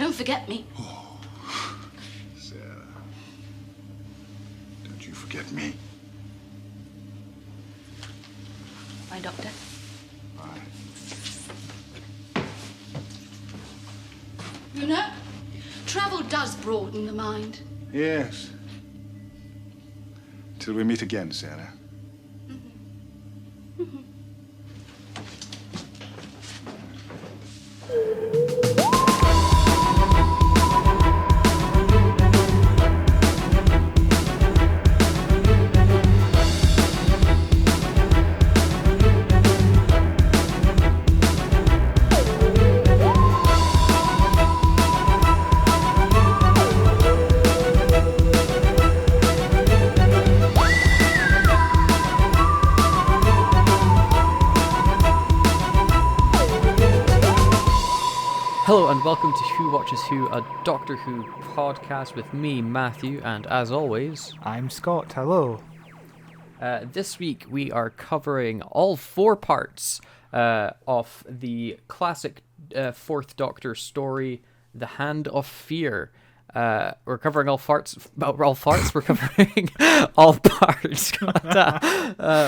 Don't forget me. Oh, Sarah. Don't you forget me. Bye, Doctor. Bye. You know, travel does broaden the mind. Yes. Till we meet again, Sarah. Hello and welcome to Who Watches Who, a Doctor Who podcast with me, Matthew, and as always, I'm Scott. Hello. this week we are covering all four parts of the classic Fourth Doctor story, The Hand of Fear. We're covering all farts. We're covering all parts.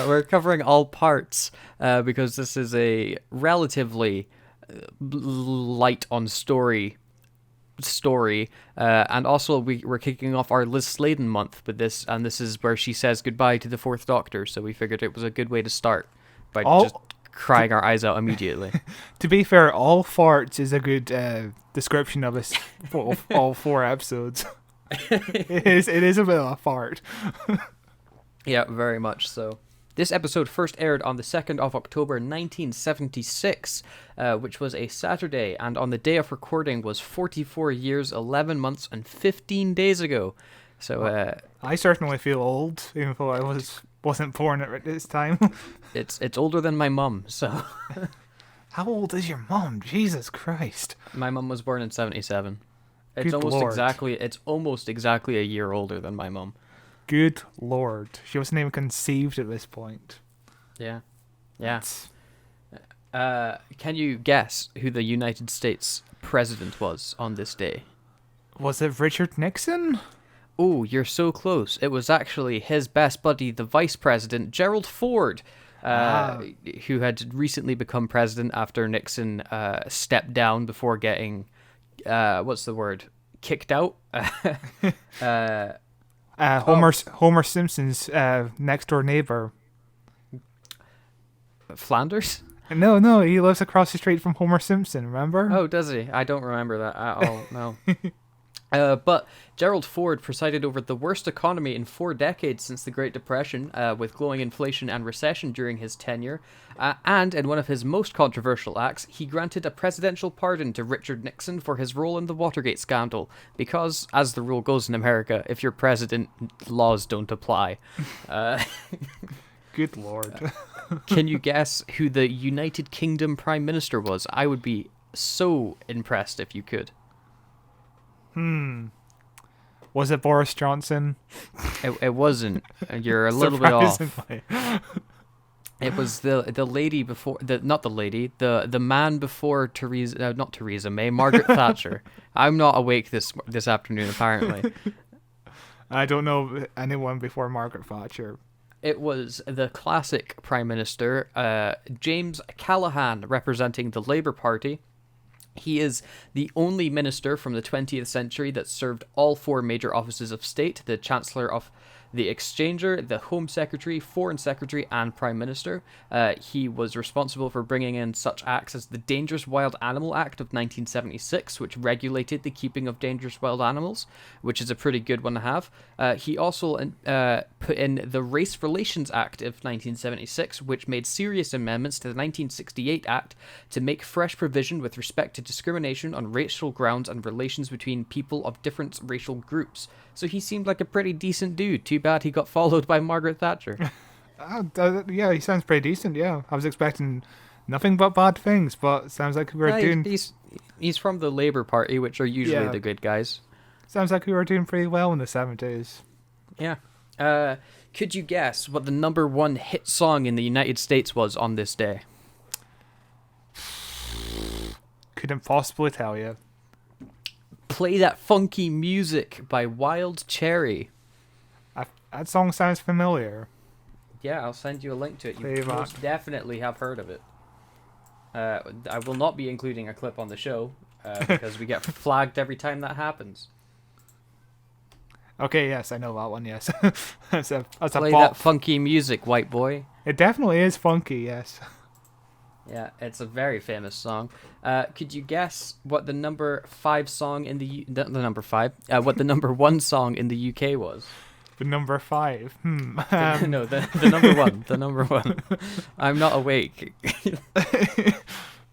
We're covering all parts because this is a relatively light on story, and also we're kicking off our Liz Sladen month with this, and this is where she says goodbye to the Fourth Doctor. So we figured it was a good way to start by just crying our eyes out immediately. To be fair, all farts is a good description of this all four episodes. It is a bit of a fart. Yeah, very much so. This episode first aired on the 2nd of October 1976, which was a Saturday, and on the day of recording was 44 years, 11 months, and 15 days ago. So I certainly feel old, even though I wasn't born at this time. it's older than my mum, so... How old is your mum? Jesus Christ. My mum was born in 77. It's Good almost Lord. it's almost exactly a year older than my mum. Good Lord. She wasn't even conceived at this point. Yeah. Can you guess who the United States president was on this day? Was it Richard Nixon? Oh, you're so close. It was actually his best buddy, the vice president, Gerald Ford, who had recently become president after Nixon stepped down before getting, kicked out? Homer Simpson's next door neighbor. Flanders? No, he lives across the street from Homer Simpson, remember? Oh, does he? I don't remember that at all, no. But Gerald Ford presided over the worst economy in 4 decades since the Great Depression, with glowing inflation and recession during his tenure. And in one of his most controversial acts, he granted a presidential pardon to Richard Nixon for his role in the Watergate scandal. Because, as the rule goes in America, if you're president, laws don't apply. Good Lord. Can you guess who the United Kingdom Prime Minister was? I would be so impressed if you could. Was it Boris Johnson? It wasn't. You're a little bit off. Surprisingly. It was the lady before the man before Theresa, not Theresa May, Margaret Thatcher. I'm not awake this afternoon apparently. I don't know anyone before Margaret Thatcher. It was the classic Prime Minister, James Callaghan, representing the Labour Party. He is the only minister from the 20th century that served all 4 major offices of state: the Chancellor of the Exchequer, the Home Secretary, Foreign Secretary, and Prime Minister. He was responsible for bringing in such acts as the Dangerous Wild Animal Act of 1976, which regulated the keeping of dangerous wild animals, which is a pretty good one to have. He also put in the Race Relations Act of 1976, which made serious amendments to the 1968 Act to make fresh provision with respect to discrimination on racial grounds and relations between people of different racial groups. So he seemed like a pretty decent dude. Too bad he got followed by Margaret Thatcher. Yeah, he sounds pretty decent, yeah. I was expecting nothing but bad things, but sounds like we were doing... He's from the Labour Party, which are usually the good guys. Sounds like we were doing pretty well in the 70s. Yeah. Could you guess what the number 1 hit song in the United States was on this day? Couldn't possibly tell you. Play That Funky Music by Wild Cherry. That song sounds familiar. Yeah, I'll send you a link to it. Play You that. most definitely have heard of it. I will not be including a clip on the show because we get flagged every time that happens. Okay, yes, I know that one, yes. that's a Play bop. That Funky Music, white boy. It definitely is funky, yes. Yeah, it's a very famous song. Could you guess what the number 5 song in the number 5? What the number 1 song in the UK was? The number 5. No, the number 1. The number 1. I'm not awake.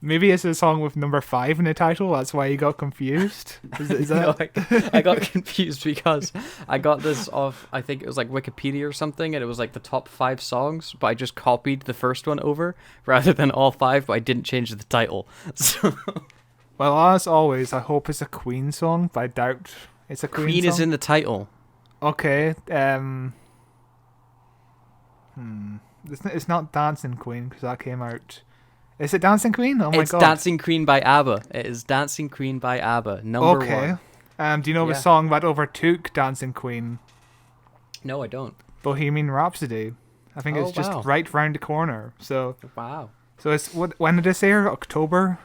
Maybe it's a song with number 5 in the title. That's why you got confused. Is No, that? I got confused because I got this off, I think it was like Wikipedia or something, and it was like the top 5 songs, but I just copied the first one over rather than all 5, but I didn't change the title. So Well, as always, I hope it's a Queen song, but I doubt it's a Queen Queen song. is in the title. Okay. It's not Dancing Queen because that came out. Is it Dancing Queen? Oh my It's god. Dancing Queen by ABBA. It is Dancing Queen by ABBA, number Okay. 1. Do you know the Yeah. song that overtook Dancing Queen? No, I don't. Bohemian Rhapsody. I think it's Oh, just wow. right round the corner. So Wow. it's when did this air? October?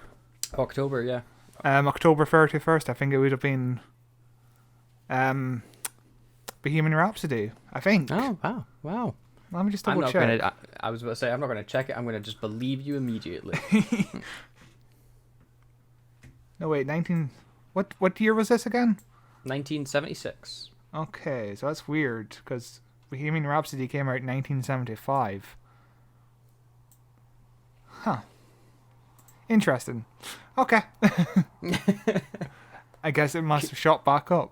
October, yeah. October 31st. I think it would have been Bohemian Rhapsody. I think. Oh, wow. Wow. Let me just I'm double not check. gonna. I was about to say I'm not gonna check it. I'm gonna just believe you immediately. No wait, 19. What year was this again? 1976. Okay, so that's weird because Bohemian Rhapsody came out in 1975. Huh. Interesting. Okay. I guess it must have shot back up.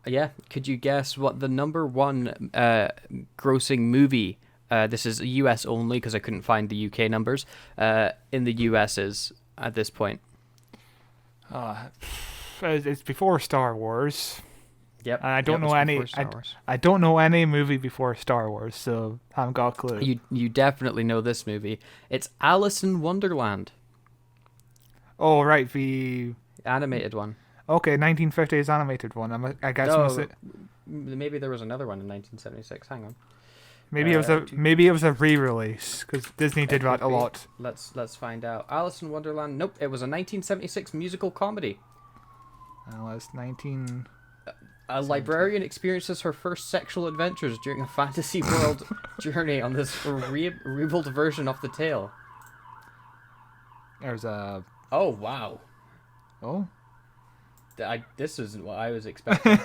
Yeah. Could you guess what the number 1 grossing movie? This is US only because I couldn't find the UK numbers. In the US is at this point. It's before Star Wars. Yep. And I don't Yep, know it's any. before Star Wars. I don't know any movie before Star Wars, so I haven't got a clue. You definitely know this movie. It's Alice in Wonderland, Oh right, the animated one. okay 1950s animated one. I guess No, maybe there was another one in 1976. Hang on. maybe it was a re-release because Disney did It that could a be. lot. Let's find out. Alice in Wonderland. Nope, it was a 1976 musical comedy. It's 19. A librarian experiences her first sexual adventures during a fantasy world journey on this rebuilt version of the tale. There's a Oh wow! oh. This isn't what I was expecting.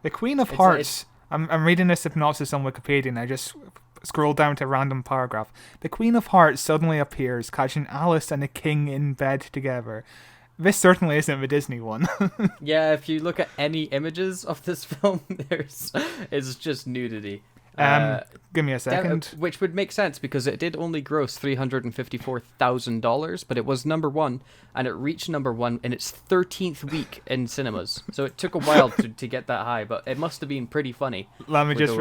The Queen of It's- Hearts. I'm reading this synopsis on Wikipedia and I just scroll down to a random paragraph. The Queen of Hearts suddenly appears, catching Alice and the King in bed together. This certainly isn't the Disney one. Yeah, if you look at any images of this film, it's just nudity. Give me a second. Which would make sense because it did only gross $354,000, but it was number 1, and it reached number 1 in its 13th week in cinemas. So it took a while to get that high, but it must have been pretty funny. Let me just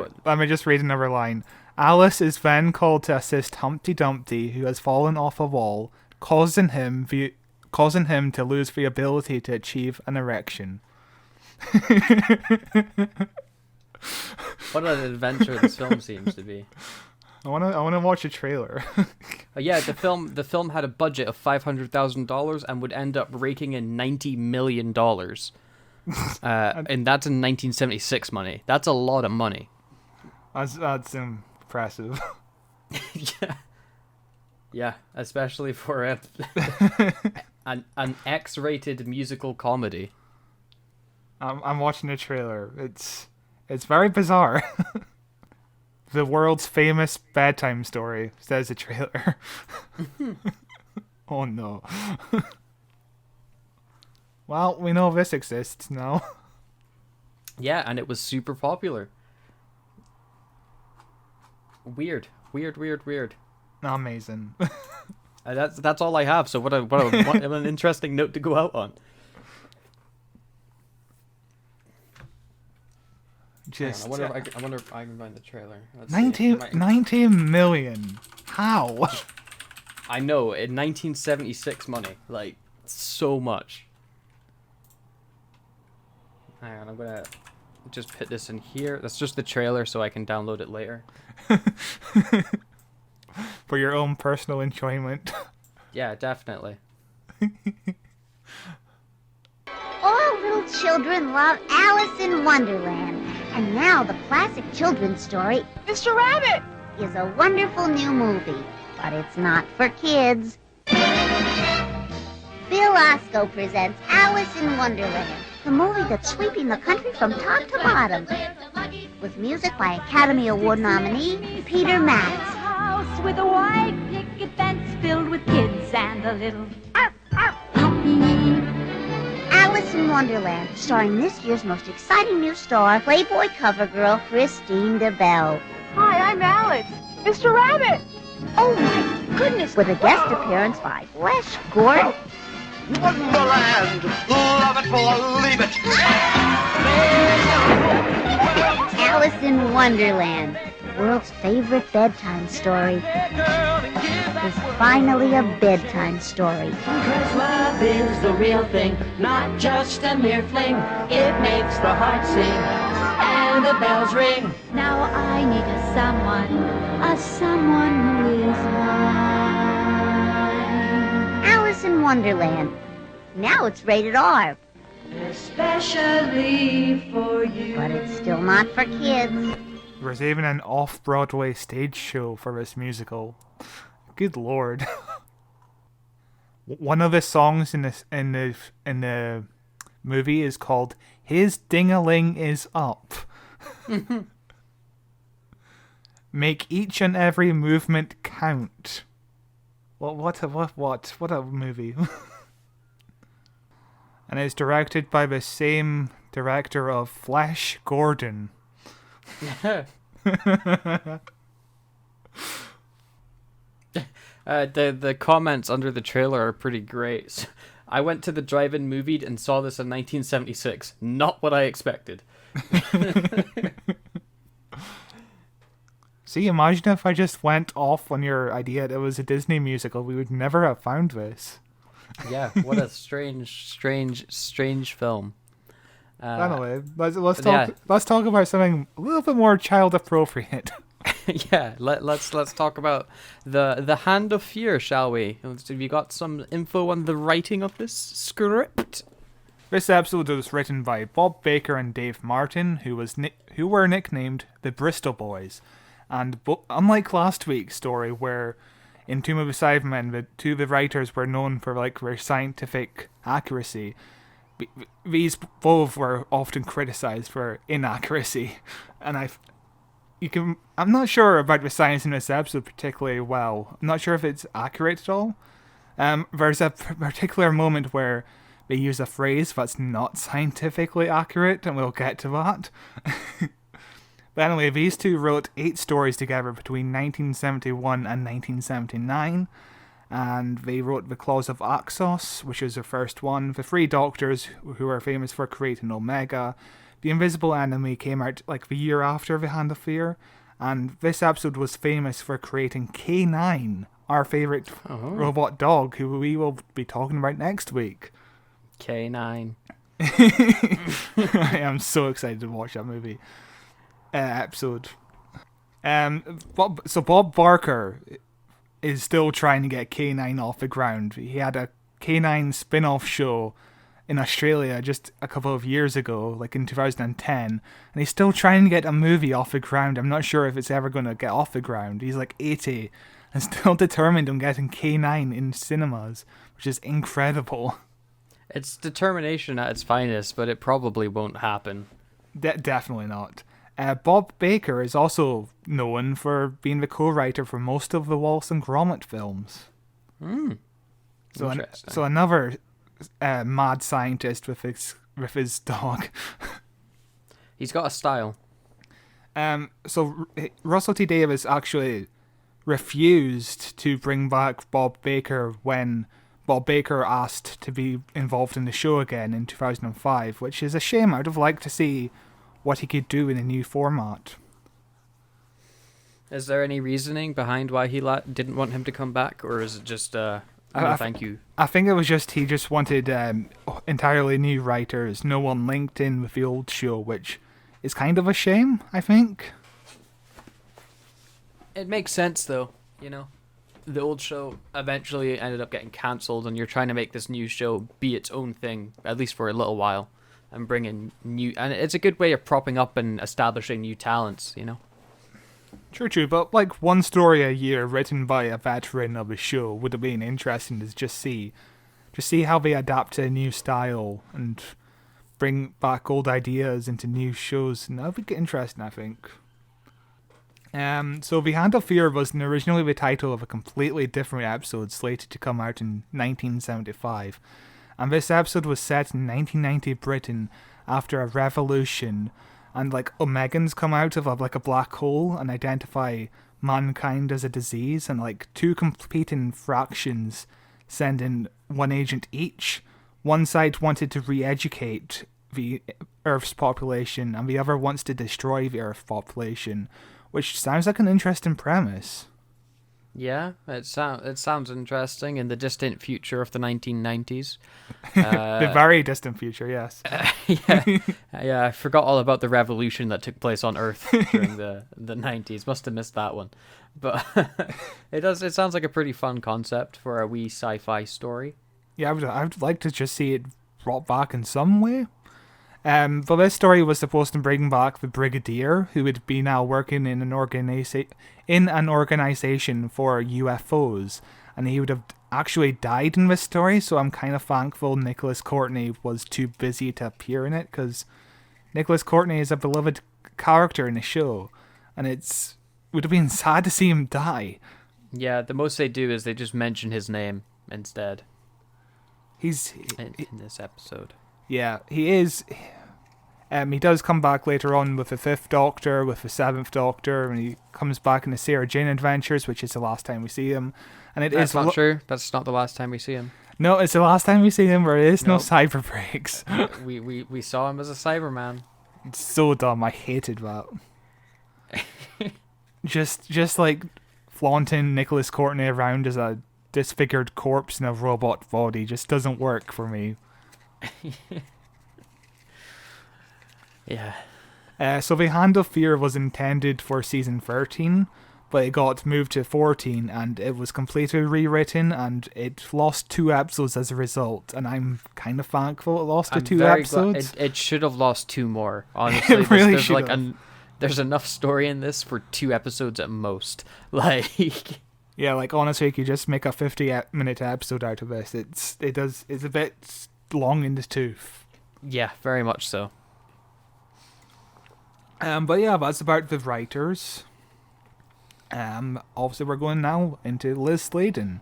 read another line. Alice is then called to assist Humpty Dumpty, who has fallen off a wall, causing him to lose the ability to achieve an erection. What an adventure this film seems to be. I wanna watch a trailer. Yeah, the film had a budget of $500,000 and would end up raking in $90 million. And that's in 1976 money. That's a lot of money. That's impressive. Yeah, especially for an X-rated musical comedy. I'm watching the trailer. It's very bizarre. The world's famous bedtime story, says the trailer. Oh no. Well, we know this exists now. Yeah, and it was super popular. Weird. Amazing. That's all I have. So what an interesting note to go out on. Just I wonder if I can find the trailer. Let's see. 19 million. How? I know, in 1976 money, like so much. Hang on, I'm gonna just put this in here. That's just the trailer, so I can download it later. For your own personal enjoyment. Yeah, definitely. All little children love Alice in Wonderland. And now the classic children's story, Mr. Rabbit! is a wonderful new movie. But it's not for kids. Bill Osco presents Alice in Wonderland, the movie that's sweeping the country from top to bottom. With music by Academy Award nominee Peter Matz. House with a white picket fence filled with kids and a little happy. Alice in Wonderland, starring this year's most exciting new star, Playboy cover girl Christine DeBelle. Hi, I'm Alice. Mr. Rabbit! Oh my goodness! With a guest appearance by Flesh Gordon. Wonderland, love it, believe it. Alice in Wonderland, the world's favorite bedtime story, is finally a bedtime story. Because love is the real thing, not just a mere fling. It makes the heart sing and the bells ring. Now I need a someone who is mine. Alice in Wonderland. Now it's rated R. Especially for you. But it's still not for kids. There's even an off-Broadway stage show for this musical. Good lord. One of the songs in the movie is called "His Ding-a-ling is Up." Make each and every movement count. What a movie. And it's directed by the same director of Flash Gordon. The comments under the trailer are pretty great. I went to the drive-in movie and saw this in 1976. Not what I expected. See, imagine if I just went off on your idea that it was a Disney musical. We would never have found this. Yeah, what a strange film. Anyway, let's talk about something a little bit more child appropriate. Yeah, let's talk about the Hand of Fear, shall we? Have you got some info on the writing of this script? This episode was written by Bob Baker and Dave Martin, who were nicknamed the Bristol Boys. And unlike last week's story, where in Tomb of the Cybermen, the two of the writers were known for their scientific accuracy, these both were often criticized for inaccuracy. And I'm not sure about the science in this episode particularly well. I'm not sure if it's accurate at all. There's a particular moment where they use a phrase that's not scientifically accurate, and we'll get to that. But anyway, these two wrote 8 stories together between 1971 and 1979, and they wrote The Claws of Axos, which was their first one, The Three Doctors, who are famous for creating Omega. The Invisible Enemy came out the year after The Hand of Fear, and this episode was famous for creating K9, our favourite robot dog, who we will be talking about next week. K9. I am so excited to watch that movie. Episode. So Bob Barker is still trying to get K9 off the ground. He had a K9 spin-off show in Australia just a couple of years ago, in 2010, and he's still trying to get a movie off the ground. I'm not sure if it's ever going to get off the ground. He's 80 and still determined on getting K9 in cinemas, which is incredible. It's determination at its finest, but it probably won't happen. Definitely not. Bob Baker is also known for being the co-writer for most of the Wallace and Gromit films. So another mad scientist with his dog. He's got a style. So Russell T Davies actually refused to bring back Bob Baker when Bob Baker asked to be involved in the show again in 2005, which is a shame. I'd have liked to see what he could do in a new format. Is there any reasoning behind why he didn't want him to come back, or is it just No, thank you. I think it was he just wanted entirely new writers, no one linked in with the old show, which is kind of a shame, I think. It makes sense, though, you know. The old show eventually ended up getting cancelled, and you're trying to make this new show be its own thing, at least for a little while, and bring in new... And it's a good way of propping up and establishing new talents, you know. True, but like one story a year written by a veteran of a show would have been interesting to just see how they adapt to a new style and bring back old ideas into new shows, and that would be interesting, I think. So The Hand of Fear was originally the title of a completely different episode slated to come out in 1975, and this episode was set in 1990 Britain after a revolution. And like Omegans come out of like a black hole and identify mankind as a disease, and like two competing fractions send in one agent each. One side wanted to re-educate the Earth's population, and the other wants to destroy the Earth population, which sounds like an interesting premise. Yeah, it sounds interesting in the distant future of the 1990s. The very distant future, yes. Yeah, I forgot all about the revolution that took place on Earth during the 90s. Must have missed that one. But it sounds like a pretty fun concept for a wee sci-fi story. Yeah, I would like to just see it brought back in some way. But this story was supposed to bring back the Brigadier, who would be now working in an organization for UFOs, and he would have actually died in this story. So I'm kind of thankful Nicholas Courtney was too busy to appear in it, because Nicholas Courtney is a beloved character in the show, and would have been sad to see him die. Yeah, the most they do is they just mention his name instead. He's in this episode. Yeah, he is. He does come back later on with the 5th Doctor, with the 7th Doctor, and he comes back in the Sarah Jane Adventures, which is the last time we see him. And That's not true. That's not the last time we see him. No, it's the last time we see him where there is no cyber breaks. we saw him as a Cyberman. It's so dumb. I hated that. just like flaunting Nicholas Courtney around as a disfigured corpse in a robot body just doesn't work for me. Yeah. So The Hand of Fear was intended for season 13, but it got moved to 14, and it was completely rewritten, and it lost 2 episodes as a result, and I'm kind of thankful it lost 2 episodes. It should have lost 2 more, honestly. It really should have. There's enough story in this for 2 episodes at most. Like... Yeah, like honestly, you could just make a 50-minute episode out of this. It's a bit long in the tooth. Yeah, very much so. But yeah, that's about the writers. Obviously, we're going now into Liz Sladen.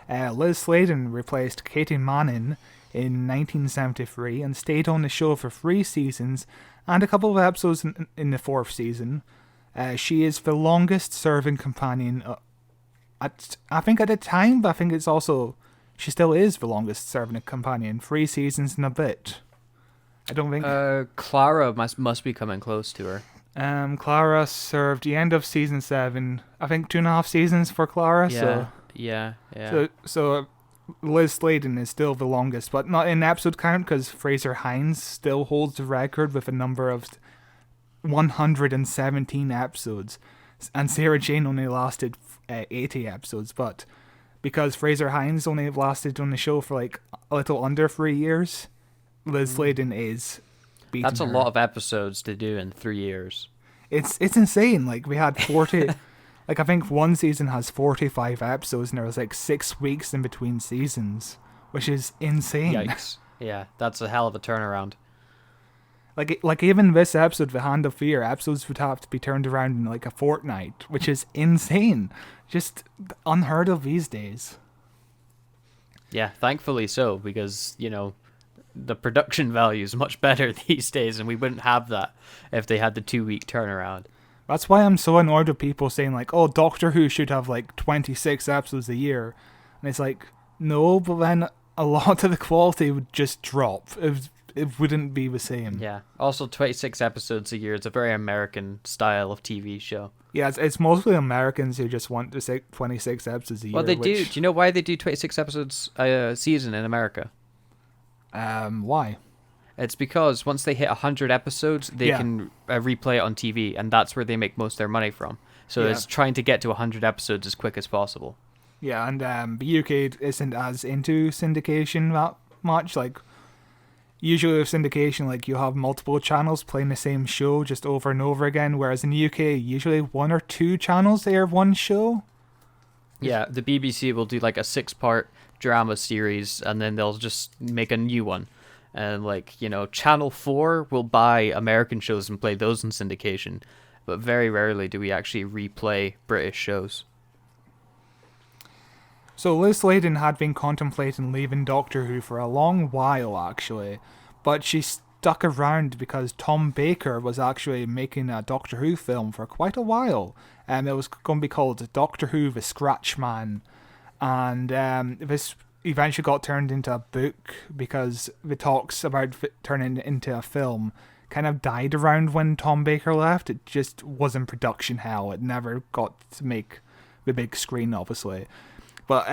Liz Sladen replaced Katie Manning in 1973 and stayed on the show for 3 seasons and a couple of episodes in the 4th season. She is the longest serving companion. I think at the time, but I think it's also she still is the longest serving companion. 3 seasons and a bit. I don't think. Clara must be coming close to her. Clara served the end of season 7. I think 2.5 seasons for Clara. Yeah. So Liz Sladen is still the longest, but not in episode count because Fraser Hines still holds the record with a number of 117 episodes, and Sarah Jane only lasted 80 episodes. But because Fraser Hines only lasted on the show for like a little under 3 years, Liz Sladen is beating That's a her. lot of episodes to do in 3 years. It's insane. Like we had 40. Like I think one season has 45 episodes, and there was like 6 weeks in between seasons, which is insane. Yikes! Yeah, that's a hell of a turnaround. Like even this episode, The Hand of Fear, episodes would have to be turned around in like a fortnight, which is insane. Just unheard of these days. Yeah, thankfully so, because, you know, the production value is much better these days, and we wouldn't have that if they had the 2-week turnaround. That's why I'm so annoyed with people saying like, oh, Doctor Who should have like 26 episodes a year. And it's like, no, but then a lot of the quality would just drop. It wouldn't be the same. Yeah. Also, 26 episodes a year is a very American style of TV show. Yeah, it's mostly Americans who just want to say 26 episodes a year. Well, they do. Do you know why they do 26 episodes a season in America? Why? It's because once they hit 100 episodes, they can replay it on TV, and that's where they make most of their money from. So it's trying to get to 100 episodes as quick as possible. Yeah, and the UK isn't as into syndication that much. Like, usually with syndication, like, you have multiple channels playing the same show just over and over again, whereas in the UK, usually 1 or 2 channels air one show. Yeah, the BBC will do like a 6-part drama series, and then they'll just make a new one. And, like, you know, Channel 4 will buy American shows and play those in syndication, but very rarely do we actually replay British shows. So Liz Sladen had been contemplating leaving Doctor Who for a long while, actually, but she stuck around because Tom Baker was actually making a Doctor Who film for quite a while, and it was going to be called Doctor Who: The Scratch Man, and this eventually got turned into a book because the talks about turning it into a film kind of died around when Tom Baker left. It just was in production hell. It never got to make the big screen, obviously. But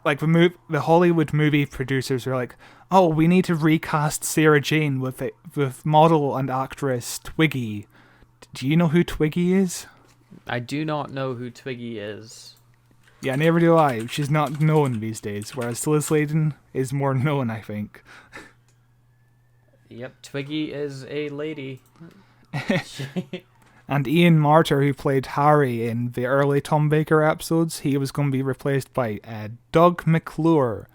like the Hollywood movie producers were like, "Oh, we need to recast Sarah Jane with model and actress Twiggy." Do you know who Twiggy is? I do not know who Twiggy is. Yeah, neither do I. She's not known these days, whereas Liz Sladen is more known, I think. Yep, Twiggy is a lady. And Ian Marter, who played Harry in the early Tom Baker episodes, he was going to be replaced by Doug McClure,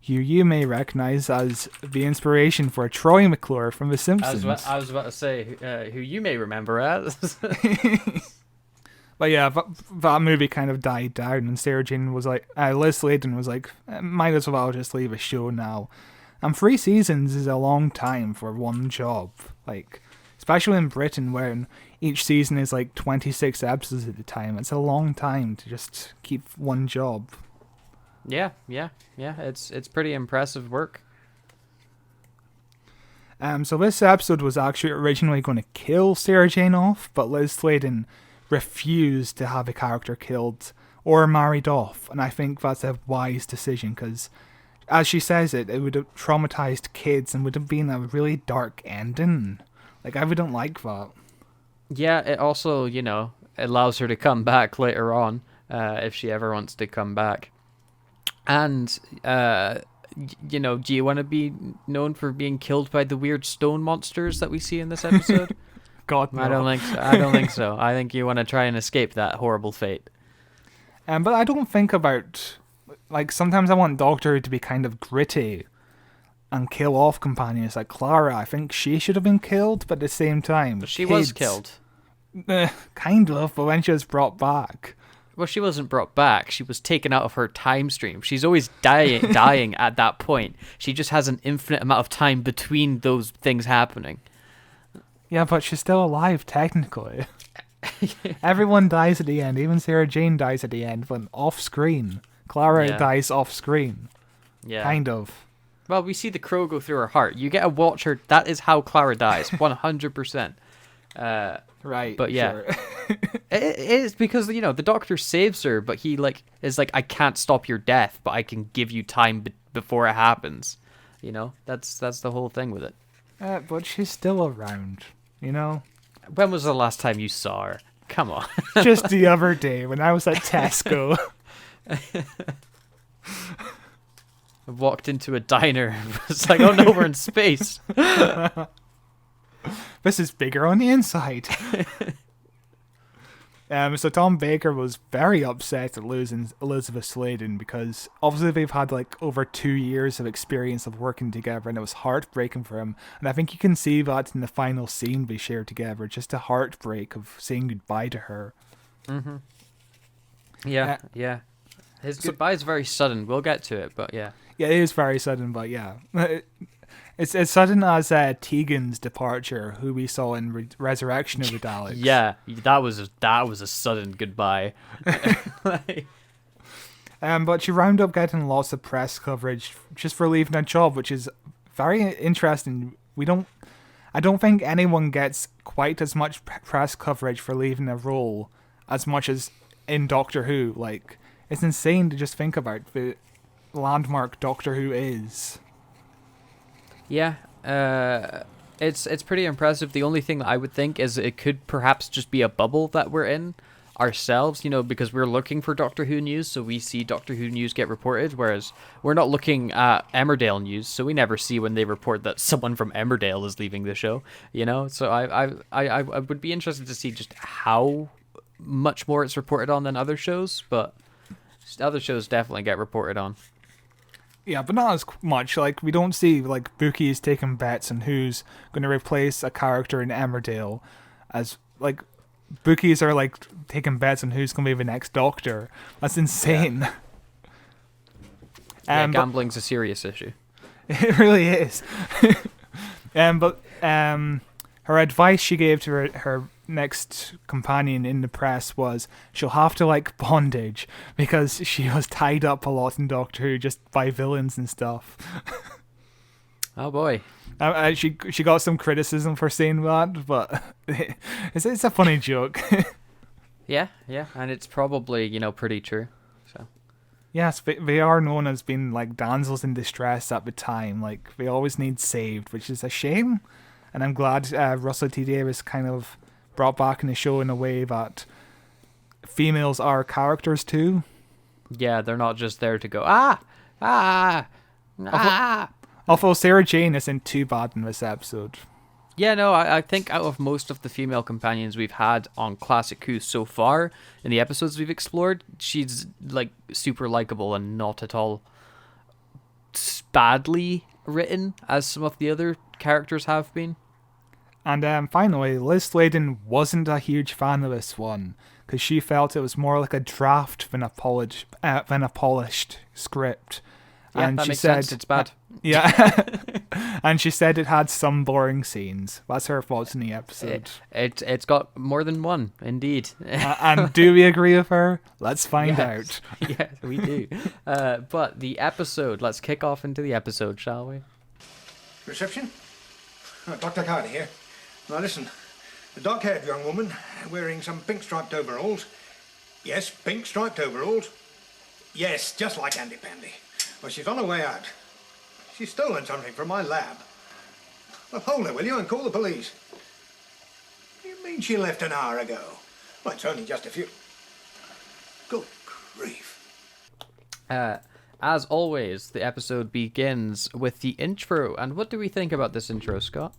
who you may recognise as the inspiration for Troy McClure from The Simpsons. I was about to say, who you may remember as. But yeah, that movie kind of died down, and Sarah Jane was like, Liz Sladen was like, might as well just leave a show now. And 3 seasons is a long time for one job, like, especially in Britain, where each season is like 26 episodes at a time. It's a long time to just keep one job. Yeah, it's pretty impressive work. So this episode was actually originally going to kill Sarah Jane off, but Liz Sladen refused to have a character killed or married off, and I think that's a wise decision because, as she says it would have traumatized kids and would have been a really dark ending. Like, I wouldn't like that. Yeah, it also, you know, allows her to come back later on, if she ever wants to come back. And, you know, do you want to be known for being killed by the weird stone monsters that we see in this episode? God, no. I don't think so. I think you want to try and escape that horrible fate. But I don't think about, like, sometimes I want Doctor Who to be kind of gritty and kill off companions like Clara. I think she should have been killed, but at the same time, she was killed. Kind of, but when she was brought back. Well, she wasn't brought back. She was taken out of her time stream. She's always dying at that point. She just has an infinite amount of time between those things happening. Yeah, but she's still alive, technically. Everyone dies at the end. Even Sarah Jane dies at the end, but off-screen. Clara dies off-screen. Yeah. Kind of. Well, we see the crow go through her heart. You get to watch her. That is how Clara dies, 100%. Right. But yeah, sure. It is because, you know, the Doctor saves her, but he is like, I can't stop your death, but I can give you time before it happens. You know, that's the whole thing with it. But she's still around, you know? When was the last time you saw her? Come on. Just the other day when I was at Tesco. I walked into a diner. It's like, oh no, we're in space. This is bigger on the inside. So Tom Baker was very upset at losing Elizabeth Sladen because obviously they've had like over 2 years of experience of working together, and it was heartbreaking for him. And I think you can see that in the final scene they shared together, just a heartbreak of saying goodbye to her. Mm-hmm. Yeah. His goodbye is very sudden. We'll get to it, but yeah. Yeah, it is very sudden, but yeah. It's as sudden as Tegan's departure, who we saw in Resurrection of the Daleks. Yeah, that was a sudden goodbye. But she wound up getting lots of press coverage just for leaving a job, which is very interesting. I don't think anyone gets quite as much press coverage for leaving a role as much as in Doctor Who. Like, it's insane to just think about the landmark Doctor Who is. Yeah, it's pretty impressive. The only thing that I would think is it could perhaps just be a bubble that we're in ourselves, because we're looking for Doctor Who news, so we see Doctor Who news get reported, whereas we're not looking at Emmerdale news, so we never see when they report that someone from Emmerdale is leaving the show, So I would be interested to see just how much more it's reported on than other shows, but other shows definitely get reported on. Yeah, but not as much. Like, we don't see, like, bookies taking bets on who's going to replace a character in Emmerdale as, like, bookies are, like, taking bets on who's going to be the next Doctor. That's insane. Yeah, gambling's a serious issue. It really is. But her advice she gave to her next companion in the press was she'll have to like bondage because she was tied up a lot in Doctor Who just by villains and stuff. Oh boy. She got some criticism for saying that, but it's a funny joke. Yeah, and it's probably, pretty true. So. Yes, they are known as being like damsels in distress at the time. Like, they always need saved, which is a shame. And I'm glad Russell T Davies kind of brought back in the show in a way that females are characters too. Yeah, they're not just there to go, Although Sarah Jane isn't too bad in this episode. Yeah, no, I think out of most of the female companions we've had on Classic Who so far, in the episodes we've explored, she's like super likable and not at all badly written as some of the other characters have been. And finally, Liz Sladen wasn't a huge fan of this one because she felt it was more like a draft than a polished script. Yeah, and that she makes said, sense. It's bad. Yeah. And she said it had some boring scenes. That's her thoughts in the episode. It's got more than one, indeed. And do we agree with her? Let's find out. Yes, we do. But the episode, let's kick off into the episode, shall we? Reception? Dr. Carter here. Now listen, the dark-haired young woman wearing some pink-striped overalls. Yes, pink-striped overalls. Yes, just like Andy Pandy. Well, she's on her way out. She's stolen something from my lab. Well, hold her, will you, and call the police. What do you mean she left an hour ago? Well, it's only just a few... Good grief. As always, the episode begins with the intro. And what do we think about this intro, Scott?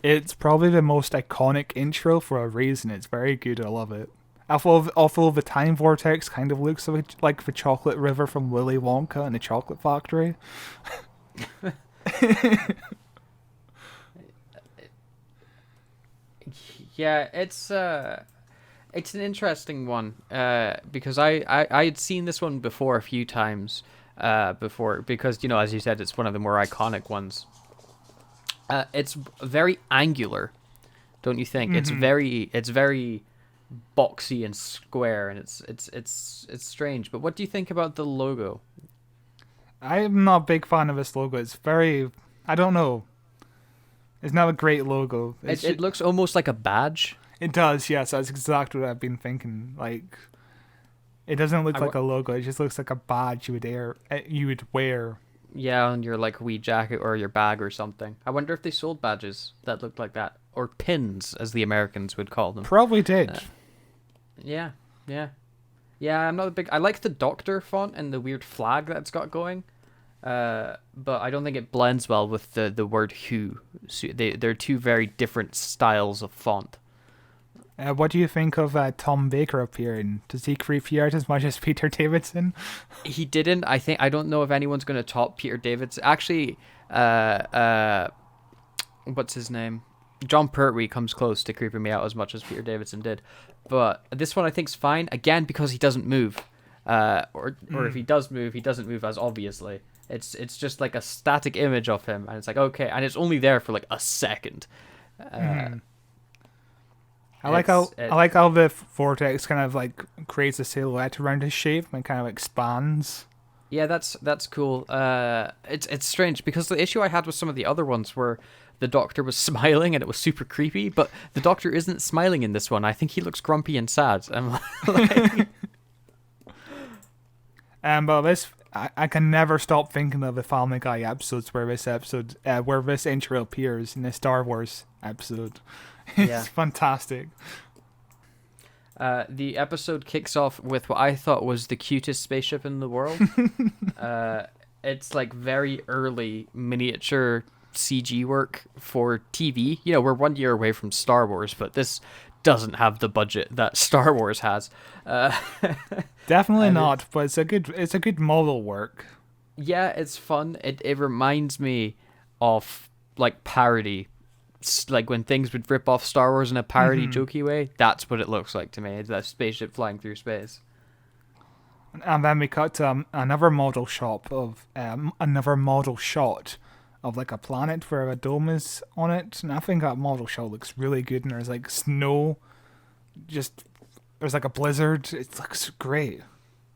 It's probably the most iconic intro for a reason. It's very good. I love it. Although the time vortex kind of looks like the chocolate river from Willy Wonka and the Chocolate Factory. Yeah, it's an interesting one because I had seen this one before a few times before because as you said, it's one of the more iconic ones. It's very angular, don't you think? Mm-hmm. It's very boxy and square, and it's strange. But what do you think about the logo? I'm not a big fan of this logo. It's very, I don't know. It's not a great logo. It looks almost like a badge. It does, yes. That's exactly what I've been thinking. Like, it doesn't look like a logo. It just looks like a badge you would wear. Yeah, on your like wee jacket or your bag or something. I wonder if they sold badges that looked like that, or pins, as the Americans would call them. Probably did. Yeah. I'm not a big. I like the Doctor font and the weird flag that it's got going, but I don't think it blends well with the word Who. So they're two very different styles of font. What do you think of Tom Baker appearing? Does he creep you out as much as Peter Davidson? He didn't. I don't know if anyone's going to top Peter Davidson. Actually, what's his name? John Pertwee comes close to creeping me out as much as Peter Davidson did. But this one I think's fine, again, because he doesn't move. Or if he does move, he doesn't move as obviously. It's just like a static image of him, and it's like, okay, and it's only there for like a second. I like how the vortex kind of like creates a silhouette around his shape and kind of expands. Yeah, that's cool. It's strange because the issue I had with some of the other ones were the Doctor was smiling and it was super creepy, but the Doctor isn't smiling in this one. I think he looks grumpy and sad. I'm like... But this, I can never stop thinking of the Family Guy episodes where this intro appears in the Star Wars episode. It's fantastic. The episode kicks off with what I thought was the cutest spaceship in the world. It's like very early miniature CG work for TV. You know, we're 1 year away from Star Wars, but this doesn't have the budget that Star Wars has. Definitely not, but it's a good model work. Yeah, it's fun. It reminds me of like parody, like when things would rip off Star Wars in a parody jokey way. That's what it looks like to me. It's that spaceship flying through space. And then we cut to another model shot of like a planet where a dome is on it, and I think that model shot looks really good. And there's like snow, there's like a blizzard. It looks great.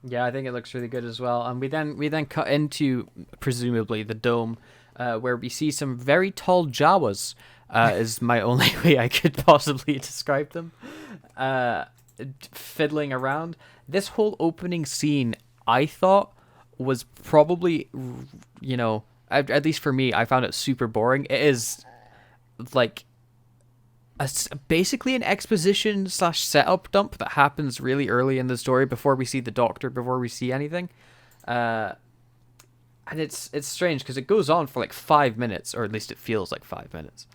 Yeah, I think it looks really good as well. And we then cut into presumably the dome, where we see some very tall Jawas. Is my only way I could possibly describe them. Fiddling around. This whole opening scene, I thought, was probably, you know, at least for me, I found it super boring. It is like basically an exposition / setup dump that happens really early in the story before we see the Doctor, before we see anything. And it's strange because it goes on for like 5 minutes, or at least it feels like 5 minutes.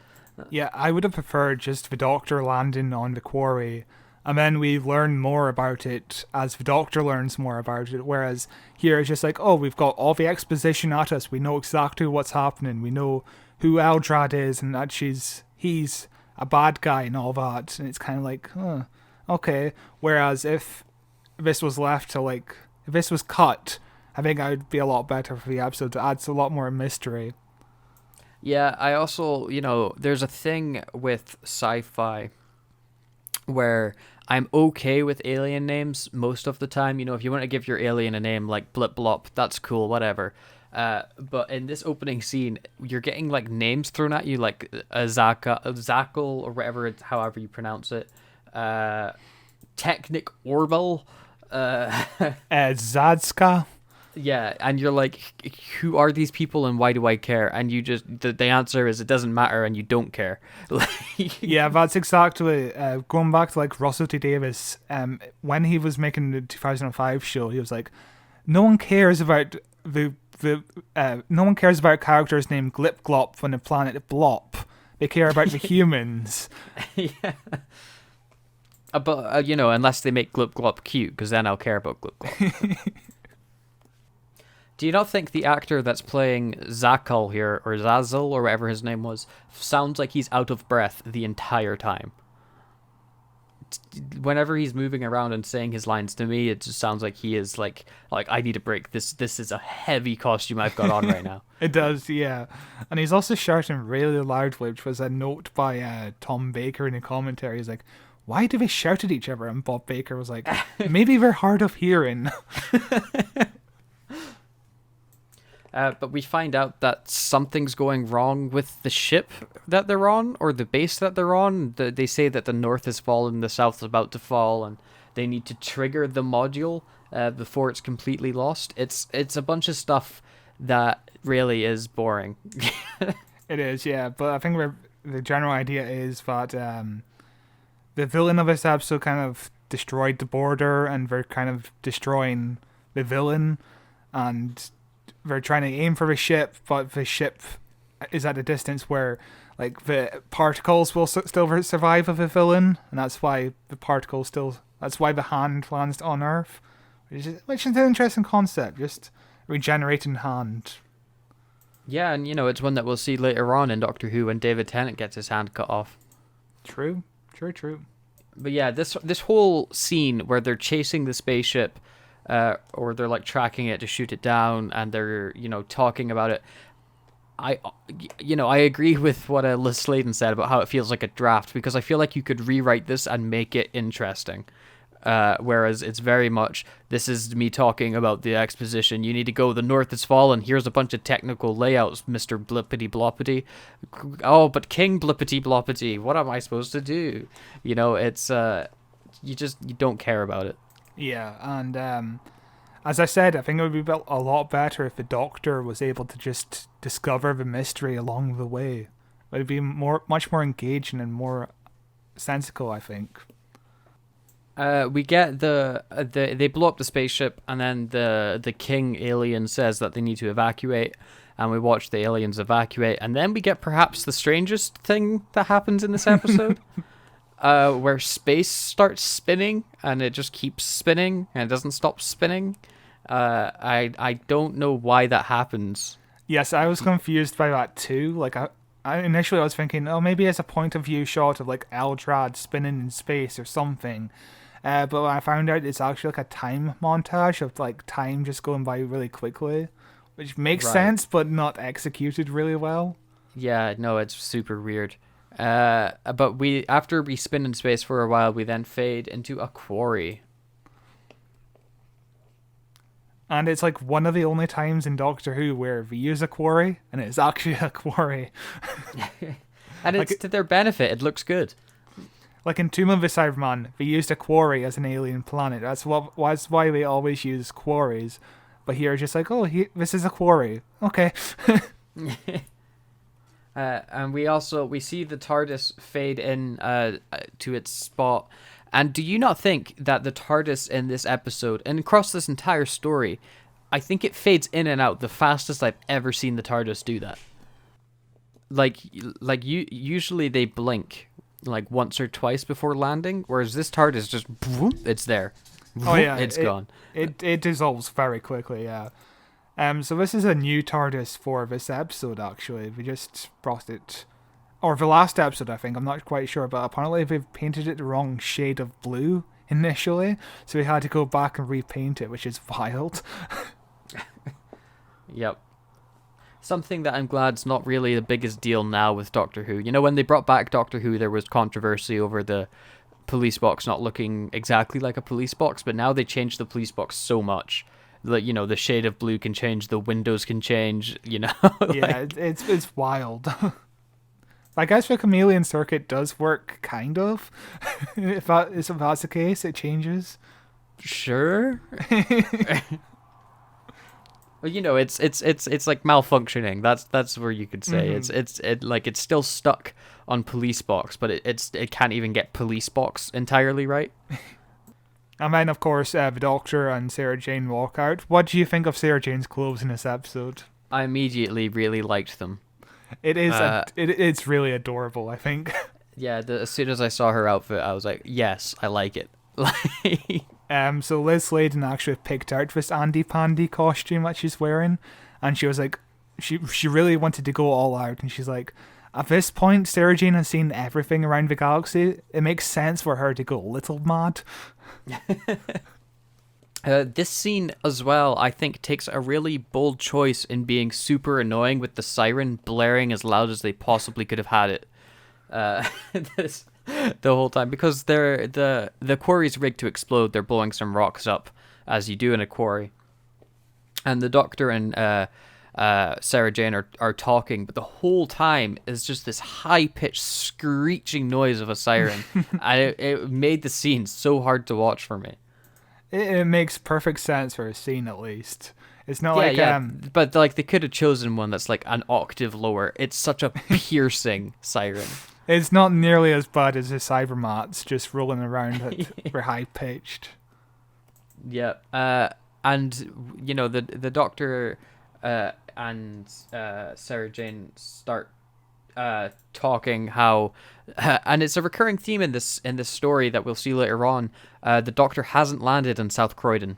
Yeah, I would have preferred just the Doctor landing on the quarry, and then we learn more about it as the Doctor learns more about it, whereas here it's just like, oh, we've got all the exposition at us, we know exactly what's happening, we know who Eldrad is, and that he's a bad guy and all that, and it's kind of like, okay. Whereas if this was left to like, if this was cut, I think that would be a lot better for the episode. It adds a lot more mystery. Yeah, I also, you know, there's a thing with sci-fi where I'm okay with alien names most of the time. You know, if you want to give your alien a name like Blip Blop, that's cool, whatever. But in this opening scene, you're getting like names thrown at you, like Zackle or whatever, however you pronounce it. Technic Orbital. Zadska. Yeah, and you're like, who are these people and why do I care? And you just, the answer is it doesn't matter and you don't care. Yeah, that's exactly, going back to like Russell T Davies, when he was making the 2005 show, he was like, no one cares about no one cares about characters named Glip Glop on the planet Blop. They care about the humans. Yeah. But, you know, unless they make Glip Glop cute, because then I'll care about Glip Glop. Do you not think the actor that's playing Zackle here, or Zazzle, or whatever his name was, sounds like he's out of breath the entire time? Whenever he's moving around and saying his lines, to me, it just sounds like he is like I need a break. This is a heavy costume I've got on right now. It does, yeah. And he's also shouting really loud, which was a note by Tom Baker in the commentary. He's like, why do they shout at each other? And Bob Baker was like, maybe they're hard of hearing. But we find out that something's going wrong with the ship that they're on, or the base that they're on. They say that the north has fallen, the south is about to fall, and they need to trigger the module before it's completely lost. It's a bunch of stuff that really is boring. It is, yeah. But I think the general idea is that the villain of this episode kind of destroyed the border, and they're kind of destroying the villain, and they're trying to aim for the ship, but the ship is at a distance where like the particles will still survive of the villain, and that's why the hand lands on Earth, which is an interesting concept, just regenerating hand. Yeah, and you know, it's one that we'll see later on in Doctor Who when David Tennant gets his hand cut off. True. But yeah, this whole scene where they're chasing the spaceship, or they're like tracking it to shoot it down, and they're, you know, talking about it. I agree with what Liz Sladen said about how it feels like a draft, because I feel like you could rewrite this and make it interesting. Whereas it's very much, this is me talking about the exposition. You need to go, the North has fallen. Here's a bunch of technical layouts, Mr. Blippity Bloppity. Oh, but King Blippity Bloppity, what am I supposed to do? You know, it's, you don't care about it. Yeah, and as I said, I think it would be built a lot better if the Doctor was able to just discover the mystery along the way. It would be much more engaging and more sensical, I think. We get they blow up the spaceship, and then the king alien says that they need to evacuate, and we watch the aliens evacuate, and then we get perhaps the strangest thing that happens in this episode, where space starts spinning, and it just keeps spinning, and it doesn't stop spinning. I don't know why that happens. Yes, I was confused by that too. Like, I initially was thinking, oh, maybe it's a point of view shot of like Eldrad spinning in space or something. But when I found out it's actually like a time montage of like time just going by really quickly, which makes sense, but not executed really well. Yeah, no, it's super weird. But after we spin in space for a while, we then fade into a quarry. And it's like one of the only times in Doctor Who where we use a quarry, and it's actually a quarry. And it's to their benefit. It looks good. Like in Tomb of the Cyberman, they used a quarry as an alien planet. That's why we always use quarries. But here, just like, this is a quarry. Okay. And we see the TARDIS fade in to its spot. And do you not think that the TARDIS in this episode, and across this entire story, I think it fades in and out the fastest I've ever seen the TARDIS do that. Usually they blink like once or twice before landing, whereas this TARDIS just, it's there. Oh yeah, it's gone. It dissolves very quickly, yeah. So this is a new TARDIS for this episode, actually. We just brought it... Or the last episode, I think. I'm not quite sure, but apparently they've painted it the wrong shade of blue initially, so we had to go back and repaint it, which is wild. Yep. Something that I'm glad's not really the biggest deal now with Doctor Who. You know, when they brought back Doctor Who, there was controversy over the police box not looking exactly like a police box, but now they changed the police box so much. Like, you know, the shade of blue can change, the windows can change, you know? Yeah, it's wild. I guess the chameleon circuit does work, kind of. if that's the case, it changes. Sure. Well, you know, it's like malfunctioning. That's where you could say it's still stuck on police box, but it can't even get police box entirely right. And then, of course, the Doctor and Sarah Jane walk out. What do you think of Sarah Jane's clothes in this episode? I immediately really liked them. It is. It's really adorable, I think. Yeah. As soon as I saw her outfit, I was like, yes, I like it. So Liz Sladen actually picked out this Andy Pandy costume that she's wearing, and she was like, she really wanted to go all out, and she's like, at this point, Sarah Jane has seen everything around the galaxy. It makes sense for her to go a little mad. This scene as well, I think, takes a really bold choice in being super annoying with the siren blaring as loud as they possibly could have had it the whole time, because the quarry's rigged to explode. They're blowing some rocks up, as you do in a quarry, and the Doctor and Sarah Jane are talking, but the whole time is just this high-pitched screeching noise of a siren, and it made the scene so hard to watch for me. It makes perfect sense for a scene, at least. It's not but like they could have chosen one that's like an octave lower. It's such a piercing siren. It's not nearly as bad as the Cybermats just rolling around at for high pitched. Yeah. And you know the Doctor and Sarah Jane start talking how and it's a recurring theme in this story that we'll see later on. The Doctor hasn't landed in South Croydon.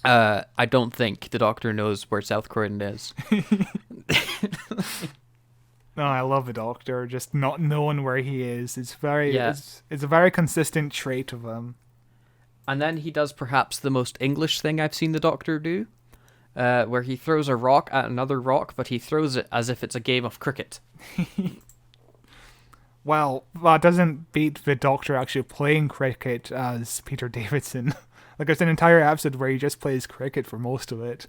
I don't think the Doctor knows where South Croydon is. No, I love the Doctor just not knowing where he is. It's a very consistent trait of him. And then he does perhaps the most English thing I've seen the Doctor do, where he throws a rock at another rock, but he throws it as if it's a game of cricket. Well, that doesn't beat the Doctor actually playing cricket as Peter Davidson. Like, there's an entire episode where he just plays cricket for most of it.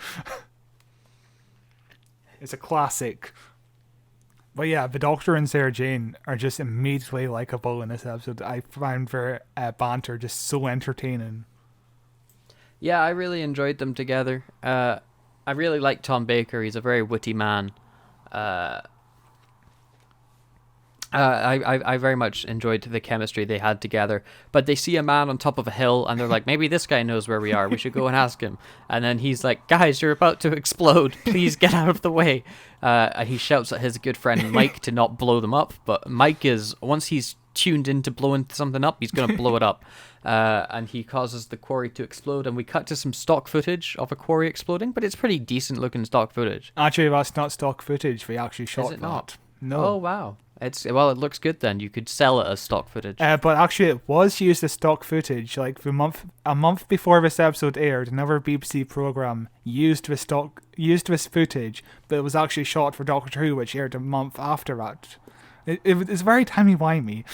It's a classic. But yeah, the Doctor and Sarah Jane are just immediately likable in this episode. I found their banter just so entertaining. Yeah, I really enjoyed them together. I really like Tom Baker. He's a very witty man. I very much enjoyed the chemistry they had together. But they see a man on top of a hill, and they're like, maybe this guy knows where we are. We should go and ask him. And then he's like, guys, you're about to explode. Please get out of the way. And he shouts at his good friend Mike to not blow them up. But Mike is, once he's tuned into blowing something up, he's going to blow it up. And he causes the quarry to explode. And we cut to some stock footage of a quarry exploding, but it's pretty decent looking stock footage. Actually, that's not stock footage. They actually shot Is it that. not? No. Oh, wow. It looks good then. You could sell it as stock footage. But actually, it was used as stock footage. Like a month before this episode aired, another BBC program used this footage, but it was actually shot for Doctor Who, which aired a month after that. It's very timey-wimey.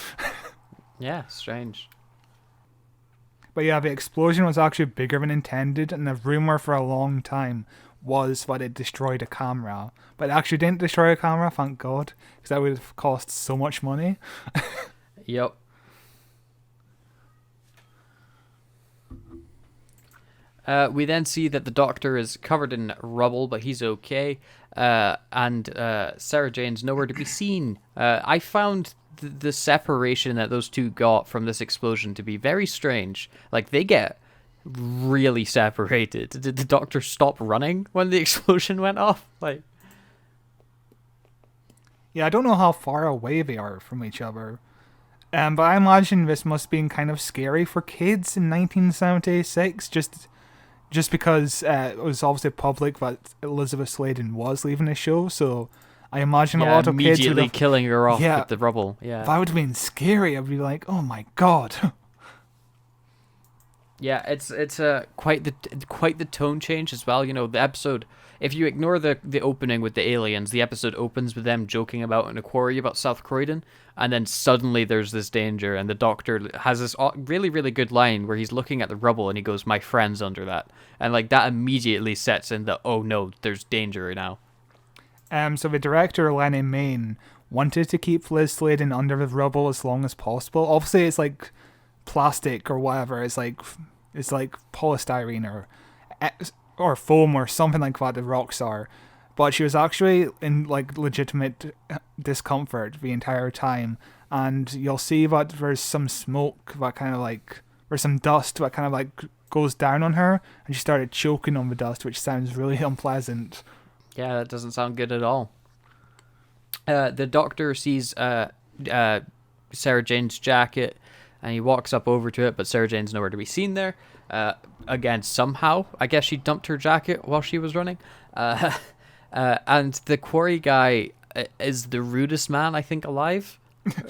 Yeah, strange. But yeah, the explosion was actually bigger than intended, and the rumor for a long time was that it destroyed a camera. But it actually didn't destroy a camera, thank God, because that would have cost so much money. Yep. We then see that the Doctor is covered in rubble, but he's okay. And Sarah Jane's nowhere to be seen. I found the separation that those two got from this explosion to be very strange. Like, they get really separated. Did the Doctor stop running when the explosion went off? Like, yeah, I don't know how far away they are from each other. But I imagine this must have been kind of scary for kids in 1976, just because it was obviously public that Elizabeth Sladen was leaving the show, so I imagine a lot of kids immediately killing her off with the rubble. Yeah, that would have been scary. I'd be like, oh my God. Yeah, it's quite the tone change as well. You know, the episode, if you ignore the opening with the aliens, the episode opens with them joking about in a quarry about South Croydon, and then suddenly there's this danger, and the Doctor has this really, really good line where he's looking at the rubble and he goes, "My friend's under that," and like that immediately sets in the, oh no, there's danger now. So the director, Lenny Mayne, wanted to keep Liz Sladen under the rubble as long as possible. Obviously, it's like plastic or whatever. It's like polystyrene or foam or something like that the rocks are. But she was actually in like legitimate discomfort the entire time. And you'll see that there's some smoke that kind of like, or some dust that kind of like goes down on her. And she started choking on the dust, which sounds really unpleasant. Yeah, that doesn't sound good at all. The Doctor sees Sarah Jane's jacket, and he walks up over to it, but Sarah Jane's nowhere to be seen there. Again, somehow, I guess she dumped her jacket while she was running. And the quarry guy is the rudest man, I think, alive.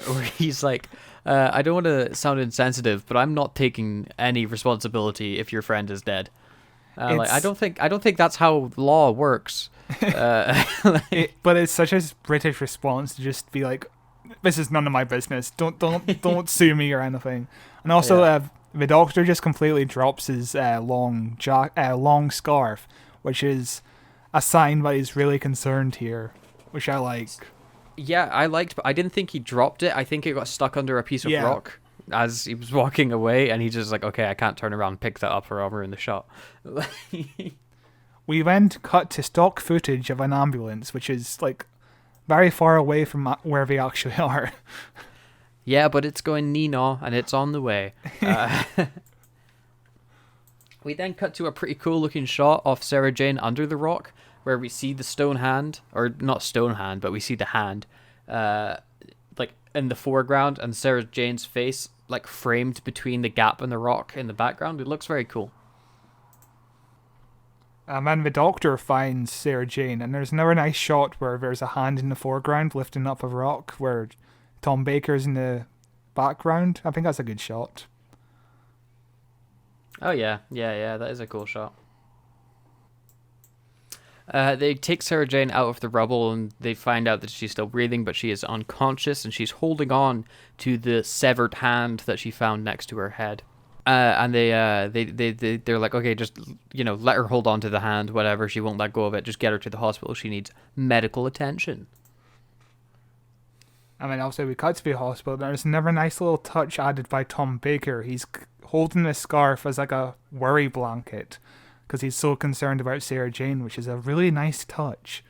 Where he's like, I don't want to sound insensitive, but I'm not taking any responsibility if your friend is dead. Like, I don't think that's how law works. But it's such a British response to just be like, this is none of my business. Don't sue me or anything. And also, the Doctor just completely drops his long scarf, which is a sign that he's really concerned here, which I like. Yeah, I liked, but I didn't think he dropped it. I think it got stuck under a piece of rock as he was walking away, and he just like, okay, I can't turn around and pick that up or we're in the shot. We then cut to stock footage of an ambulance, which is like very far away from where they actually are. Yeah, but it's going Nina, and it's on the way. We then cut to a pretty cool looking shot of Sarah Jane under the rock, where we see the stone hand, or not stone hand, but we see the hand, like in the foreground, and Sarah Jane's face like framed between the gap and the rock in the background. It looks very cool. And then the Doctor finds Sarah Jane, and there's another nice shot where there's a hand in the foreground lifting up a rock, where Tom Baker's in the background. I think that's a good shot. Oh yeah, that is a cool shot. They take Sarah Jane out of the rubble, and they find out that she's still breathing, but she is unconscious, and she's holding on to the severed hand that she found next to her head. And they're like, okay, just, let her hold on to the hand, whatever. She won't let go of it. Just get her to the hospital. She needs medical attention. I mean, also, we cut to the hospital. There's another nice little touch added by Tom Baker. He's holding the scarf as like a worry blanket because he's so concerned about Sarah Jane, which is a really nice touch.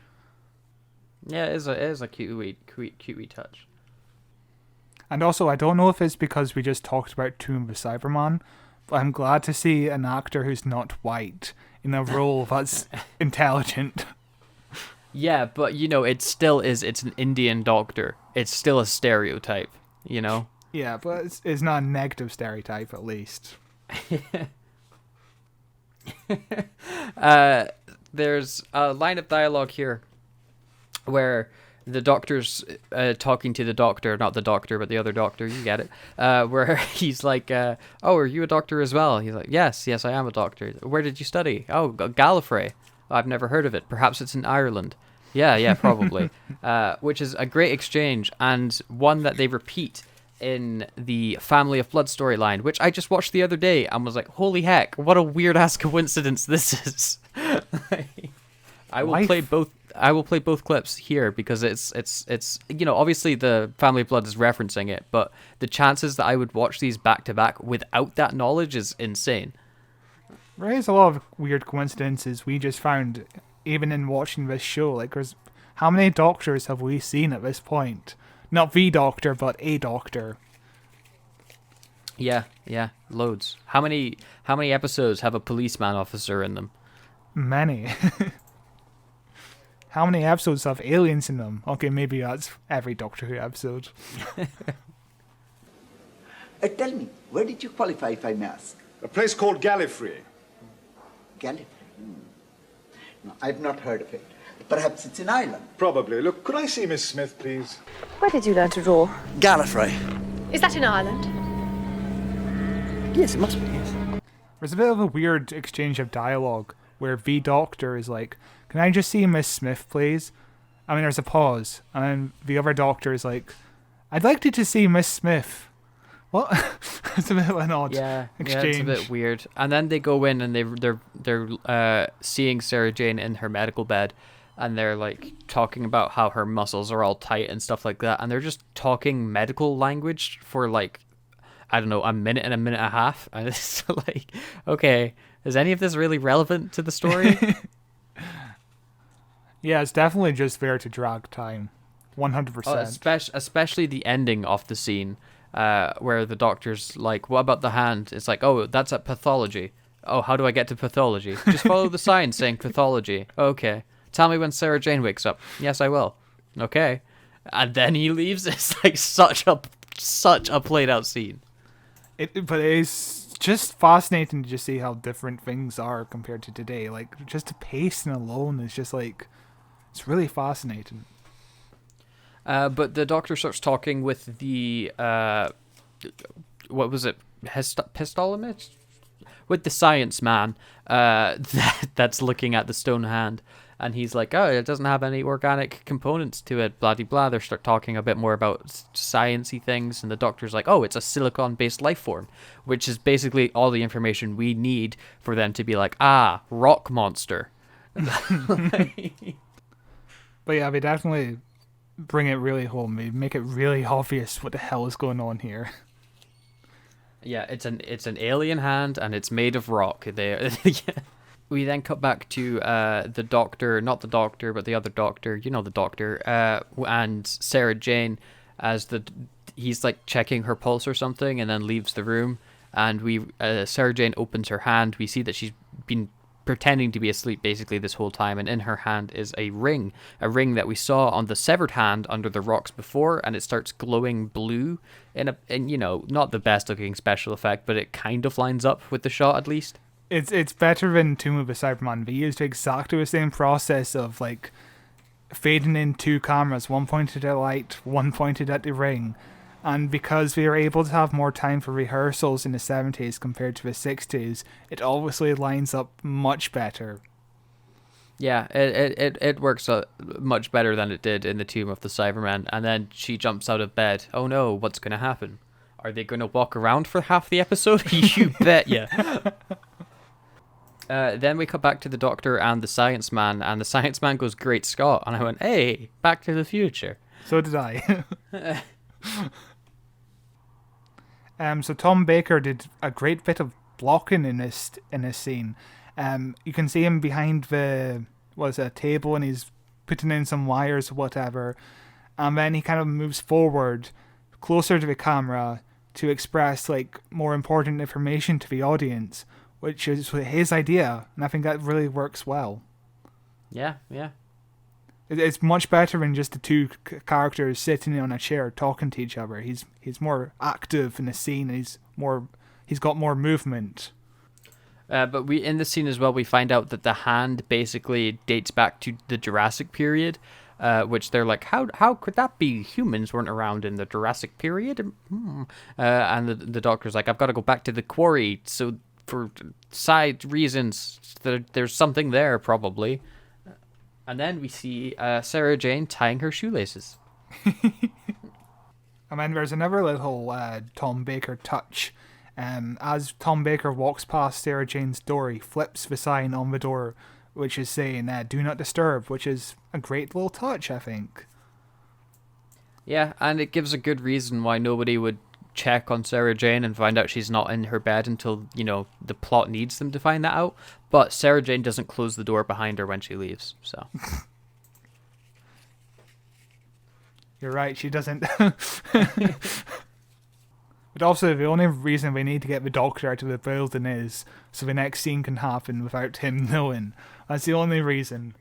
Yeah, it is a cute wee touch. And also, I don't know if it's because we just talked about Tomb of the Cyberman, but I'm glad to see an actor who's not white in a role that's intelligent. Yeah, but, it still is. It's an Indian doctor. It's still a stereotype, Yeah, but it's not a negative stereotype, at least. There's a line of dialogue here where the doctor's talking to the doctor, not the doctor, but the other doctor, you get it, where he's like, oh, are you a doctor as well? He's like, yes, I am a doctor. Where did you study? Oh, Gallifrey. I've never heard of it. Perhaps it's in Ireland. Yeah, probably. Which is a great exchange, and one that they repeat in the Family of Blood storyline, which I just watched the other day and was like, holy heck, what a weird-ass coincidence this is. I will play both clips here because it's obviously the Family of Blood is referencing it, but the chances that I would watch these back to back without that knowledge is insane. There is a lot of weird coincidences we just found even in watching this show. Like, how many doctors have we seen at this point? Not the doctor, but a doctor. Yeah, loads. How many episodes have a policeman officer in them? Many. How many episodes have aliens in them? Okay, maybe that's every Doctor Who episode. Tell me, where did you qualify, if I may ask? A place called Gallifrey. Gallifrey? No, I've not heard of it. Perhaps it's in Ireland. Probably. Look, could I see Miss Smith, please? Where did you learn to draw? Gallifrey. Is that in Ireland? Yes, it must be, yes. There's a bit of a weird exchange of dialogue where the Doctor is like, can I just see Miss Smith, please? I mean, there's a pause, and then the other Doctor is like, I'd like you to see Miss Smith. What? It's a bit of an odd exchange. Yeah, it's a bit weird. And then they go in and they're seeing Sarah Jane in her medical bed, and they're like talking about how her muscles are all tight and stuff like that, and they're just talking medical language for like, I don't know, a minute and a half, and it's like, okay, is any of this really relevant to the story? Yeah, it's definitely just there to drag time. 100%. Oh, especially the ending of the scene, where the doctor's like, what about the hand? It's like, oh, that's at pathology. Oh, how do I get to pathology? Just follow the sign saying pathology. Okay. Tell me when Sarah Jane wakes up. Yes, I will. Okay. And then he leaves. It's like such a played out scene. But it is just fascinating to just see how different things are compared to today. Like, just the pacing alone is just like, it's really fascinating. But the doctor starts talking with the, what was it, histologist? With the science man that's looking at the stone hand. And he's like, oh, it doesn't have any organic components to it, blah-de-blah. They start talking a bit more about science-y things, and the doctor's like, oh, it's a silicon-based life form, which is basically all the information we need for them to be like, rock monster. But yeah, they definitely bring it really home. They make it really obvious what the hell is going on here. Yeah, it's an alien hand, and it's made of rock. We then cut back to the doctor, not the doctor, but the other doctor, the doctor, and Sarah Jane, as he's like checking her pulse or something, and then leaves the room. And Sarah Jane opens her hand. We see that she's been pretending to be asleep basically this whole time, and in her hand is a ring that we saw on the severed hand under the rocks before, and it starts glowing blue in not the best looking special effect, but it kind of lines up with the shot at least. It's better than Tomb of the Cyberman. They used exactly the same process of like fading in two cameras, one pointed at light, one pointed at the ring. And because we were able to have more time for rehearsals in the 70s compared to the 60s, it obviously lines up much better. Yeah, it works much better than it did in the Tomb of the Cybermen. And then she jumps out of bed. Oh no, what's going to happen? Are they going to walk around for half the episode? You bet ya. Then we cut back to the Doctor and the Science Man, and the Science Man goes, "Great Scott," and I went, "Hey, Back to the Future." So did I. So Tom Baker did a great bit of blocking in this scene. You can see him behind a table, and he's putting in some wires or whatever, and then he kind of moves forward closer to the camera to express like more important information to the audience, which is his idea, and I think that really works well. Yeah. It's much better than just the two characters sitting on a chair talking to each other. He's more active in the scene, and he's got more movement. But we in the scene as well, we find out that the hand basically dates back to the Jurassic period, which they're like, how could that be? Humans weren't around in the Jurassic period. And the Doctor's like, I've got to go back to the quarry, so for side reasons, there's something there probably. And then we see Sarah Jane tying her shoelaces. And then there's another little Tom Baker touch. As Tom Baker walks past Sarah Jane's door, he flips the sign on the door, which is saying, "Do not disturb," which is a great little touch, I think. Yeah, and it gives a good reason why nobody would check on Sarah Jane and find out she's not in her bed until, the plot needs them to find that out. But Sarah Jane doesn't close the door behind her when she leaves, so. You're right, she doesn't. But also, the only reason we need to get the Doctor out of the building is so the next scene can happen without him knowing. That's the only reason.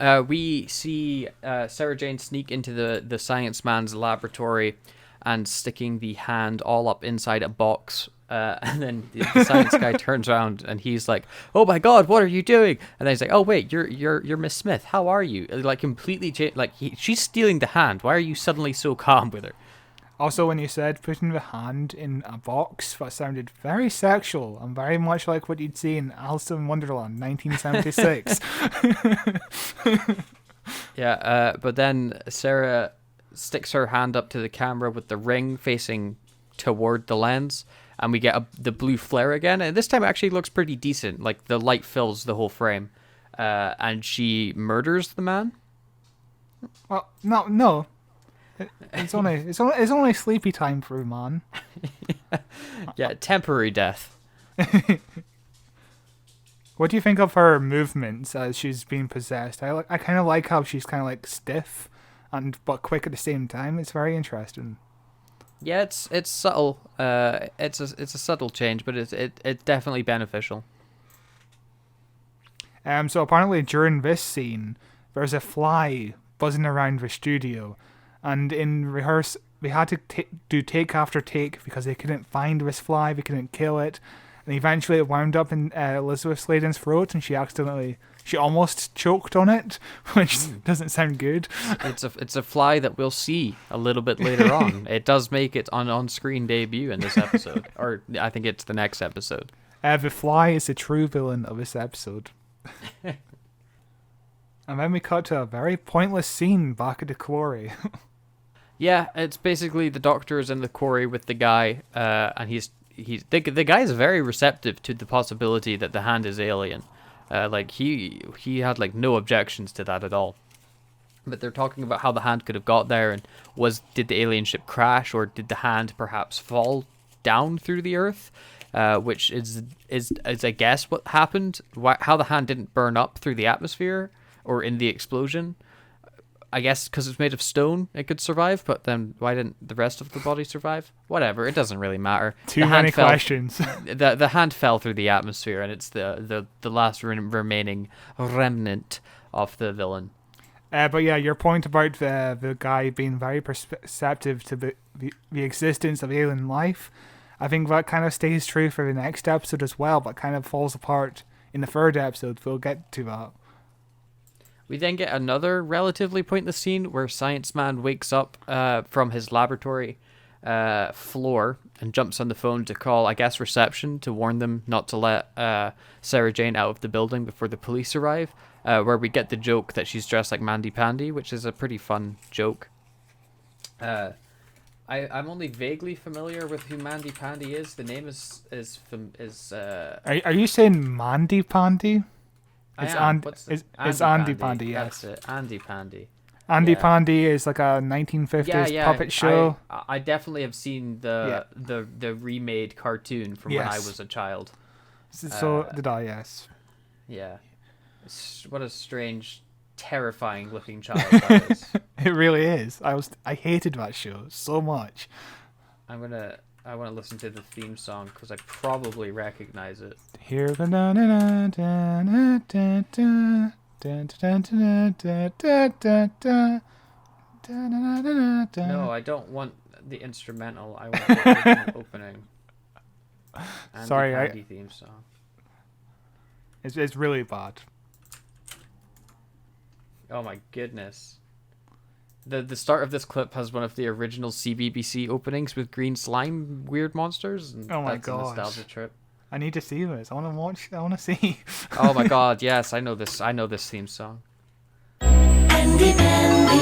We see Sarah Jane sneak into the Science Man's laboratory and sticking the hand all up inside a box. And then the science guy turns around and he's like, "Oh my God, what are you doing?" And then he's like, "Oh wait, you're Miss Smith. How are you?" Like completely changed. Like she's stealing the hand. Why are you suddenly so calm with her? Also, when you said putting the hand in a box, that sounded very sexual and very much like what you'd see in Alice in Wonderland, 1976. Yeah, but then Sarah sticks her hand up to the camera with the ring facing toward the lens, and we get the blue flare again. And this time it actually looks pretty decent. Like the light fills the whole frame, and she murders the man. Well, no. It's only sleepy time for a man. Yeah, temporary death. What do you think of her movements as she's being possessed? I kind of like how she's kind of like stiff, but quick at the same time. It's very interesting. Yeah, it's subtle. It's a subtle change, but it's definitely beneficial. So apparently during this scene, there's a fly buzzing around the studio. And in rehearse, they had to do take after take because they couldn't find this fly, they couldn't kill it. And eventually it wound up in Elizabeth Sladen's throat, and she almost choked on it, which doesn't sound good. It's a fly that we'll see a little bit later on. It does make its on-screen debut in this episode. Or I think it's the next episode. The fly is the true villain of this episode. And then we cut to a very pointless scene back at the quarry. Yeah, it's basically the Doctor is in the quarry with the guy, and the guy is very receptive to the possibility that the hand is alien. Like he had like no objections to that at all. But they're talking about how the hand could have got there, and did the alien ship crash, or did the hand perhaps fall down through the earth? Which is I guess what happened. How the hand didn't burn up through the atmosphere or in the explosion. I guess because it's made of stone, it could survive, but then why didn't the rest of the body survive? Whatever, it doesn't really matter. Too many questions. The hand fell through the atmosphere, and it's the last remaining remnant of the villain. But yeah, your point about the guy being very perceptive to the existence of alien life, I think that kind of stays true for the next episode as well, but kind of falls apart in the third episode. We'll get to that. We then get another relatively pointless scene where Science Man wakes up from his laboratory floor and jumps on the phone to call, I guess, reception to warn them not to let Sarah Jane out of the building before the police arrive. where we get the joke that she's dressed like Mandy Pandy, which is a pretty fun joke. I'm only vaguely familiar with who Mandy Pandy is. The name is. Are you saying Mandy Pandy? It's Andy Pandy. Yes, that's it. Andy Pandy. Andy Pandy is like a 1950s puppet show. I definitely have seen the remade cartoon from when I was a child. So did I, yes. Yeah. What a strange, terrifying looking child that is. It really is. I hated that show so much. I want to listen to the theme song because I probably recognize it. Hear the No, I don't want the instrumental. I want the original opening. Sorry, Andy theme song. It's really bad. Oh my goodness. The start of this clip has one of the original CBBC openings with green slime weird monsters. And oh my that's gosh. a nostalgia trip. I need to see this. I want to watch. I want to see. Oh my god, yes, I know this. I know this theme song. Andy Pandy.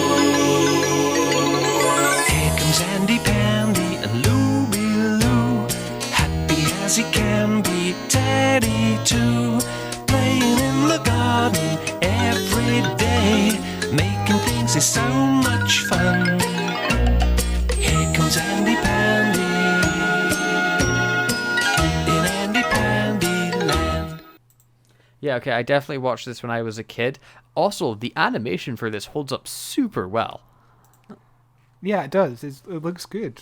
Here comes Andy Pandy and Looby Loo. Happy as he can be, Teddy too. Playing in the garden every day. Making things is so much fun. Here comes Andy Pandy. In Andy Pandy Land. Yeah, okay, I definitely watched this when I was a kid. Also, the animation for this holds up super well. Yeah, it does. It looks good.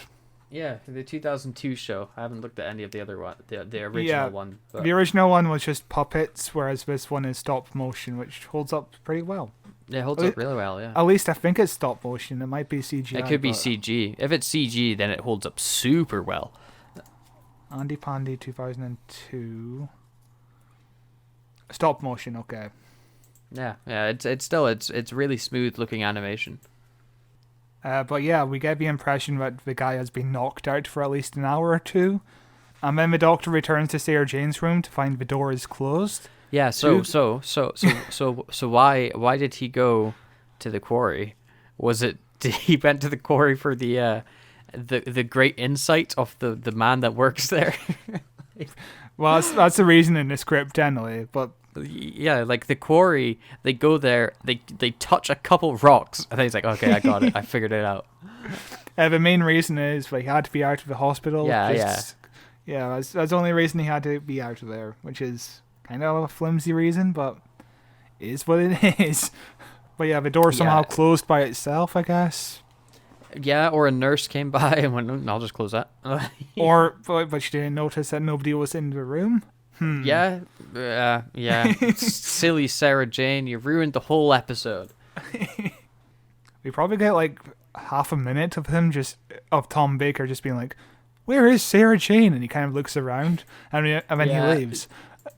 Yeah, the 2002 show. I haven't looked at any of the other one, the original one. But... The original one was just puppets, whereas this one is stop motion, which holds up pretty well. Yeah, it holds up really well, yeah. At least I think it's stop motion. It might be CGI. It could be CG. If it's CG, then it holds up super well. Andy Pandy 2002. Stop motion, okay. Yeah, it's really smooth looking animation. But yeah, we get the impression that the guy has been knocked out for at least an hour or two, and then the doctor returns to Sarah Jane's room to find the door is closed. Yeah, so why did he go to the quarry? Did he went to the quarry for the great insight of the man that works there? Well, that's the reason in the script anyway, but yeah, like the quarry, they go there, they touch a couple rocks, and then he's like, okay, I got it, I figured it out. The main reason is he had to be out of the hospital. Yeah. That's the only reason he had to be out of there, which is kind of a flimsy reason, but it is what it is. But yeah, the door somehow closed by itself, I guess. Yeah, or a nurse came by and went, no, I'll just close that. But she didn't notice that nobody was in the room. Yeah. Silly Sarah Jane, you ruined the whole episode. We probably get like half a minute of Tom Baker just being like, where is Sarah Jane? And he kind of looks around and then he leaves.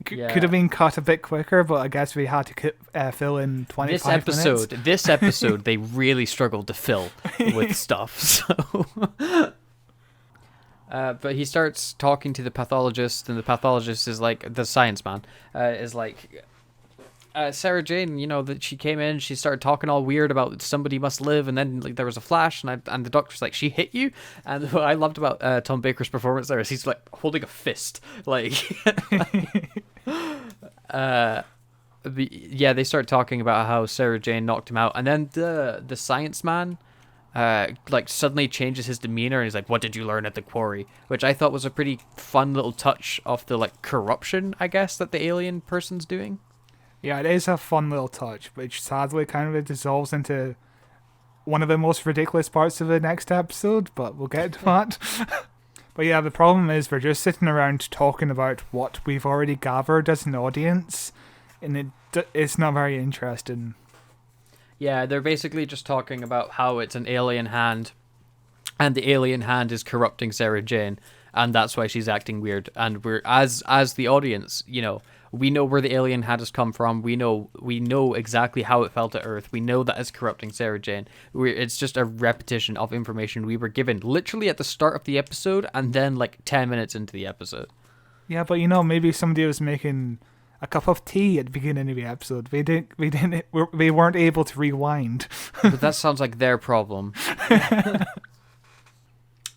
Could have been cut a bit quicker, but I guess we had to fill in 25 minutes. This episode, they really struggled to fill with stuff. So, but he starts talking to the pathologist, and the pathologist is like, the science man, is like, Sarah Jane, that she came in, she started talking all weird about somebody must live, and then like there was a flash, and the doctor's like, she hit you? And what I loved about Tom Baker's performance there is he's like holding a fist, like, they start talking about how Sarah Jane knocked him out, and then the science man like suddenly changes his demeanor, and he's like, what did you learn at the quarry? Which I thought was a pretty fun little touch of the like corruption, I guess, that the alien person's doing. Yeah, it is a fun little touch, which sadly kind of dissolves into one of the most ridiculous parts of the next episode, but we'll get to that. But yeah, the problem is we're just sitting around talking about what we've already gathered as an audience, and it's not very interesting. Yeah, they're basically just talking about how it's an alien hand, and the alien hand is corrupting Sarah Jane, and that's why she's acting weird. And we're as the audience, we know where the alien hand has come from. We know exactly how it felt at Earth. We know that it's corrupting Sarah Jane. It's just a repetition of information we were given literally at the start of the episode and then like 10 minutes into the episode. Yeah, but maybe somebody was making a cup of tea at the beginning of the episode. We weren't able to rewind. But that sounds like their problem.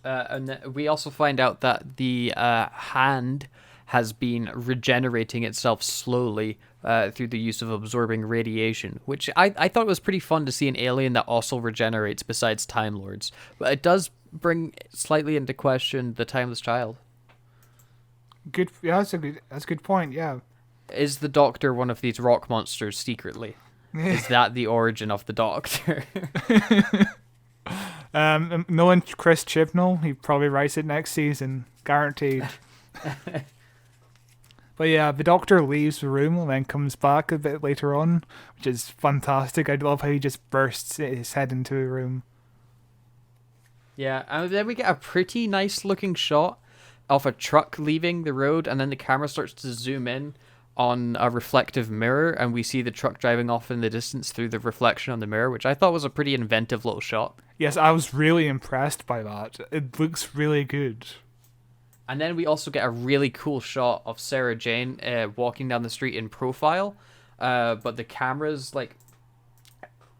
And we also find out that the hand has been regenerating itself slowly through the use of absorbing radiation, which I thought was pretty fun to see an alien that also regenerates besides Time Lords. But it does bring slightly into question the Timeless Child. Good, yeah, that's a good point. Yeah, is the Doctor one of these rock monsters secretly? Is that the origin of the Doctor? Knowing Chris Chibnall, he probably writes it next season, guaranteed. But yeah, the Doctor leaves the room and then comes back a bit later on, which is fantastic. I love how he just bursts his head into the room. Yeah, and then we get a pretty nice looking shot of a truck leaving the road, and then the camera starts to zoom in on a reflective mirror, and we see the truck driving off in the distance through the reflection on the mirror, which I thought was a pretty inventive little shot. Yes, I was really impressed by that. It looks really good. And then we also get a really cool shot of Sarah Jane walking down the street in profile, but the camera's like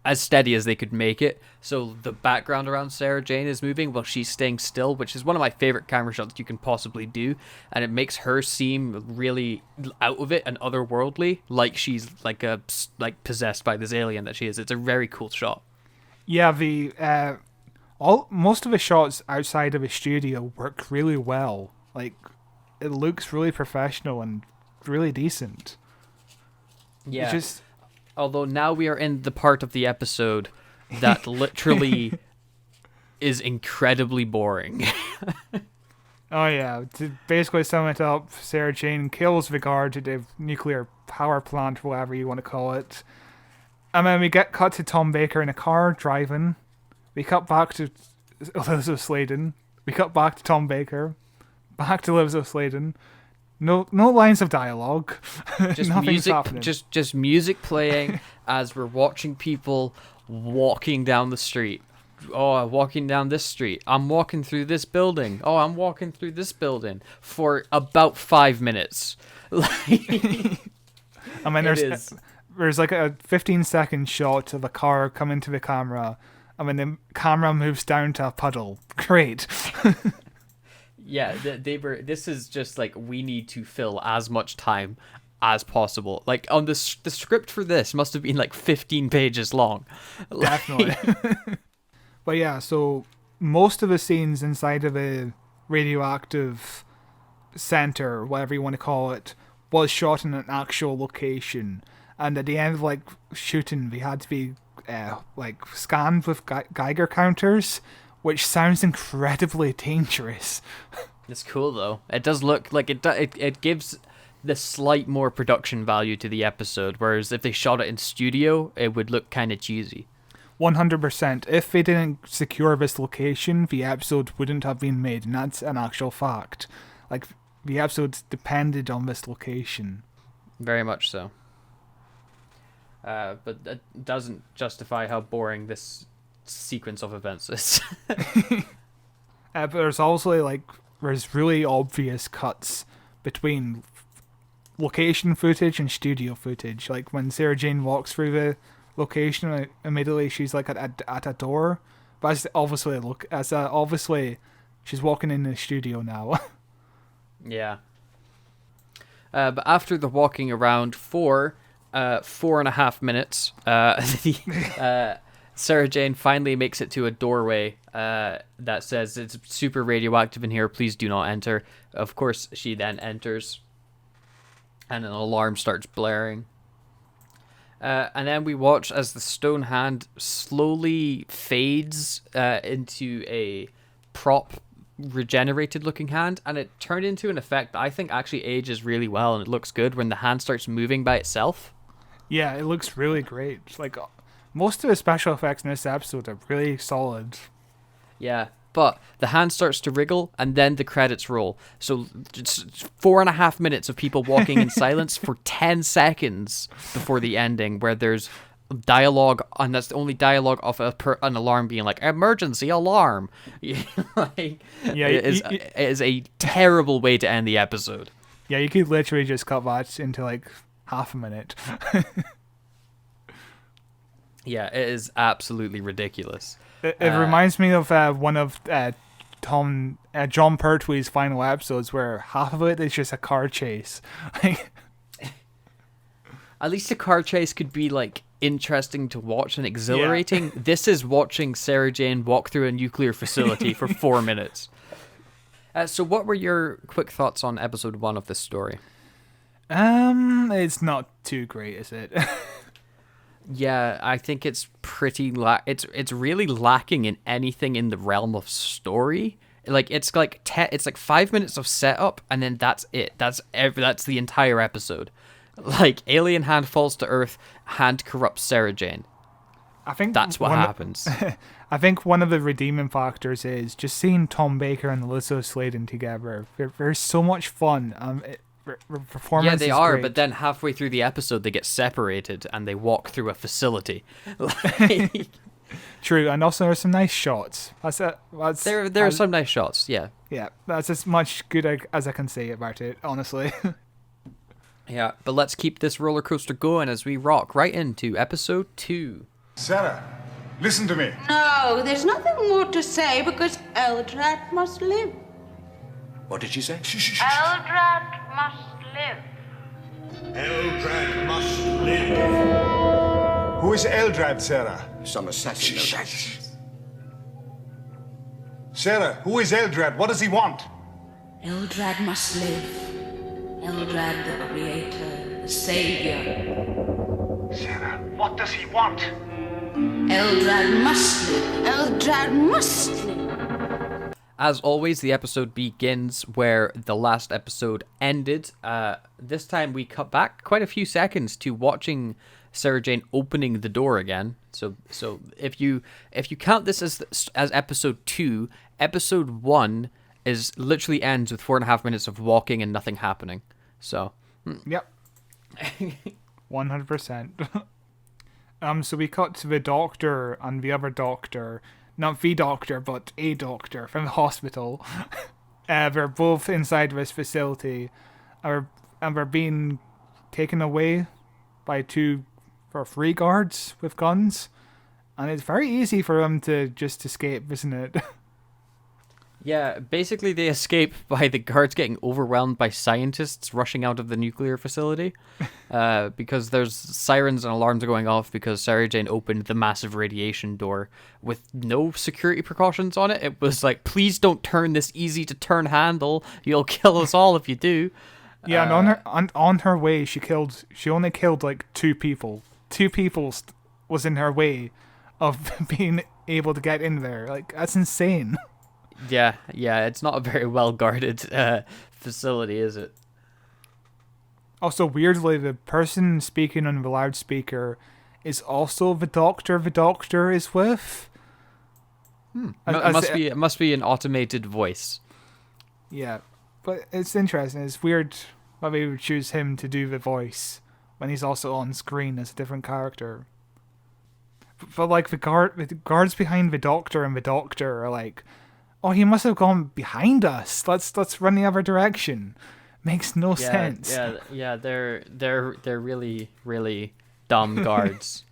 as steady as they could make it, so the background around Sarah Jane is moving while she's staying still, which is one of my favorite camera shots you can possibly do, and it makes her seem really out of it and otherworldly, like she's like possessed by this alien that she is. It's a very cool shot. Yeah, most of the shots outside of the studio work really well. Like, it looks really professional and really decent. Yeah. Although now we are in the part of the episode that literally is incredibly boring. Oh yeah, to basically sum it up, Sarah Jane kills the guard at the nuclear power plant, whatever you want to call it. And then we get cut to Tom Baker in a car driving. We cut back to Elizabeth Sladen. We cut back to Tom Baker. Back to Elizabeth Sladen. No lines of dialogue. Just Nothing's music, happening. just music playing as we're watching people walking down the street. Oh, I'm walking down this street. I'm walking through this building. Oh, I'm walking through this building for about 5 minutes. I mean, there's like a 15-second shot of a car come into the camera, and when the camera moves down to a puddle. Great. Yeah, this is just like, we need to fill as much time as possible. Like, on the script for this must have been like 15 pages long. Definitely. But yeah, so most of the scenes inside of a radioactive center, whatever you want to call it, was shot in an actual location. And at the end of like shooting, they had to be scanned with Geiger counters, which sounds incredibly dangerous. It's cool though. It does look like it gives the slight more production value to the episode, whereas if they shot it in studio, it would look kind of cheesy. 100%. If they didn't secure this location, the episode wouldn't have been made, and that's an actual fact. Like, the episode depended on this location. Very much so. But that doesn't justify how boring this sequence of events is. But there's also there's really obvious cuts between location footage and studio footage. Like when Sarah Jane walks through the location, immediately she's like at a door, but obviously she's walking in the studio now. Yeah. But after the walking around for 4.5 minutes, Sarah Jane finally makes it to a doorway that says it's super radioactive in here, please do not enter. Of course, she then enters, and an alarm starts blaring. And then we watch as the stone hand slowly fades into a prop regenerated looking hand, and it turned into an effect that I think actually ages really well, and it looks good when the hand starts moving by itself. Yeah, it looks really great. Like, most of the special effects in this episode are really solid. Yeah, but the hand starts to wriggle, and then the credits roll. So it's 4.5 minutes of people walking in silence for 10 seconds before the ending, where there's dialogue, and that's the only dialogue of an alarm being like, emergency alarm. It is a terrible way to end the episode. Yeah, you could literally just cut that into half a minute. Yeah, it is absolutely ridiculous. It reminds me of one of John Pertwee's final episodes where half of it is just a car chase. At least a car chase could be like interesting to watch and exhilarating. Yeah. This is watching Sarah Jane walk through a nuclear facility for 4 minutes. So what were your quick thoughts on episode 1 of this story? It's not too great, is it? Yeah, I think it's pretty it's really lacking in anything in the realm of story. Like it's like 5 minutes of setup and then that's it. That's the entire episode. Like alien hand falls to Earth, hand corrupts Sarah Jane. I think that's what happens. I think one of the redeeming factors is just seeing Tom Baker and Liz Sladen together. They're so much fun. Performance. Yeah, they are, great. but then halfway through the episode, they get separated and they walk through a facility. True, and also there's some nice shots. There are some nice shots. Yeah. Yeah, that's as much good as I can say about it, honestly. Yeah, but let's keep this roller coaster going as we rock right into episode 2. Sarah, listen to me. No, there's nothing more to say because Eldrad must live. What did she say? Eldrad must live. Eldrad must live. Who is Eldrad, Sarah? Some assassin. Sarah, who is Eldrad? What does he want? Eldrad must live. Eldrad, the creator, the savior. Sarah, what does he want? Eldrad must live. Eldrad must live. As always, the episode begins where the last episode ended. This time we cut back quite a few seconds to watching Sarah Jane opening the door again. So if you count this as episode 2, episode 1 is literally ends with 4.5 minutes of walking and nothing happening. So yep, 100%. So we cut to the doctor and the other doctor, not the doctor, but a doctor from the hospital. They're both inside this facility, and they're being taken away by 3 guards with guns, and it's very easy for them to just escape, isn't it? Yeah, basically they escape by the guards getting overwhelmed by scientists rushing out of the nuclear facility because there's sirens and alarms are going off because Sarah Jane opened the massive radiation door with no security precautions on it. It was like, please don't turn this easy to turn handle. You'll kill us all if you do. Yeah, and on her way, she only killed like 2 people. 2 people was in her way of being able to get in there. Like, that's insane. Yeah, it's not a very well guarded facility, is it? Also, weirdly, the person speaking on the loudspeaker is also the doctor is with. It must be an automated voice. Yeah, but it's interesting. It's weird why they would choose him to do the voice when he's also on screen as a different character. But like the guards behind the doctor and the doctor are like, oh, he must have gone behind us. Let's run the other direction. Makes no sense. Yeah. They're really, really dumb guards.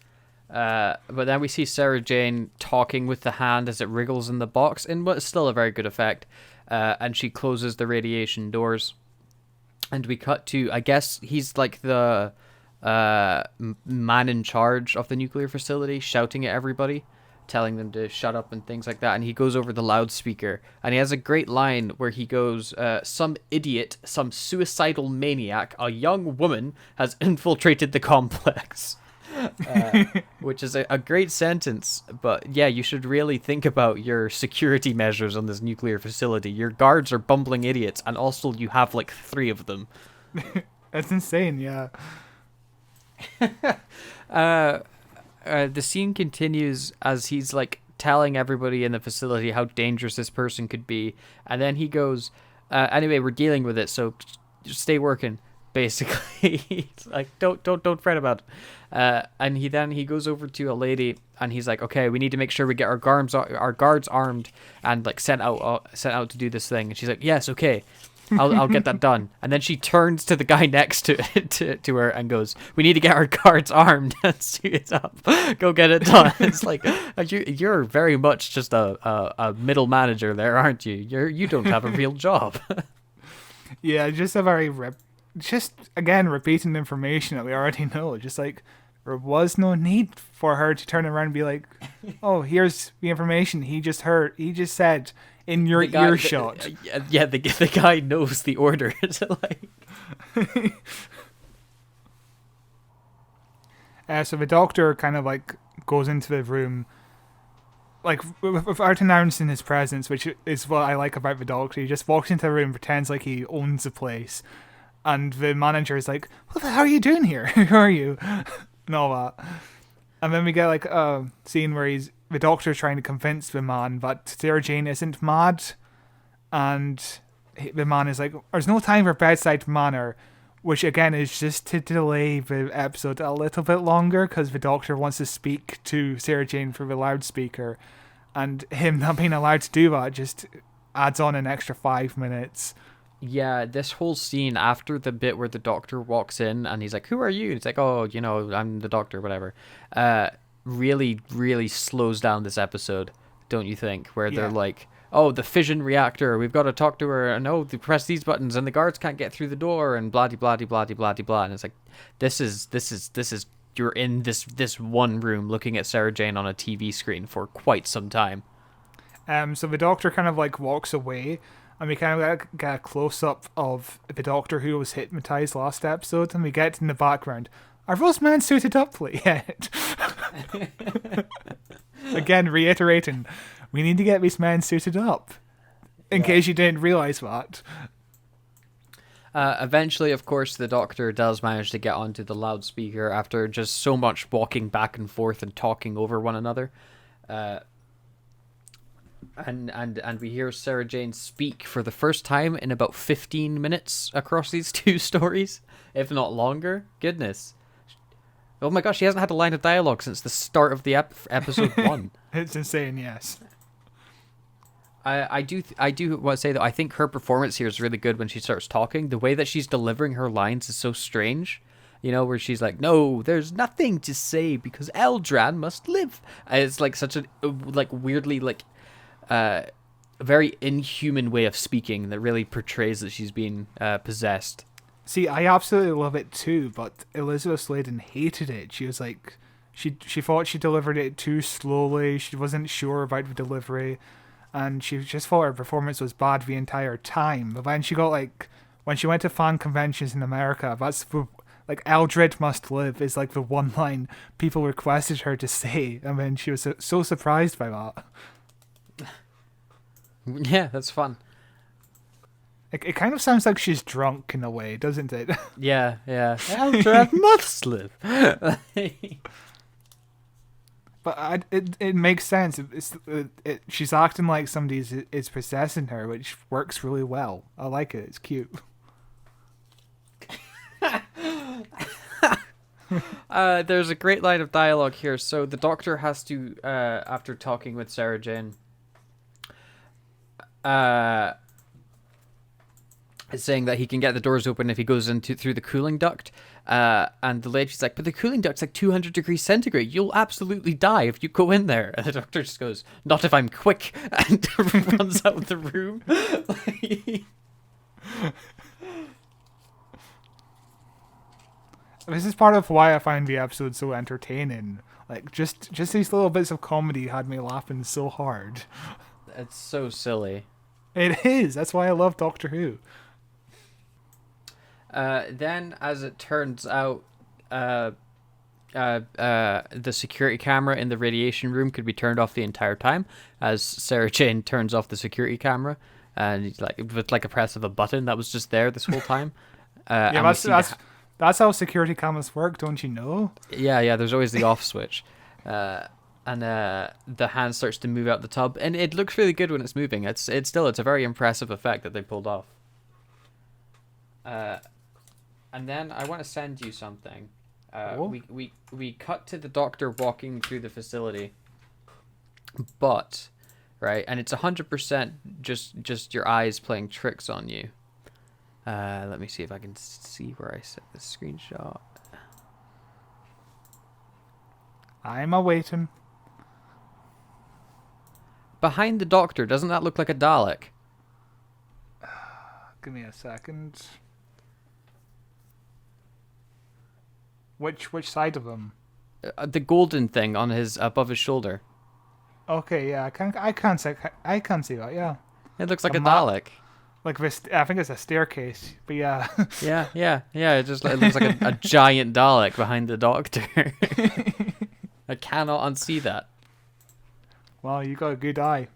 But then we see Sarah Jane talking with the hand as it wriggles in the box, in what is still a very good effect. And she closes the radiation doors, and we cut to, I guess he's like the man in charge of the nuclear facility, shouting at everybody, telling them to shut up and things like that. And he goes over the loudspeaker and he has a great line where he goes, some idiot, some suicidal maniac, a young woman has infiltrated the complex. Which is a great sentence. But yeah, you should really think about your security measures on this nuclear facility. Your guards are bumbling idiots, and also you have like 3 of them. That's insane. Yeah. The scene continues as he's like telling everybody in the facility how dangerous this person could be, and then he goes, anyway, we're dealing with it, so just stay working, basically. He's like, don't fret about it. And he goes over to a lady and he's like, okay, we need to make sure we get our guards armed and like sent out to do this thing. And she's like, yes, okay. I'll get that done. And then she turns to the guy next to her and goes, "We need to get our guards armed and suit it up. Go get it done." It's like, you're very much just a middle manager there, aren't you? You don't have a real job. Yeah, just a very just again repeating information that we already know. Just like there was no need for her to turn around and be like, "Oh, here's the information he just heard. He just said in your earshot." The guy knows the orders. So the doctor kind of like goes into the room, like without announcing his presence, which is what I like about the doctor. He just walks into the room, pretends like he owns the place, and the manager is like, "What the hell are you doing here? Who are you?" and all that. And then we get like a scene where the doctor's trying to convince the man that Sarah Jane isn't mad, and the man is like, "There's no time for bedside manner," which again is just to delay the episode a little bit longer because the doctor wants to speak to Sarah Jane through the loudspeaker, and him not being allowed to do that just adds on an extra 5 minutes. Yeah, this whole scene after the bit where the doctor walks in and he's like, "Who are you?" It's like, "Oh, I'm the doctor," whatever. Really, really slows down this episode, don't you think? Where they're like, "Oh, the fission reactor, we've got to talk to her, and oh, they press these buttons and the guards can't get through the door, and blah blah blah blah blah blah." And it's like, this is you're in this one room looking at Sarah Jane on a TV screen for quite some time. So the doctor kind of like walks away, and we kind of get a close-up of the doctor who was hypnotized last episode, and we get in the background, "Are those men suited up yet?" Again, reiterating, we need to get these men suited up, in case you didn't realize that. Eventually, of course, the doctor does manage to get onto the loudspeaker after just so much walking back and forth and talking over one another. And we hear Sarah Jane speak for the first time in about 15 minutes across these two stories, if not longer. Goodness. Oh my gosh, she hasn't had a line of dialogue since the start of the episode 1. It's insane, yes. I do want to say that I think her performance here is really good when she starts talking. The way that she's delivering her lines is so strange. Where she's like, "No, there's nothing to say because Eldran must live." And it's like such a weirdly very inhuman way of speaking that really portrays that she's been possessed. See, I absolutely love it too, but Elizabeth Sladen hated it. She was like, she thought she delivered it too slowly. She wasn't sure about the delivery, and she just thought her performance was bad the entire time. But then she got when she went to fan conventions in America, that's "Eldred must live" is like the one line people requested her to say. I mean, she was so surprised by that. Yeah, that's fun. It kind of sounds like she's drunk in a way, doesn't it? Yeah. Eldred must live. But it makes sense. She's acting like somebody is possessing her, which works really well. I like it. It's cute. There's a great line of dialogue here. So the doctor has to, after talking with Sarah Jane, is saying that he can get the doors open if he goes through the cooling duct. And the lady's like, "But the cooling duct's like 200 degrees centigrade. You'll absolutely die if you go in there." And the doctor just goes, "Not if I'm quick," and runs out of the room. This is part of why I find the episode so entertaining. Just these little bits of comedy had me laughing so hard. It's so silly. It is. That's why I love Doctor Who. Then, as it turns out, the security camera in the radiation room could be turned off the entire time, as Sarah Jane turns off the security camera, and he's with a press of a button that was just there this whole time. That's how security cameras work, don't you know? Yeah. There's always the off switch, and the hand starts to move out the tub, and it looks really good when it's moving. It's a very impressive effect that they pulled off. And then I want to send you something. We cut to the doctor walking through the facility, but right, and it's 100% just your eyes playing tricks on you. Let me see if I can see where I set the screenshot. I'm awaiting. Behind the Doctor, doesn't that look like a Dalek? Give me a second. Which side of him? The golden thing on his above his shoulder. Okay, yeah, I can't see that. Yeah, it looks like a Dalek. Like this, I think it's a staircase. But yeah. yeah. It looks like a giant Dalek behind the Doctor. I cannot unsee that. Well, you got a good eye.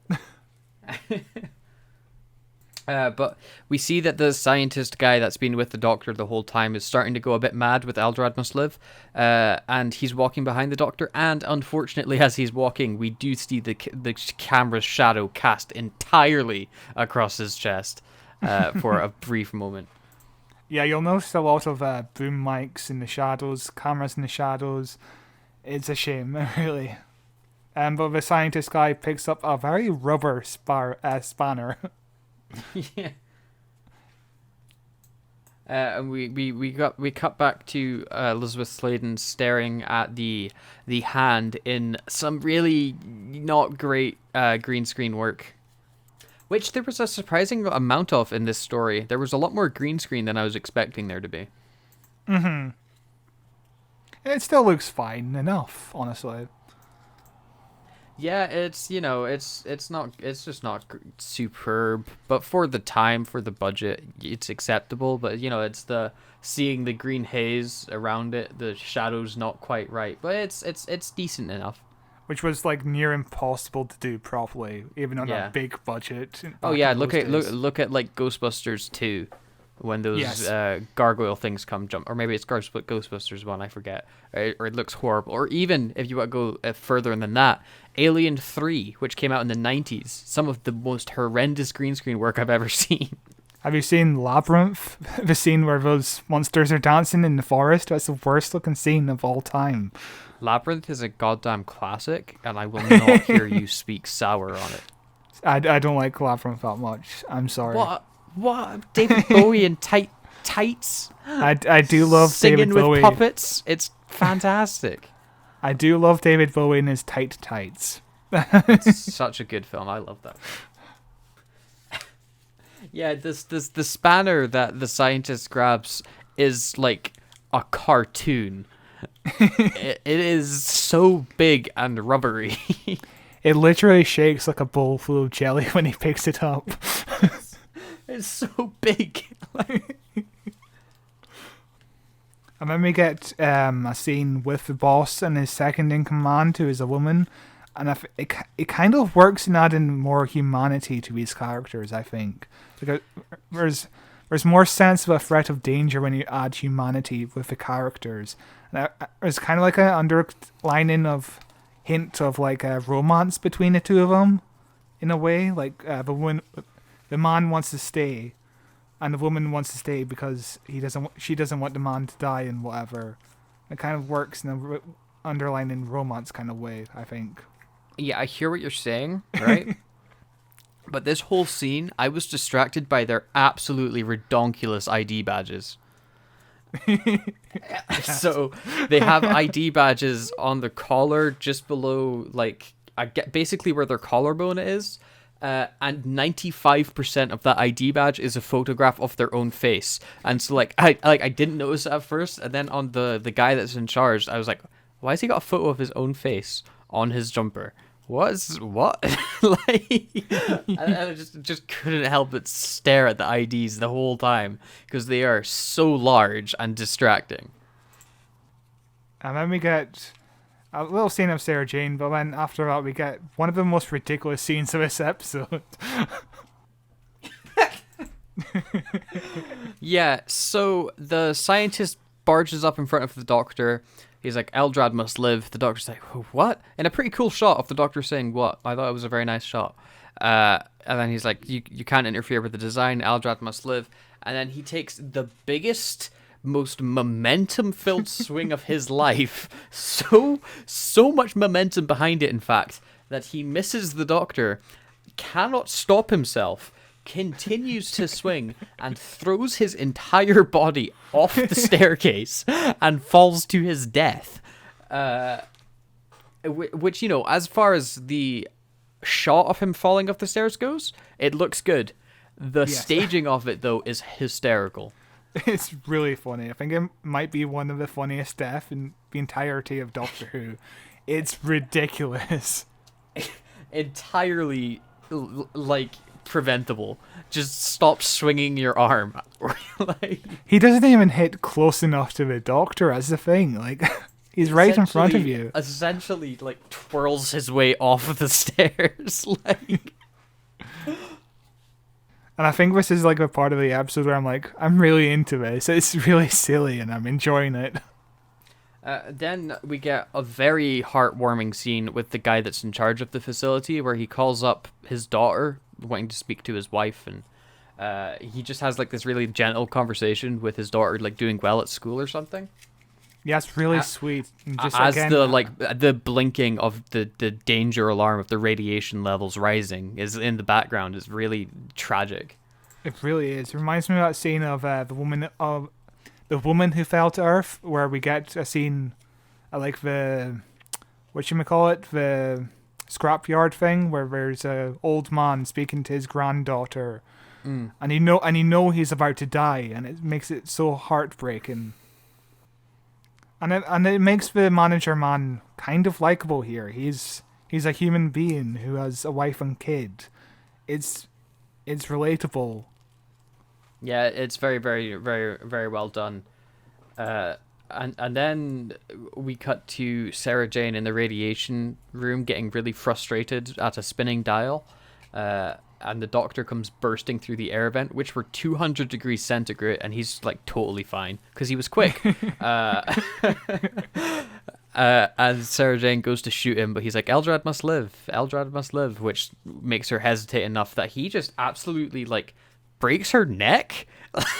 But we see that the scientist guy that's been with the Doctor the whole time is starting to go a bit mad with Eldrad Must Live, and he's walking behind the Doctor, and unfortunately as he's walking we do see the camera's shadow cast entirely across his chest for a brief moment. Yeah, you'll notice a lot of boom mics in the shadows, cameras in the shadows. It's a shame, really. But the scientist guy picks up a very rubber spanner. Yeah. And we cut back to Elizabeth Sladen staring at the hand in some really not great green screen work, which there was a surprising amount of in this story. There was a lot more green screen than I was expecting there to be. Mm-hmm. It still looks fine enough, honestly. Yeah, it's just not superb, but for the time, for the budget, it's acceptable. But it's seeing the green haze around it, the shadows not quite right, but it's decent enough. Which was like near impossible to do properly, even on a big budget. Oh yeah, look at like Ghostbusters 2. When those gargoyle things come jump, or maybe it's Ghostbusters 1, I forget, or it looks horrible. Or even if you want to go further than that, Alien 3, which came out in the 90s, some of the most horrendous green screen work I've ever seen. Have you seen Labyrinth? The scene where those monsters are dancing in the forest? That's the worst looking scene of all time. Labyrinth is a goddamn classic, and I will not hear you speak sour on it. I don't like Labyrinth that much. I'm sorry. What? David Bowie in tights? I do love singing David Bowie. with puppets. It's fantastic. I do love David Bowie in his tights. It's such a good film. I love that. Yeah, the spanner that the scientist grabs is like a cartoon. It is so big and rubbery. It literally shakes like a bowl full of jelly when he picks it up. It's so big. And then we get a scene with the boss and his second in command, who is a woman. And it kind of works in adding more humanity to these characters, I think. Because there's more sense of a threat of danger when you add humanity with the characters. And there's kind of like an underlining of hint of like a romance between the two of them, in a way. Like the man wants to stay, and the woman wants to stay because she doesn't want the man to die and whatever. It kind of works in a underlining romance kind of way, I think. Yeah, I hear what you're saying, right? But this whole scene, I was distracted by their absolutely redonkulous ID badges. So they have ID badges on the collar just below, like, basically where their collarbone is. And 95% of that ID badge is a photograph of their own face. And so I didn't notice it at first, and then on the guy that's in charge, I was like, why has he got a photo of his own face on his jumper? What? And I just couldn't help but stare at the IDs the whole time because they are so large and distracting. And then we get a little scene of Sarah Jane, but then after that we get one of the most ridiculous scenes of this episode. Yeah, so the scientist barges up in front of the Doctor. He's like, Eldrad must live. The Doctor's like, what? In a pretty cool shot of the Doctor saying what? I thought it was a very nice shot. And then he's like, you can't interfere with the design. Eldrad must live. And then he takes the biggest, most momentum-filled swing of his life. So much momentum behind it, in fact, that he misses the Doctor, cannot stop himself, continues to swing and throws his entire body off the staircase and falls to his death. Which, you know, as far as the shot of him falling off the stairs goes, it looks good. The staging of it, though, is hysterical. It's really funny. I think it might be one of the funniest deaths in the entirety of Doctor Who. It's ridiculous. Entirely, like, preventable. Just stop swinging your arm. Like, he doesn't even hit close enough to the Doctor as the thing. Like, he's right in front of you. Essentially, like, twirls his way off of the stairs. Like... And I think this is like a part of the episode where I'm like, I'm really into this. It's really silly and I'm enjoying it. Then we get a very heartwarming scene with the guy that's in charge of the facility where he calls up his daughter, wanting to speak to his wife, and he just has like this really gentle conversation with his daughter, like doing well at school or something. Yeah, it's really sweet. And just as again, the blinking of the danger alarm of the radiation levels rising is in the background is really tragic. It really is. It reminds me of that scene of the woman who fell to Earth, where we get a scene like the the scrapyard thing, where there's a old man speaking to his granddaughter, and you know he's about to die, and it makes it so heartbreaking. And it makes the manager man kind of likable here. He's a human being who has a wife and kid. It's relatable. Yeah, it's very, very, very, very well done. And then we cut to Sarah Jane in the radiation room getting really frustrated at a spinning dial. And the Doctor comes bursting through the air vent, which were 200 degrees centigrade, and he's like totally fine because he was quick. And Sarah Jane goes to shoot him, but he's like, Eldrad must live, Eldrad must live, which makes her hesitate enough that he just absolutely like breaks her neck.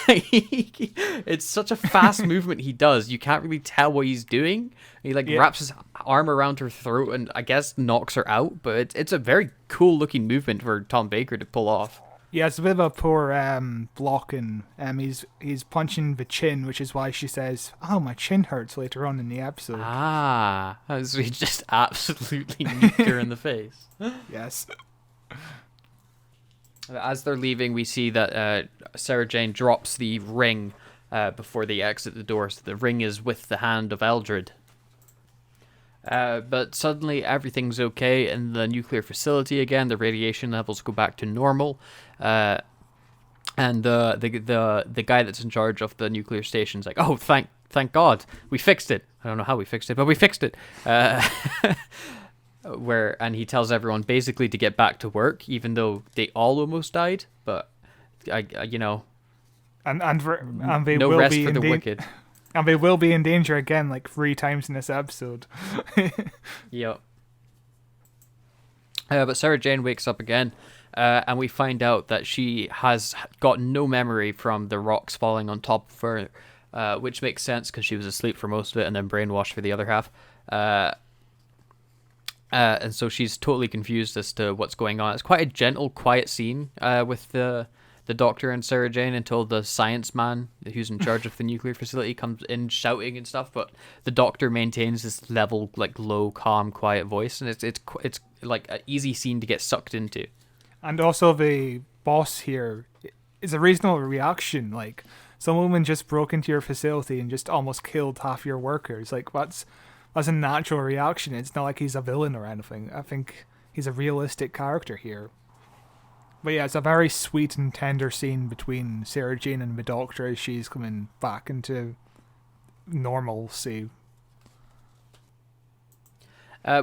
It's such a fast movement he does. You can't really tell what he's doing. He wraps his arm around her throat and I guess knocks her out, but it's a very cool looking movement for Tom Baker to pull off. Yeah, it's a bit of a poor block, and he's punching the chin, which is why she says, "Oh, my chin hurts" later on in the episode. So he just absolutely nicked her in the face. Yes. As they're leaving, we see that Sarah Jane drops the ring before they exit the door. So the ring is with the hand of Eldred. But suddenly everything's okay in the nuclear facility again. The radiation levels go back to normal. And the guy that's in charge of the nuclear station's like, "Oh, thank God, we fixed it." I don't know how we fixed it, but we fixed it. And he tells everyone basically to get back to work, even though they all almost died. But and they no will rest be for the wicked. And they will be in danger again, like 3 times in this episode. Yep. But Sarah Jane wakes up again, and we find out that she has got no memory from the rocks falling on top of her, which makes sense because she was asleep for most of it and then brainwashed for the other half. And so she's totally confused as to what's going on. It's quite a gentle, quiet scene with the Doctor and Sarah Jane until the science man who's in charge of the nuclear facility comes in shouting and stuff. But the Doctor maintains this level, like low, calm, quiet voice, and it's like an easy scene to get sucked into. And also the boss here is a reasonable reaction. Like, some woman just broke into your facility and just almost killed half your workers. Like, that's a natural reaction. It's not like he's a villain or anything. I think he's a realistic character here. But yeah, it's a very sweet and tender scene between Sarah Jane and the Doctor as she's coming back into normalcy.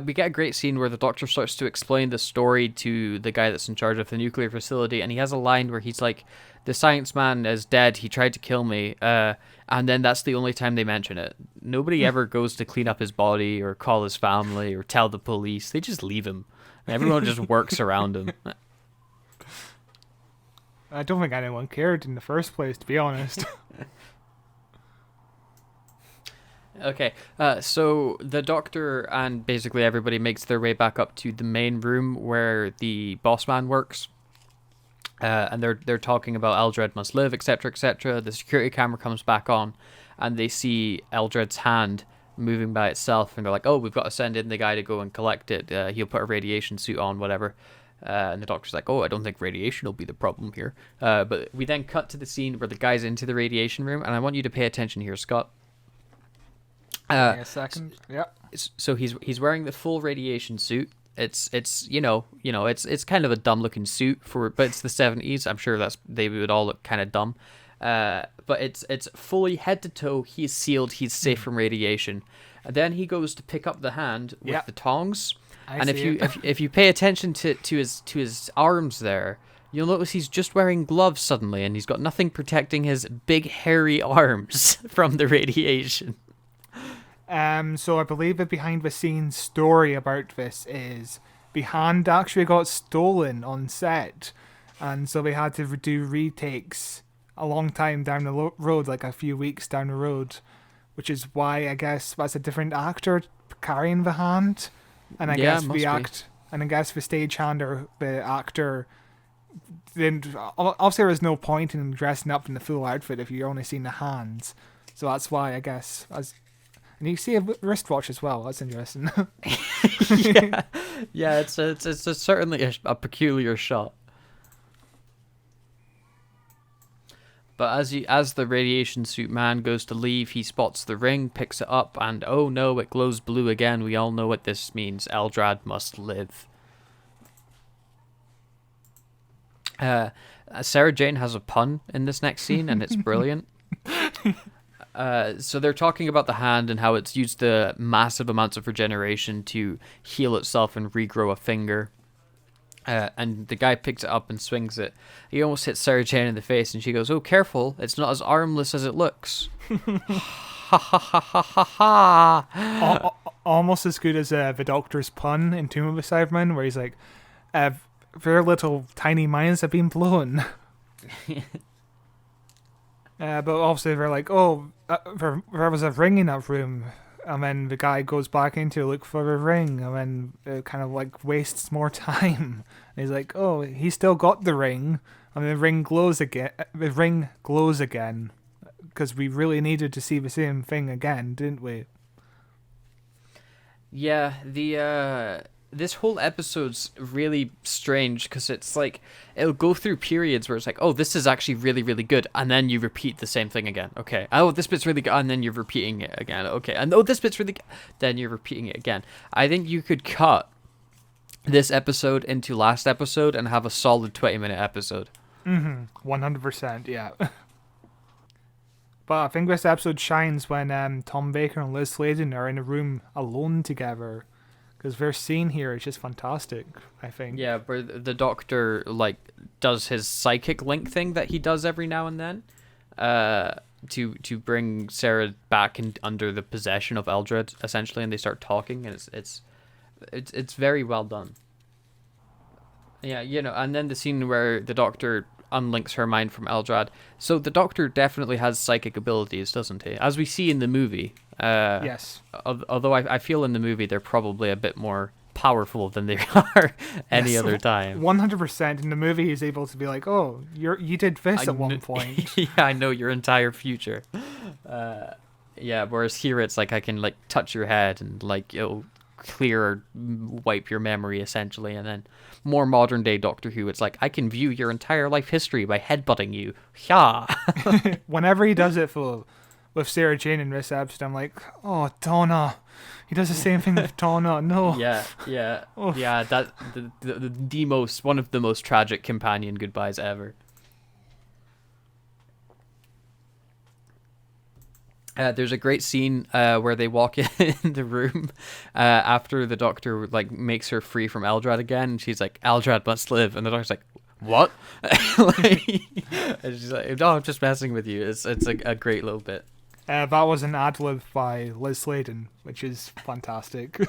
We get a great scene where the Doctor starts to explain the story to the guy that's in charge of the nuclear facility, and he has a line where he's like, "The science man is dead, he tried to kill me," and then that's the only time they mention it. Nobody ever goes to clean up his body or call his family or tell the police. They just leave him. Everyone just works around him. I don't think anyone cared in the first place, to be honest. Okay, so the Doctor and basically everybody makes their way back up to the main room where the boss man works. And they're talking about Eldred must live, etc., etc. The security camera comes back on, and they see Eldred's hand moving by itself, and they're like, "Oh, we've got to send in the guy to go and collect it. He'll put a radiation suit on, whatever." And the doctor's like, "Oh, I don't think radiation will be the problem here." But we then cut to the scene where the guy's into the radiation room, and I want you to pay attention here, Scott. A second. Yeah. So he's wearing the full radiation suit. It's it's kind of a dumb looking suit but it's the 70s. I'm sure they would all look kind of dumb. But it's fully head to toe. He's sealed. He's safe from radiation. And then he goes to pick up the hand with the tongs. If you pay attention to his arms there, you'll notice he's just wearing gloves suddenly, and he's got nothing protecting his big hairy arms from the radiation. So I believe the behind the scenes story about this is the hand actually got stolen on set, and so they had to do retakes a long time down the road, like a few weeks down the road, which is why I guess that's a different actor carrying the hand, and I guess the stagehand or the actor didn't. Obviously, there was no point in dressing up in the full outfit if you're only seeing the hands, so that's why I guess And you see a wristwatch as well. That's interesting. yeah. It's certainly a peculiar shot. But as the radiation suit man goes to leave, he spots the ring, picks it up, and oh no, it glows blue again. We all know what this means. Eldrad must live. Sarah Jane has a pun in this next scene, and it's brilliant. So they're talking about the hand and how it's used the massive amounts of regeneration to heal itself and regrow a finger. And the guy picks it up and swings it. He almost hits Sarah Jane in the face, and she goes, "Oh, careful! It's not as armless as it looks." Ha ha ha ha ha ha! Almost as good as the Doctor's pun in Tomb of the Cybermen, where he's like, "Very little tiny minds have been blown." But obviously they're like, "Oh, there was a ring in that room." And then the guy goes back in to look for the ring, and then it kind of like wastes more time. And he's like, "Oh, he's still got the ring." And the ring glows again. Because we really needed to see the same thing again, didn't we? Yeah, this whole episode's really strange because it's like it'll go through periods where it's like, oh, this is actually really, really good, and then you repeat the same thing again. Okay, oh, this bit's really good, and then you're repeating it again. Okay, and oh, this bit's really good, then you're repeating it again. I think you could cut this episode into last episode and have a solid 20-minute episode. 100%, yeah. But I think this episode shines when Tom Baker and Liz Sladen are in a room alone together. Because their scene here is just fantastic, I think. Yeah, where the Doctor like does his psychic link thing that he does every now and then, to bring Sarah back under the possession of Eldred, essentially, and they start talking, and it's very well done. Yeah, and then the scene where the Doctor unlinks her mind from Eldrad. So the Doctor definitely has psychic abilities, doesn't he? As we see in the movie. Yes. Although I feel in the movie they're probably a bit more powerful than they are any other time. 100%. In the movie, he's able to be like, "Oh, you did this at one point." Yeah, I know your entire future. Yeah, whereas here it's like I can like touch your head and like it'll clear or wipe your memory essentially, and then more modern day Doctor Who, it's like I can view your entire life history by headbutting you. Yeah. Whenever he does it with Sarah Jane in this episode, I'm like, "Oh, Donna." He does the same thing with Donna. No. Yeah. Oof. Yeah, that one of the most tragic companion goodbyes ever. There's a great scene where they walk in the room after the Doctor like makes her free from Eldrad again, and she's like, "Eldrad must live," and the Doctor's like, "What?" And she's like, "No, I'm just messing with you." It's a great little bit. That was an ad-lib by Liz Sladen, which is fantastic.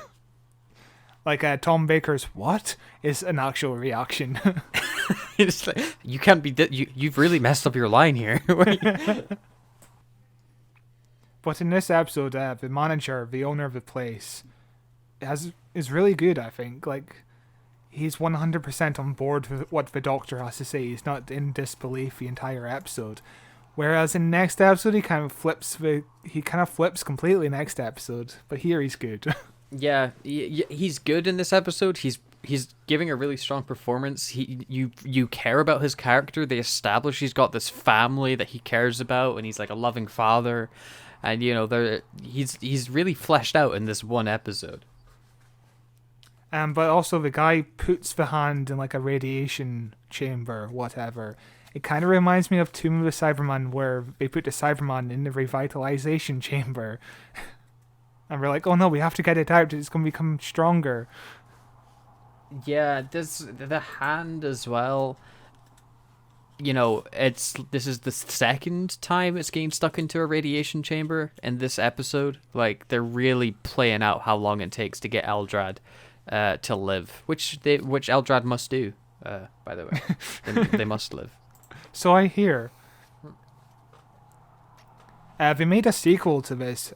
Like Tom Baker's "what" is an actual reaction. It's like, you can't be you've really messed up your line here. But in this episode, the manager, the owner of the place, is really good, I think. Like, he's 100% on board with what the Doctor has to say. He's not in disbelief the entire episode. Whereas in next episode, he kind of flips completely next episode. But here he's good. Yeah, he's good in this episode. He's giving a really strong performance. You care about his character. They establish he's got this family that he cares about, and he's like a loving father, and he's really fleshed out in this one episode. But also the guy puts the hand in like a radiation chamber, whatever. It kind of reminds me of Tomb of the Cyberman, where they put the Cyberman in the revitalization chamber. And we're like, oh no, we have to get it out. It's going to become stronger. Yeah, the hand as well. This is the second time it's getting stuck into a radiation chamber in this episode. Like, they're really playing out how long it takes to get Eldrad to live, which Eldrad must do. By the way, they must live. So I hear. They made a sequel to this,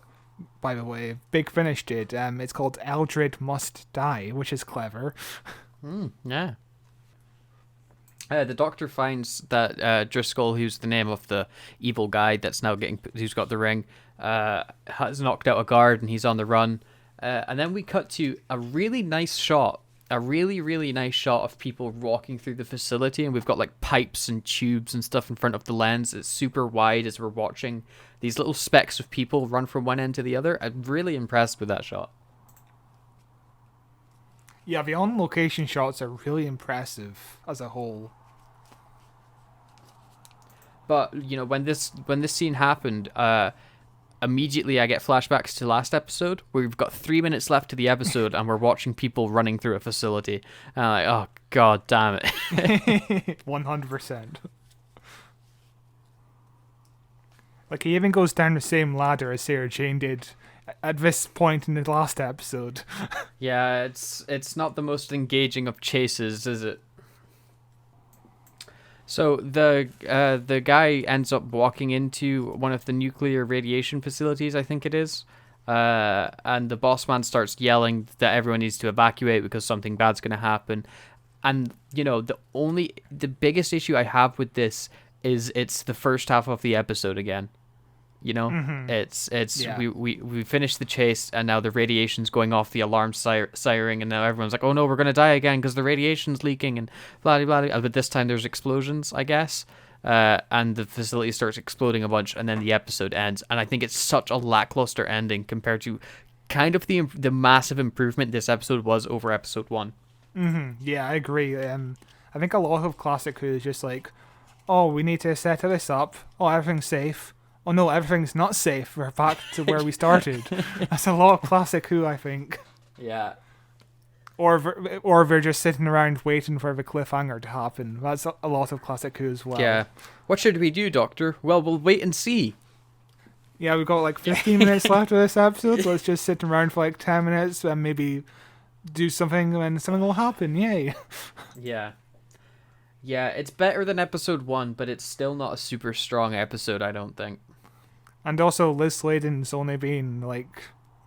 by the way. Big Finish did. It's called Eldred Must Die, which is clever. Yeah. The Doctor finds that Driscoll, who's the name of the evil guy who's got the ring, has knocked out a guard and he's on the run. And then we cut to a really nice shot. A really, really nice shot of people walking through the facility, and we've got like pipes and tubes and stuff in front of the lens. It's super wide as we're watching these little specks of people run from one end to the other. I'm really impressed with that shot. Yeah, the on-location shots are really impressive as a whole. But when this scene happened, immediately I get flashbacks to last episode where we've got 3 minutes left to the episode and we're watching people running through a facility. And I'm like, oh, god damn it. 100%. Like, he even goes down the same ladder as Sarah Jane did at this point in the last episode. Yeah, it's not the most engaging of chases, is it? So the guy ends up walking into one of the nuclear radiation facilities, I think it is, and the boss man starts yelling that everyone needs to evacuate because something bad's going to happen. And the biggest issue I have with this is it's the first half of the episode again. It's yeah. we finished the chase and now the radiation's going off, the alarm siren, and now everyone's like, oh no, we're gonna die again because the radiation's leaking and blah blah blah. But this time there's explosions, I guess, and the facility starts exploding a bunch, and then the episode ends. And I think it's such a lackluster ending compared to kind of the massive improvement this episode was over episode 1. Yeah, I agree. I think a lot of classic Who is just like, oh, we need to set this up. Oh, everything's safe. Oh no, everything's not safe. We're back to where we started. That's a lot of classic Who, I think. Yeah. Or they're just sitting around waiting for the cliffhanger to happen. That's a lot of classic Who as well. Yeah. What should we do, Doctor? Well, we'll wait and see. Yeah, we've got like 15 minutes left of this episode. So let's just sit around for like 10 minutes and maybe do something and something will happen. Yay. Yeah. Yeah, it's better than episode 1, but it's still not a super strong episode, I don't think. And also, Liz Sladen's only been like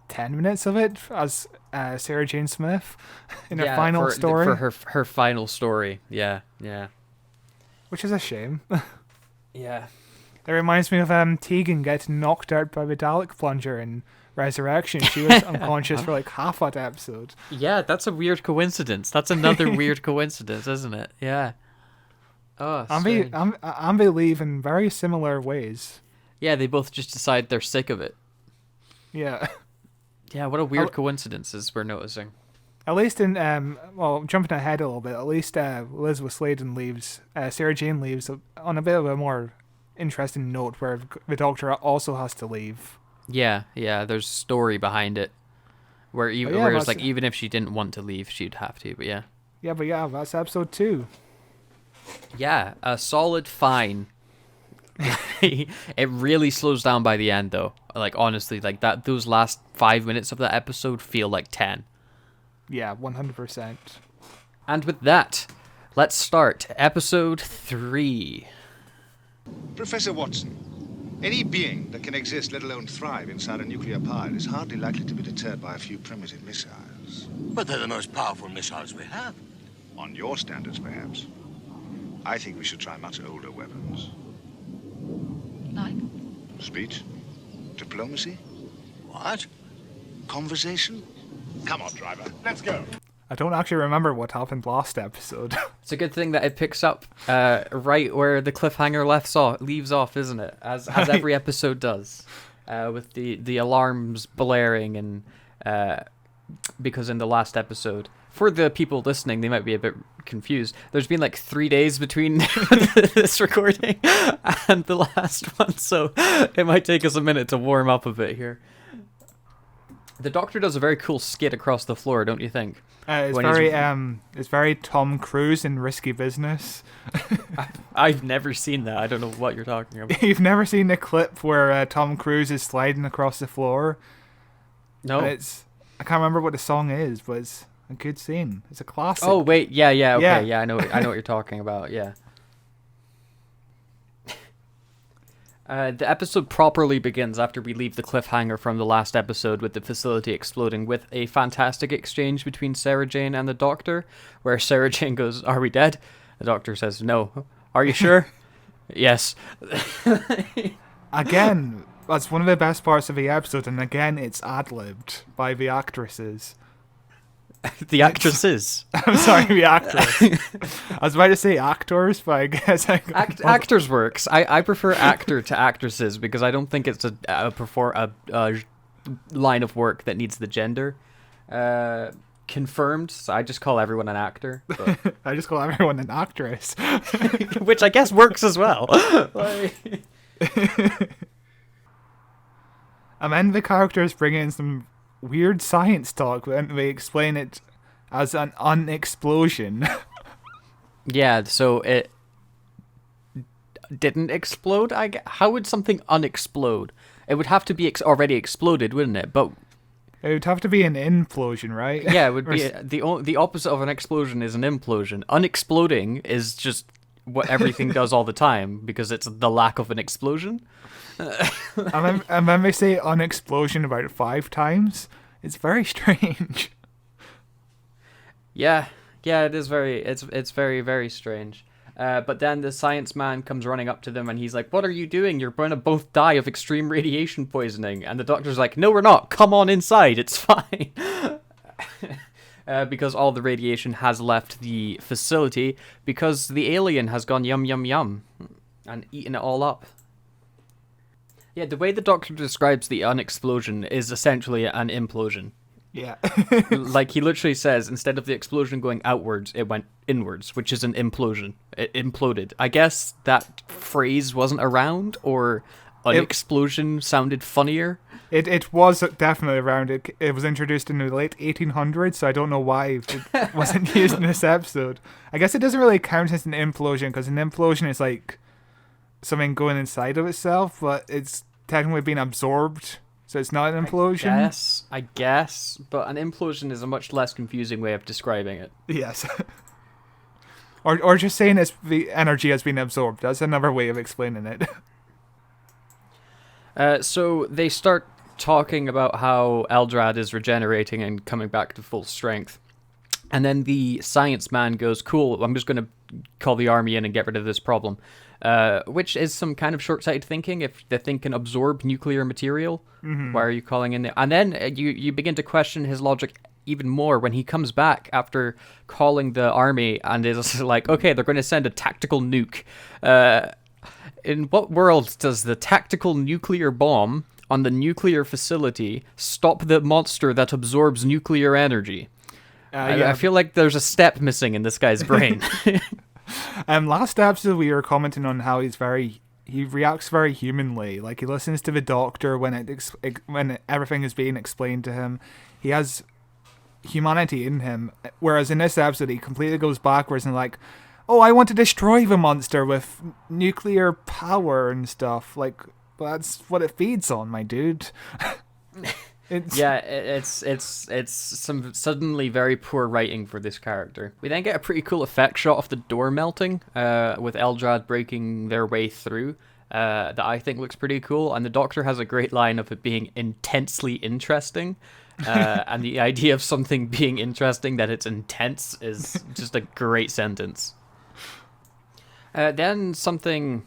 10 minutes of it as Sarah Jane Smith in her final story. For her final story, yeah. Which is a shame. Yeah. It reminds me of Tegan getting knocked out by the Dalek plunger in Resurrection. She was unconscious for like half that episode. Yeah, that's a weird coincidence. That's another weird coincidence, isn't it? Yeah. Oh, and they leave in very similar ways. Yeah, they both just decide they're sick of it. Yeah. Yeah, what a weird coincidences we're noticing. At least in, jumping ahead a little bit, at least Liz Sladen leaves, Sarah Jane leaves on a bit of a more interesting note where the Doctor also has to leave. Yeah, there's story behind it. Whereas like even if she didn't want to leave, she'd have to, but yeah. Yeah, that's episode 2. Yeah, a solid fine. It really slows down by the end though. Like honestly, like those last 5 minutes of that episode feel like 10. Yeah, 100%. And with that, let's start episode 3. Professor Watson, any being that can exist, let alone thrive, inside a nuclear pod is hardly likely to be deterred by a few primitive missiles. But they're the most powerful missiles we have. On your standards, perhaps. I think we should try much older weapons. Like? Speech? Diplomacy? What? Conversation? Come on, driver. Let's go. I don't actually remember what happened last episode. It's a good thing that it picks up right where the cliffhanger leaves off, isn't it? As every episode does, with the alarms blaring, and because in the last episode, for the people listening, they might be a bit confused. There's been like 3 days between this recording and the last one, so it might take us a minute to warm up a bit here. The Doctor does a very cool skid across the floor, don't you think? It's very Tom Cruise in Risky Business. I've never seen that. I don't know what you're talking about. You've never seen the clip where Tom Cruise is sliding across the floor? No. I can't remember what the song is, but it's a good scene. It's a classic. Oh wait, yeah, okay, yeah. I know what you're talking about. Yeah. The episode properly begins after we leave the cliffhanger from the last episode with the facility exploding, with a fantastic exchange between Sarah Jane and the Doctor, where Sarah Jane goes, "Are we dead?" The Doctor says, "No." "Are you sure?" "Yes." Again, that's one of the best parts of the episode, and again, it's ad-libbed by the actresses. The actresses. I'm sorry, the actress. I was about to say actors, but I guess actors works. I prefer actor to actresses because I don't think it's a line of work that needs the gender confirmed. So I just call everyone an actor. But... I just call everyone an actress, which I guess works as well. And then the characters bring in some weird science talk when they explain it as an unexplosion. Yeah, so it didn't explode. How would something unexplode? It would have to be already exploded, wouldn't it? But it would have to be an implosion, right? Yeah, it would be the opposite of an explosion is an implosion. Unexploding is just what everything does all the time because it's the lack of an explosion. And then they say unexplosion about 5 times. It's very strange. Yeah, it is very. It's very, very strange. But then the science man comes running up to them and he's like, "What are you doing? You're going to both die of extreme radiation poisoning." And the Doctor's like, "No, we're not. Come on inside. It's fine." Because all the radiation has left the facility because the alien has gone yum yum yum and eaten it all up. Yeah, the way the Doctor describes the unexplosion is essentially an implosion. Yeah. Like he literally says, instead of the explosion going outwards, it went inwards, which is an implosion. It imploded. I guess that phrase wasn't around, or unexplosion sounded funnier. It was definitely around. It was introduced in the late 1800s, so I don't know why it wasn't used in this episode. I guess it doesn't really count as an implosion, because an implosion is like something going inside of itself, but it's technically being absorbed, so it's not an implosion. I guess, but an implosion is a much less confusing way of describing it. Yes. or just saying the energy has been absorbed. That's another way of explaining it. So they start talking about how Eldrad is regenerating and coming back to full strength. And then the science man goes, "Cool, I'm just going to call the army in and get rid of this problem." Which is some kind of short-sighted thinking. If the thing can absorb nuclear material, why are you calling in there? And then you begin to question his logic even more when he comes back after calling the army and is like, "Okay, they're going to send a tactical nuke." In what world does the tactical nuclear bomb on the nuclear facility stop the monster that absorbs nuclear energy? I feel like there's a step missing in this guy's brain. Last episode we were commenting on how he reacts very humanly. Like he listens to the Doctor when everything is being explained to him. He has humanity in him, whereas in this episode he completely goes backwards and like, "Oh, I want to destroy the monster with nuclear power and stuff." Like, well, that's what it feeds on, my dude. It's some suddenly very poor writing for this character. We then get a pretty cool effect shot of the door melting, with Eldrad breaking their way through, that I think looks pretty cool. And the Doctor has a great line of it being intensely interesting. And the idea of something being interesting that it's intense is just a great sentence. Then something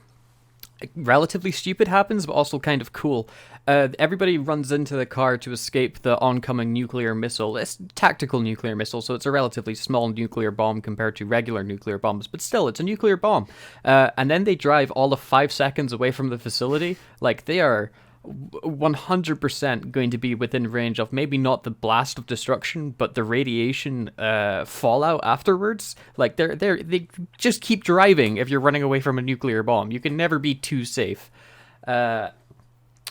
relatively stupid happens, but also kind of cool. Everybody runs into the car to escape the oncoming nuclear missile. It's a tactical nuclear missile, so it's a relatively small nuclear bomb compared to regular nuclear bombs, but still, it's a nuclear bomb. And then they drive all of 5 seconds away from the facility. Like, they are 100% going to be within range of maybe not the blast of destruction, but the radiation fallout afterwards. Like, they just keep driving if you're running away from a nuclear bomb. You can never be too safe.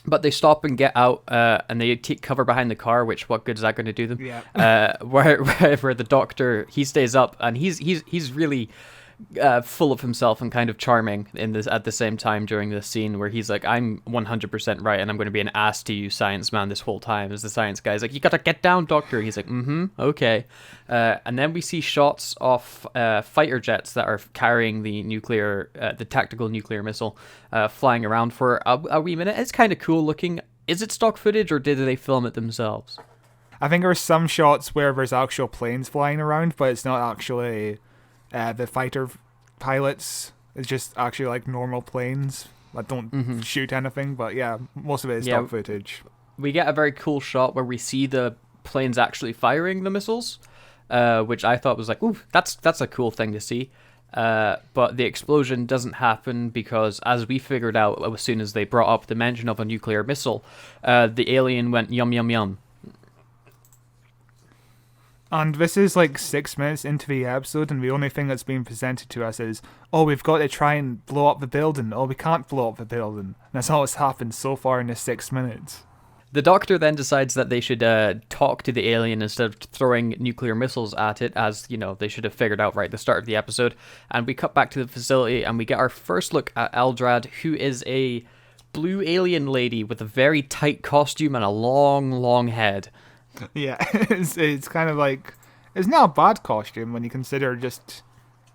But they stop and get out, and they take cover behind the car. Which, what good is that going to do them? Yeah. Where the doctor, he stays up, and he's really full of himself and kind of charming in this at the same time during this scene where he's like, I'm 100% right, and I'm going to be an ass to you, science man, this whole time. As the science guy's like, you gotta get down, doctor. He's like, okay. And then we see shots of fighter jets that are carrying the tactical nuclear missile flying around for a wee minute. It's kind of cool looking. Is it stock footage, or did they film it themselves? I think there are some shots where there's actual planes flying around, but it's not actually the fighter pilots. It's just actually like normal planes that don't shoot anything. But yeah, most of it is stock footage. We get a very cool shot where we see the planes actually firing the missiles, which I thought was like, ooh, that's a cool thing to see. But the explosion doesn't happen because, as we figured out as soon as they brought up the mention of a nuclear missile, the alien went yum yum yum. And this is like 6 minutes into the episode, and the only thing that's being presented to us is, oh, we've got to try and blow up the building. Oh, we can't blow up the building. And that's all that's happened so far in the 6 minutes. The Doctor then decides that they should talk to the alien instead of throwing nuclear missiles at it, as, you know, they should have figured out right at the start of the episode. And we cut back to the facility, and we get our first look at Eldrad, who is a blue alien lady with a very tight costume and a long, long head. Yeah, it's kind of like, it's not a bad costume when you consider just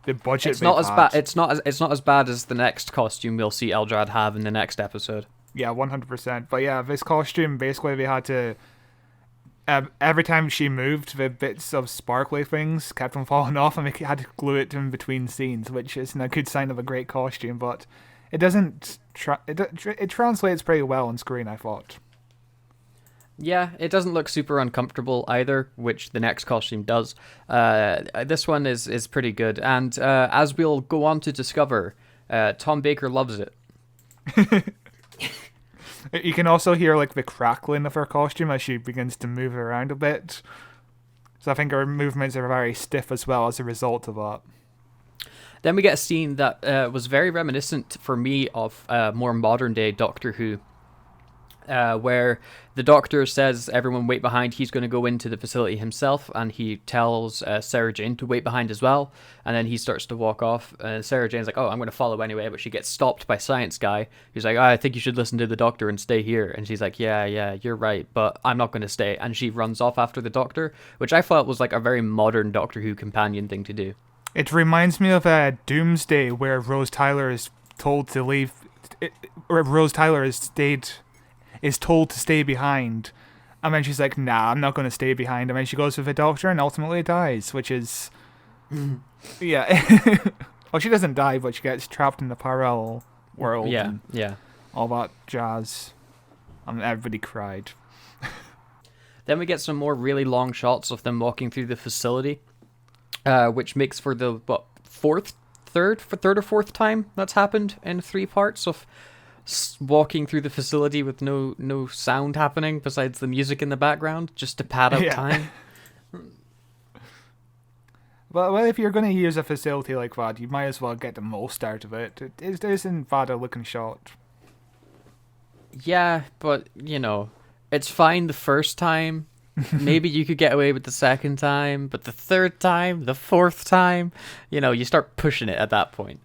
the budget. It's not as bad. It's not as bad as the next costume we'll see Eldrad have in the next episode. Yeah, 100%. But yeah, this costume, basically they had to, every time she moved, the bits of sparkly things kept on falling off, and they had to glue it in between scenes, which isn't a good sign of a great costume. But it doesn't. It translates pretty well on screen, I thought. Yeah, it doesn't look super uncomfortable either, which the next costume does. This one is pretty good, and as we'll go on to discover, Tom Baker loves it. You can also hear like the crackling of her costume as she begins to move around a bit. So I think her movements are very stiff as well as a result of that. Then we get a scene that was very reminiscent for me of more modern day Doctor Who. Where the Doctor says, everyone wait behind, he's going to go into the facility himself, and he tells Sarah Jane to wait behind as well, and then he starts to walk off, and Sarah Jane's like, oh, I'm going to follow anyway, but she gets stopped by Science Guy, who's like, I think you should listen to the Doctor and stay here, and she's like, yeah, you're right, but I'm not going to stay, and she runs off after the Doctor, which I thought was like a very modern Doctor Who companion thing to do. It reminds me of Doomsday, where Rose Tyler is told to leave, or Rose Tyler is told to stay behind, and then she's like, nah, I'm not going to stay behind, and then she goes with the Doctor and ultimately dies, which is yeah. Well, she doesn't die, but she gets trapped in the parallel world. Yeah, all that jazz, and everybody cried. Then we get some more really long shots of them walking through the facility, which makes for the third or fourth time that's happened in 3 parts of walking through the facility with no sound happening besides the music in the background, just to pad out time. Well, if you're going to use a facility like that, you might as well get the most out of it. It isn't bad a looking shot. Yeah, but, you know, it's fine the first time. Maybe you could get away with the second time, but the third time, the fourth time, you know, you start pushing it at that point.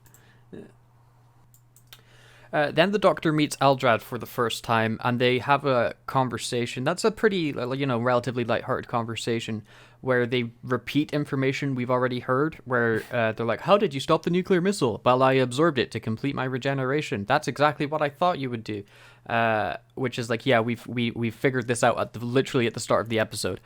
Then the Doctor meets Eldrad for the first time, and they have a conversation. That's a pretty, relatively lighthearted conversation, where they repeat information we've already heard, where they're like, how did you stop the nuclear missile? Well, I absorbed it to complete my regeneration. That's exactly what I thought you would do. Which is like, yeah, we've figured this out literally at the start of the episode.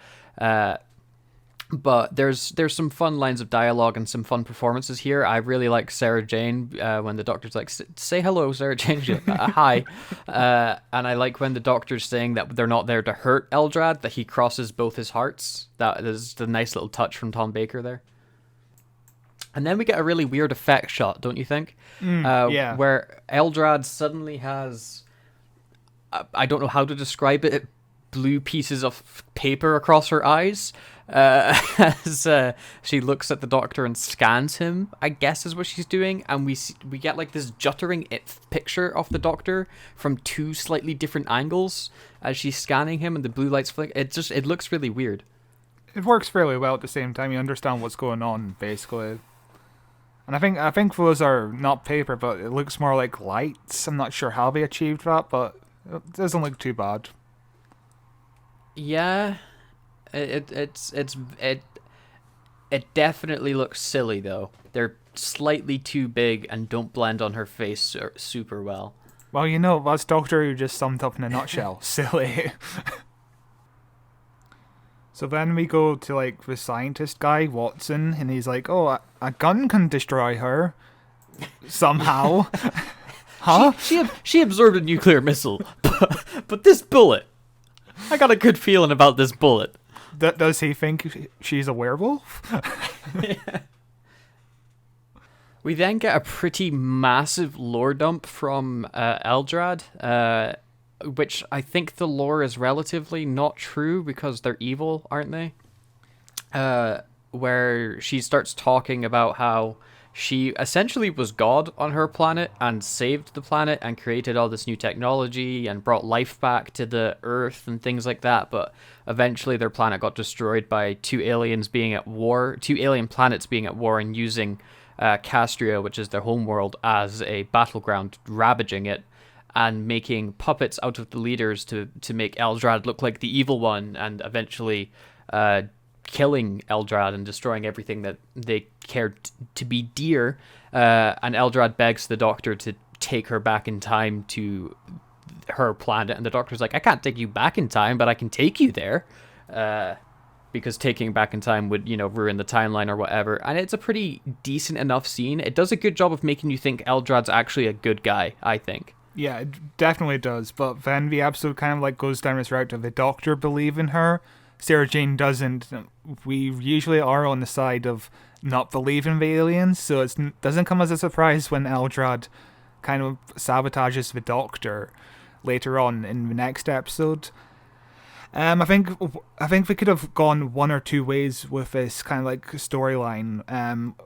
But there's some fun lines of dialogue and some fun performances here. I really like Sarah Jane when the doctor's like, say hello, Sarah Jane. She's like, hi. And I like when the doctor's saying that they're not there to hurt Eldrad, that he crosses both his hearts. That is the nice little touch from Tom Baker there. And then we get a really weird effect shot, don't you think? Yeah. Where Eldrad suddenly has, I don't know how to describe it, blue pieces of paper across her eyes. As she looks at the doctor and scans him, I guess is what she's doing, and we get like this juttering picture of the doctor from two slightly different angles as she's scanning him, and the blue lights flick. It looks really weird. It works fairly well at the same time. You understand what's going on, basically. And I think those are not paper, but it looks more like lights. I'm not sure how they achieved that, but it doesn't look too bad. Yeah. It definitely looks silly though. They're slightly too big and don't blend on her face super well. Well, you know, that's Doctor Who just summed up in a nutshell. Silly. So then we go to like the scientist guy, Watson, and he's like, "Oh, a gun can destroy her somehow." Huh? She absorbed a nuclear missile, but this bullet, I got a good feeling about this bullet. Does he think she's a werewolf? Yeah. We then get a pretty massive lore dump from Eldrad, which I think the lore is relatively not true because they're evil, aren't they? Where she starts talking about how she essentially was God on her planet and saved the planet and created all this new technology and brought life back to the Earth and things like that. But eventually their planet got destroyed by two alien planets being at war and using Castria, which is their homeworld, as a battleground, ravaging it and making puppets out of the leaders to make Eldrad look like the evil one, and eventually killing Eldrad and destroying everything that they cared to be dear. And Eldrad begs the Doctor to take her back in time to her planet, and the Doctor's like, I can't take you back in time, but I can take you there. Because taking back in time would, ruin the timeline or whatever. And it's a pretty decent enough scene. It does a good job of making you think Eldrad's actually a good guy, I think. Yeah, it definitely does. But then the episode kind of like goes down this route of the Doctor believe in her. Sarah Jane doesn't. We usually are on the side of not believing the aliens, so it doesn't come as a surprise when Eldrad kind of sabotages the Doctor later on in the next episode. I think we could have gone one or two ways with this kind of like storyline.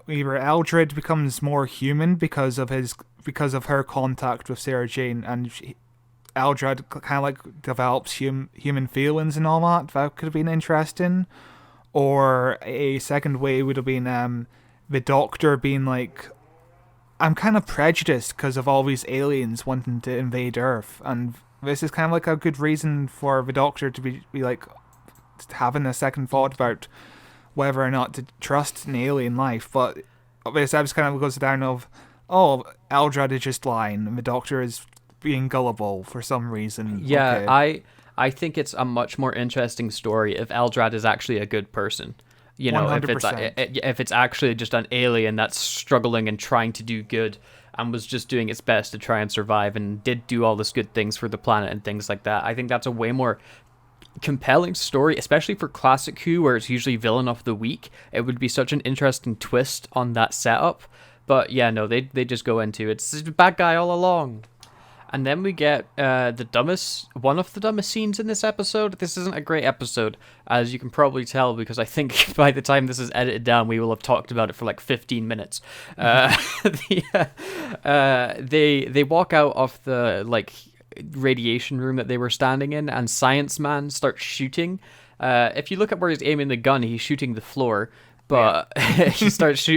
Either Eldred becomes more human because of her contact with Sarah Jane, and Eldrad kind of like develops human feelings and all that. That could have been interesting. Or a second way would have been the Doctor being like, I'm kind of prejudiced because of all these aliens wanting to invade Earth, and this is kind of like a good reason for the Doctor to be like having a second thought about whether or not to trust an alien life. But this episode kind of goes down of, oh, Eldrad is just lying and the Doctor is being gullible for some reason. Yeah, okay. I think it's a much more interesting story if Eldrad is actually a good person. 100%. If it's actually just an alien that's struggling and trying to do good and was just doing its best to try and survive and did do all this good things for the planet and things like that. I think that's a way more compelling story, especially for classic Who, where it's usually villain of the week. It would be such an interesting twist on that setup. But yeah, no, they just go into it's a bad guy all along. And then we get one of the dumbest scenes in this episode. This isn't a great episode, as you can probably tell, because I think by the time this is edited down, we will have talked about it for like 15 minutes. They walk out of the like radiation room that they were standing in, and Science Man starts shooting. If you look at where he's aiming the gun, he's shooting the floor. But he starts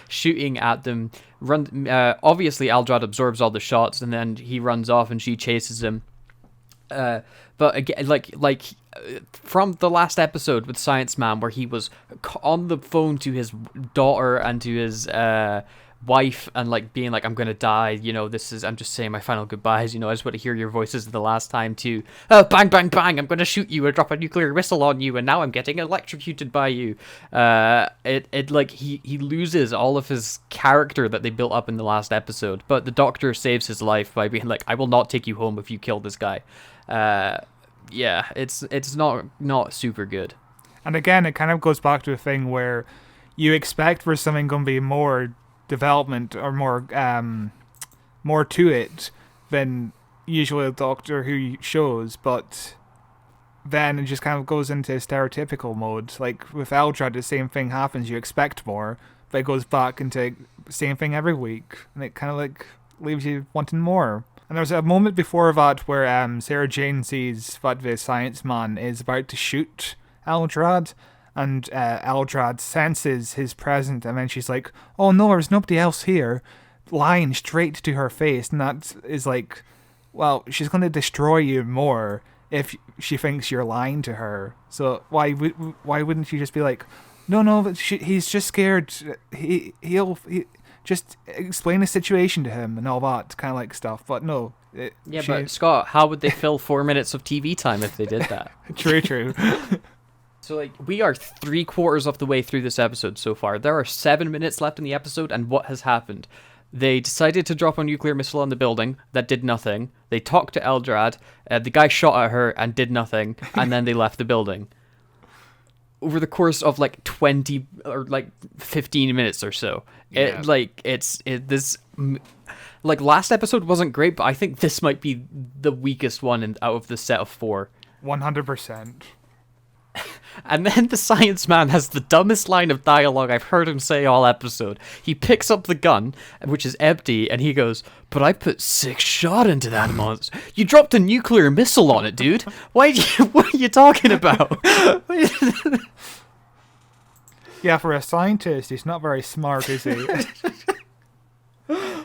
shooting at them. Obviously, Eldrad absorbs all the shots, and then he runs off, and she chases him. But again, from the last episode with Science Man, where he was on the phone to his daughter and to his wife, and like being like, "I'm gonna die," I'm just saying my final goodbyes. I just want to hear your voices the last time too. Oh, bang, bang, bang! I'm gonna shoot you or drop a nuclear missile on you, and now I'm getting electrocuted by you. He loses all of his character that they built up in the last episode. But the Doctor saves his life by being like, "I will not take you home if you kill this guy." Yeah, it's not super good. And again, it kind of goes back to a thing where you expect for something going to be more development or more to it than usually a Doctor Who shows, but then it just kind of goes into stereotypical mode. Like with Eldrad, the same thing happens. You expect more, but it goes back into the same thing every week, and it kind of like leaves you wanting more. And there's a moment before that where Sarah Jane sees that the Science Man is about to shoot Eldrad, and Eldrad senses his presence, and then she's like, "Oh no, there's nobody else here," lying straight to her face. And that is like, well, she's going to destroy you more if she thinks you're lying to her. So why wouldn't you just be like, no, but he's just scared. He'll just explain the situation to him and all that kind of like stuff. But no. But Scott, how would they fill 4 minutes of TV time if they did that? True. So, we are 3/4 of the way through this episode so far. There are 7 minutes left in the episode, and what has happened? They decided to drop a nuclear missile on the building. That did nothing. They talked to Eldrad. The guy shot at her and did nothing, and then they left the building. Over the course of, 20 or, 15 minutes or so. Yeah. Last episode wasn't great, but I think this might be the weakest one out of the set of 4. 100%. And then the Science Man has the dumbest line of dialogue I've heard him say all episode. He picks up the gun, which is empty, and he goes, "But I put 6 shot into that monster. You dropped a nuclear missile on it, dude. What are you talking about?" Yeah, for a scientist, he's not very smart, is he? And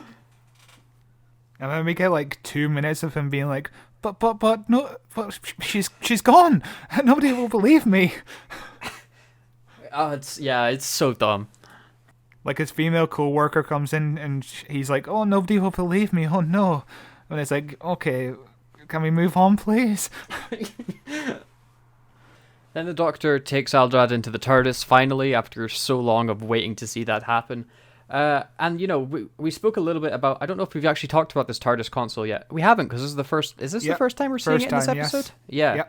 then we get 2 minutes of him being like, But no, but she's gone. Nobody will believe me. It's so dumb. His female co-worker comes in and he's like, "Oh, nobody will believe me. Oh no." And it's like, "Okay, can we move on, please?" Then the Doctor takes Eldrad into the TARDIS finally after so long of waiting to see that happen. And we spoke a little bit about, I don't know if we've actually talked about this TARDIS console yet. We haven't, because this is the first. Is this the first time we're seeing it in this episode? Yes.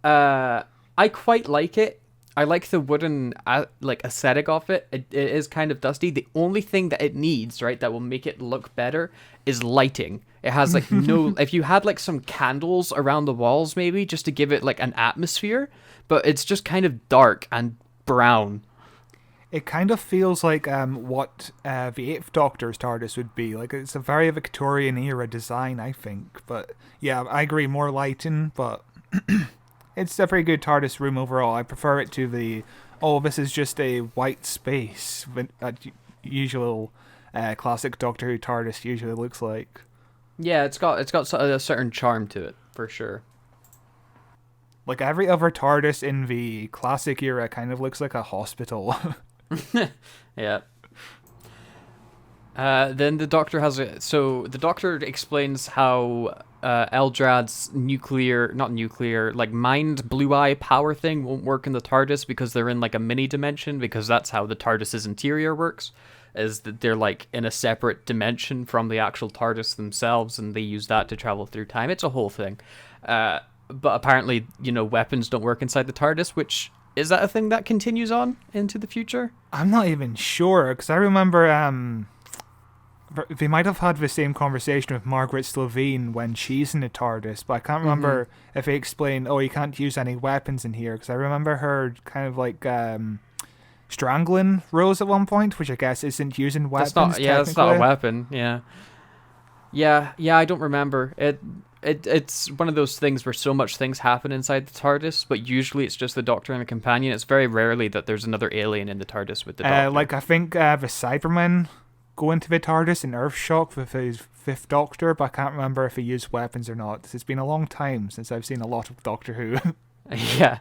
Yeah. I quite like it. I like the wooden aesthetic of it. It is kind of dusty. The only thing that it needs, right, that will make it look better is lighting. It has no. If you had some candles around the walls, maybe just to give it an atmosphere, but it's just kind of dark and brown. It kind of feels like what the 8th Doctor's TARDIS would be. It's a very Victorian era design, I think. But yeah, I agree, more lighting, but it's a very good TARDIS room overall. I prefer it to this is just a white space that usual classic Doctor Who TARDIS usually looks like. Yeah, it's got a certain charm to it, for sure. Every other TARDIS in the classic era kind of looks like a hospital. Yeah. Then the Doctor the Doctor explains how Eldrad's mind blue eye power thing won't work in the TARDIS because they're in a mini dimension, because that's how the TARDIS's interior works, is that they're in a separate dimension from the actual TARDIS themselves, and they use that to travel through time. It's a whole thing. But apparently, weapons don't work inside the TARDIS, which... Is that a thing that continues on into the future? I'm not even sure, because I remember they might have had the same conversation with Margaret Sladen when she's in the TARDIS, but I can't remember if they explained, you can't use any weapons in here, because I remember her kind of strangling Rose at one point, which I guess isn't using weapons. That's not a weapon, yeah. Yeah, I don't remember. It's one of those things where so much things happen inside the TARDIS, but usually it's just the Doctor and a companion. It's very rarely that there's another alien in the TARDIS with the Doctor. I think the Cybermen go into the TARDIS in Earthshock with his Fifth Doctor, but I can't remember if he used weapons or not. It's been a long time since I've seen a lot of Doctor Who. Yeah.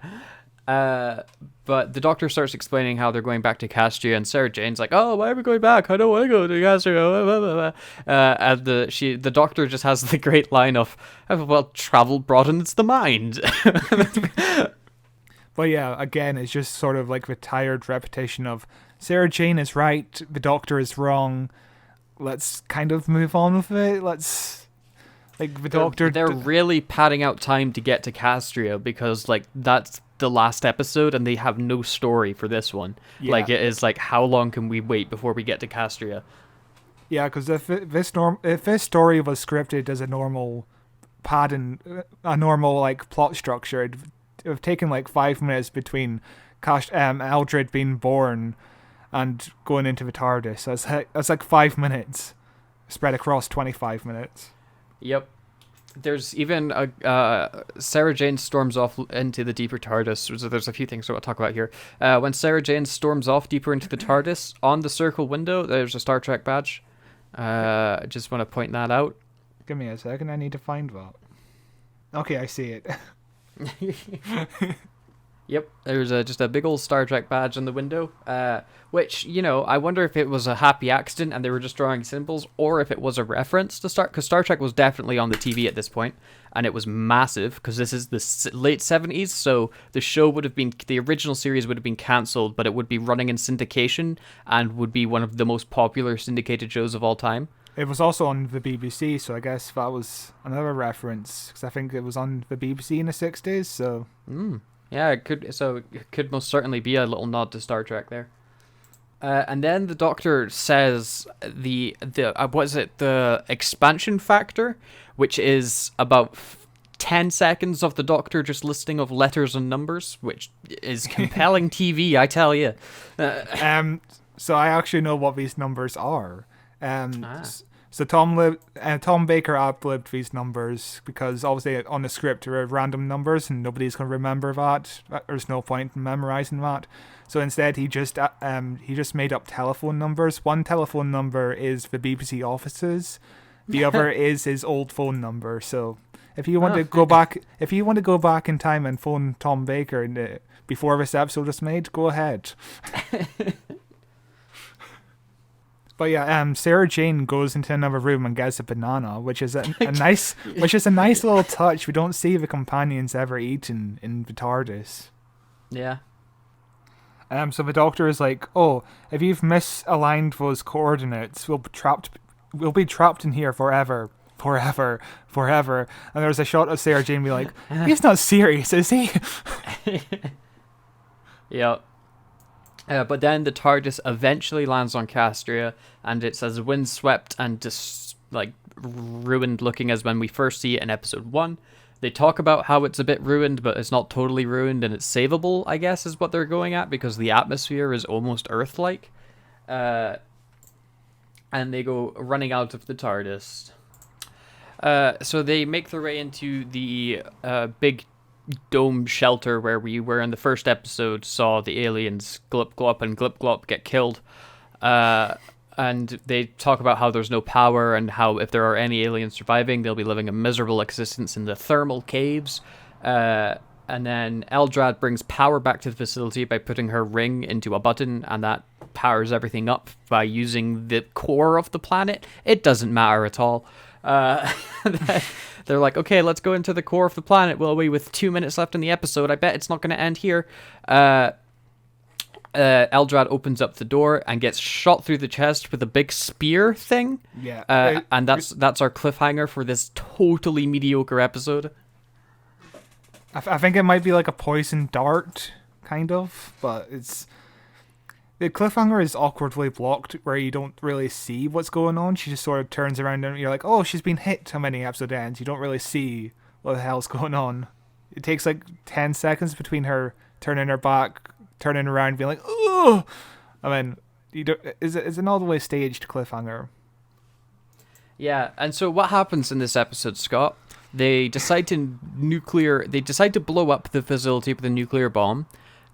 But the Doctor starts explaining how they're going back to Castria, and Sarah Jane's like, "Oh, why are we going back? I don't want to go to Castria." And the Doctor just has the great line of, "Well, travel broadens the mind." But yeah, again, it's just sort of like the tired repetition of Sarah Jane is right, the Doctor is wrong. Let's kind of move on with it. Let's like the Doctor. They're really padding out time to get to Castria because like that's the last episode, and they have no story for this one. Yeah. Like it is like, how long can we wait before we get to Castria? Yeah, because if this story was scripted as a normal a normal like plot structure, it'd have taken like 5 minutes between Eldred being born and going into the TARDIS. That's like 5 minutes spread across 25 minutes. Yep. There's even Sarah Jane storms off into the deeper TARDIS. So there's a few things I want to talk about here. When Sarah Jane storms off deeper into the TARDIS, on the circle window, there's a Star Trek badge. I just want to point that out. Give me a second. I need to find that. Okay, I see it. Yep, there's just a big old Star Trek badge on the window, which, you know, I wonder if it was a happy accident and they were just drawing symbols, or if it was a reference to because Star Trek was definitely on the TV at this point, and it was massive, because this is the late 70s, so the original series would have been cancelled, but it would be running in syndication, and would be one of the most popular syndicated shows of all time. It was also on the BBC, so I guess that was another reference, because I think it was on the BBC in the 60s, so... Yeah, it could most certainly be a little nod to Star Trek there. And then the Doctor says the expansion factor, which is about 10 seconds of the Doctor just listing of letters and numbers, which is compelling TV, I tell you. So I actually know what these numbers are. So Tom Baker ad-libbed these numbers because obviously on the script there are random numbers and nobody's going to remember that. There's no point in memorizing that. So instead he just made up telephone numbers. One telephone number is the BBC offices. The other is his old phone number. So if you want to go back in time and phone Tom Baker before this episode was made, go ahead. But yeah, Sarah Jane goes into another room and gets a banana, which is a nice little touch. We don't see the companions ever eaten in the TARDIS. Yeah. So the Doctor is like, "Oh, if you've misaligned those coordinates, we'll be trapped in here forever." And there's a shot of Sarah Jane be like, "He's not serious, is he?" Yeah. But then the TARDIS eventually lands on Castria, and it's as windswept and just like ruined looking as when we first see it in episode 1. They talk about how it's a bit ruined, but it's not totally ruined, and it's savable, I guess, is what they're going at, because the atmosphere is almost Earth-like. And they go running out of the TARDIS. So they make their way into the big dome shelter where we were in the first episode saw the aliens Glip Glop and Glip Glop get killed, and they talk about how there's no power and how if there are any aliens surviving they'll be living a miserable existence in the thermal caves, and then Eldrad brings power back to the facility by putting her ring into a button, and that powers everything up by using the core of the planet. It doesn't matter at all. They're like, okay, let's go into the core of the planet, will we, with 2 minutes left in the episode. I bet it's not going to end here. Eldrad opens up the door and gets shot through the chest with a big spear thing. Yeah. And that's our cliffhanger for this totally mediocre episode. I think it might be like a poison dart, kind of, but the cliffhanger is awkwardly blocked where you don't really see what's going on. She just sort of turns around and you're like, oh, she's been hit. How many episode ends? You don't really see what the hell's going on. It takes like 10 seconds between her turning her back, turning around, being like, oh! I mean, it's an all the way staged cliffhanger. Yeah, and so what happens in this episode, Scott? They decide to blow up the facility with a nuclear bomb.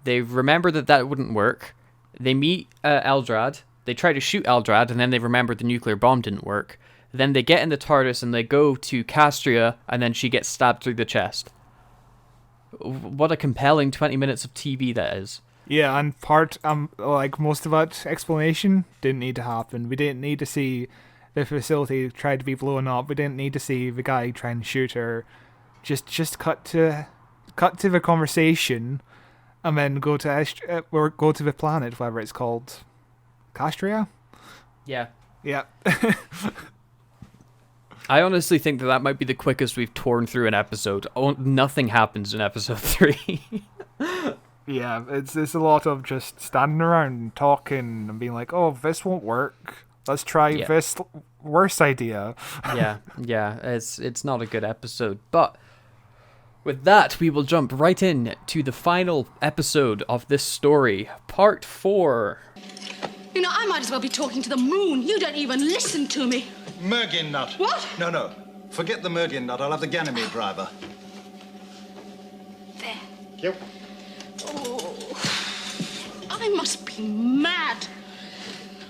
They remember that wouldn't work. They meet Eldrad, they try to shoot Eldrad, and then they remember the nuclear bomb didn't work. Then they get in the TARDIS and they go to Castria, and then she gets stabbed through the chest. What a compelling 20 minutes of TV that is. Yeah, and most of that explanation didn't need to happen. We didn't need to see the facility try to be blown up. We didn't need to see the guy trying to shoot her. Just cut to the conversation, and then go to the planet, whatever it's called, Castria. Yeah. Yeah. I honestly think that might be the quickest we've torn through an episode. Nothing happens in episode 3. Yeah, it's a lot of just standing around and talking and being like, oh, this won't work. Let's try this worse idea. Yeah, it's not a good episode. But with that, we will jump right in to the final episode of this story, part 4. You know, I might as well be talking to the moon. You don't even listen to me. Mergin nut. What? No. Forget the Mergin nut. I'll have the Ganymede driver. There. Yep. Oh, I must be mad.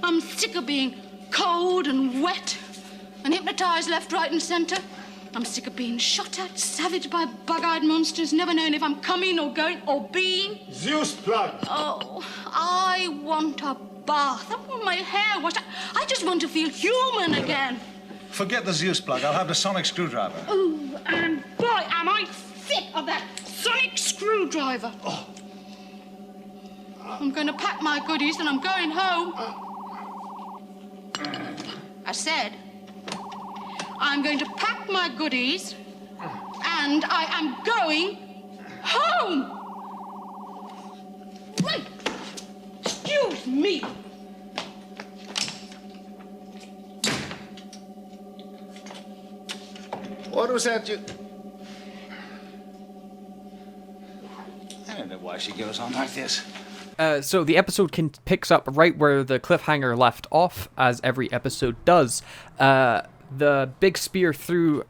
I'm sick of being cold and wet and hypnotized left, right, and center. I'm sick of being shot at, savaged by bug-eyed monsters, never knowing if I'm coming or going or being. Zeus plug. Oh, I want a bath. I want my hair washed. I just want to feel human again. Forget the Zeus plug. I'll have the sonic screwdriver. Oh, and boy, am I sick of that sonic screwdriver. Oh. I'm going to pack my goodies and I'm going home. I said, I'm going to pack my goodies and I am going home. Wait, excuse me. What was that you... I don't know why she goes on like this. So the episode picks up right where the cliffhanger left off, as every episode does. The big spear through,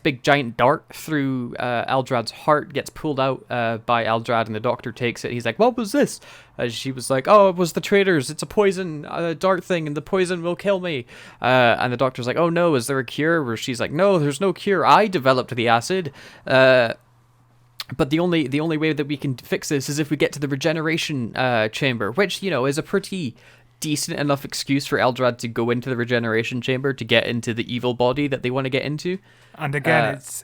big giant dart through Eldrad's heart gets pulled out by Eldrad, and the doctor takes it. He's like, what was this? She was like, oh, it was the traitors. It's a poison dart thing, and the poison will kill me. And the doctor's like, oh no, is there a cure? Where she's like, no, there's no cure. I developed the acid. But the only way that we can fix this is if we get to the regeneration chamber, which, you know, is a pretty decent enough excuse for Eldrad to go into the regeneration chamber to get into the evil body that they want to get into. And again, it's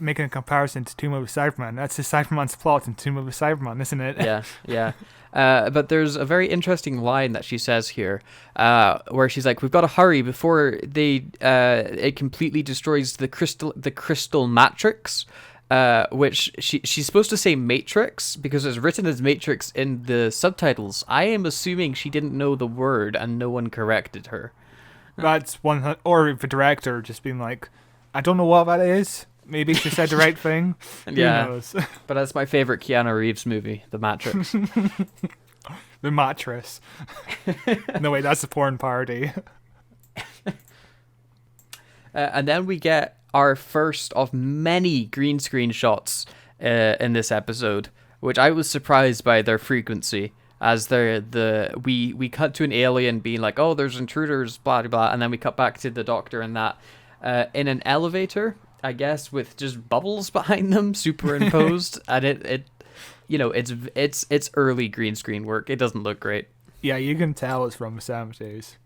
making a comparison to Tomb of the Cyberman. That's the Cyberman's plot in Tomb of the Cyberman, isn't it? Yeah. But there's a very interesting line that she says here, where she's like, "We've got to hurry before it completely destroys the crystal matrix." Which she's supposed to say Matrix because it's written as Matrix in the subtitles. I am assuming she didn't know the word and no one corrected her. That's one, or the director just being like, I don't know what that is. Maybe she said the right thing. Yeah, who knows? But that's my favorite Keanu Reeves movie, The Matrix. The Mattress. No, wait, that's a porn parody. And then we get our first of many green screen shots in this episode, which I was surprised by their frequency. As we cut to an alien being like, "Oh, there's intruders," blah blah blah, and then we cut back to the doctor and that in an elevator, I guess, with just bubbles behind them superimposed, and it's early green screen work. It doesn't look great. Yeah, you can tell it's from the 70s.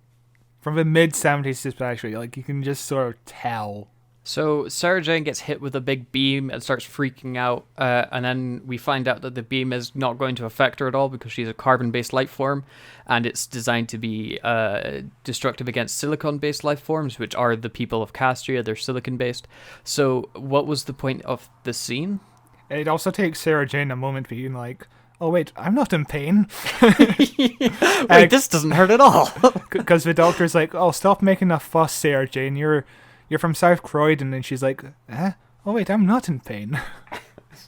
From the mid-70s especially, like, you can just sort of tell. So Sarah Jane gets hit with a big beam and starts freaking out, and then we find out that the beam is not going to affect her at all because she's a carbon-based life form, and it's designed to be destructive against silicon-based life forms, which are the people of Castria. They're silicon-based. So what was the point of the scene? It also takes Sarah Jane a moment being like, oh wait, I'm not in pain. Wait, this doesn't hurt at all. Because the doctor's like, oh, stop making a fuss, Sarah Jane. You're from South Croydon, and she's like, oh wait, I'm not in pain.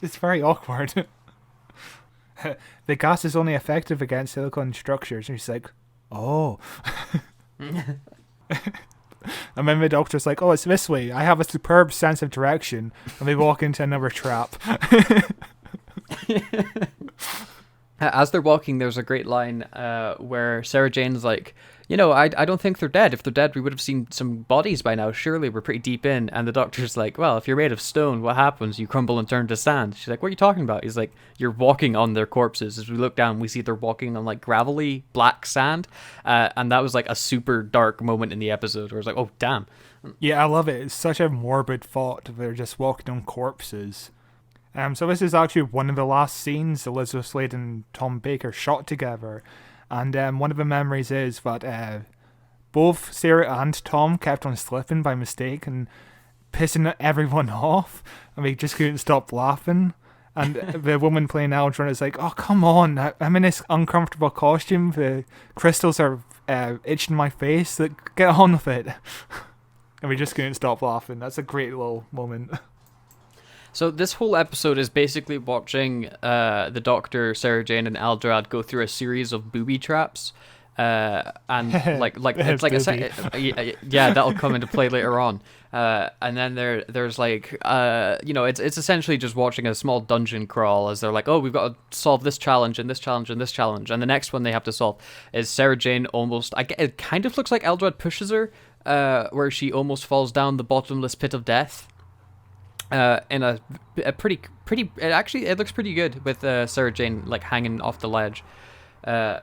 It's very awkward. The gas is only effective against silicon structures. And she's like, oh. And then the doctor's like, oh, it's this way. I have a superb sense of direction. And they walk into another trap. As they're walking, there's a great line where Sarah Jane's like, I don't think they're dead. If they're dead, we would have seen some bodies by now. Surely we're pretty deep in. And the doctor's like, well, if you're made of stone, what happens? You crumble and turn to sand. She's like, what are you talking about? He's like, you're walking on their corpses. As we look down, we see they're walking on like gravelly black sand. And that was like a super dark moment in the episode where it's like, oh, damn. Yeah, I love it. It's such a morbid thought. They're just walking on corpses. So this is actually one of the last scenes Liz Sladen and Tom Baker shot together. And one of the memories is that both Sarah and Tom kept on slipping by mistake and pissing everyone off. And they just couldn't stop laughing. And the woman playing Aldrin is like, oh, come on. I'm in this uncomfortable costume. The crystals are itching my face. Like, get on with it. And we just couldn't stop laughing. That's a great little moment. So this whole episode is basically watching the Doctor, Sarah Jane, and Eldrad go through a series of booby traps, and like it's like yeah, that'll come into play later on. And then there's like it's essentially just watching a small dungeon crawl as they're like, oh, we've got to solve this challenge and this challenge and this challenge, and the next one they have to solve is Sarah Jane it kind of looks like Eldrad pushes her, where she almost falls down the bottomless pit of death. In a pretty it looks pretty good with Sarah Jane like hanging off the ledge, and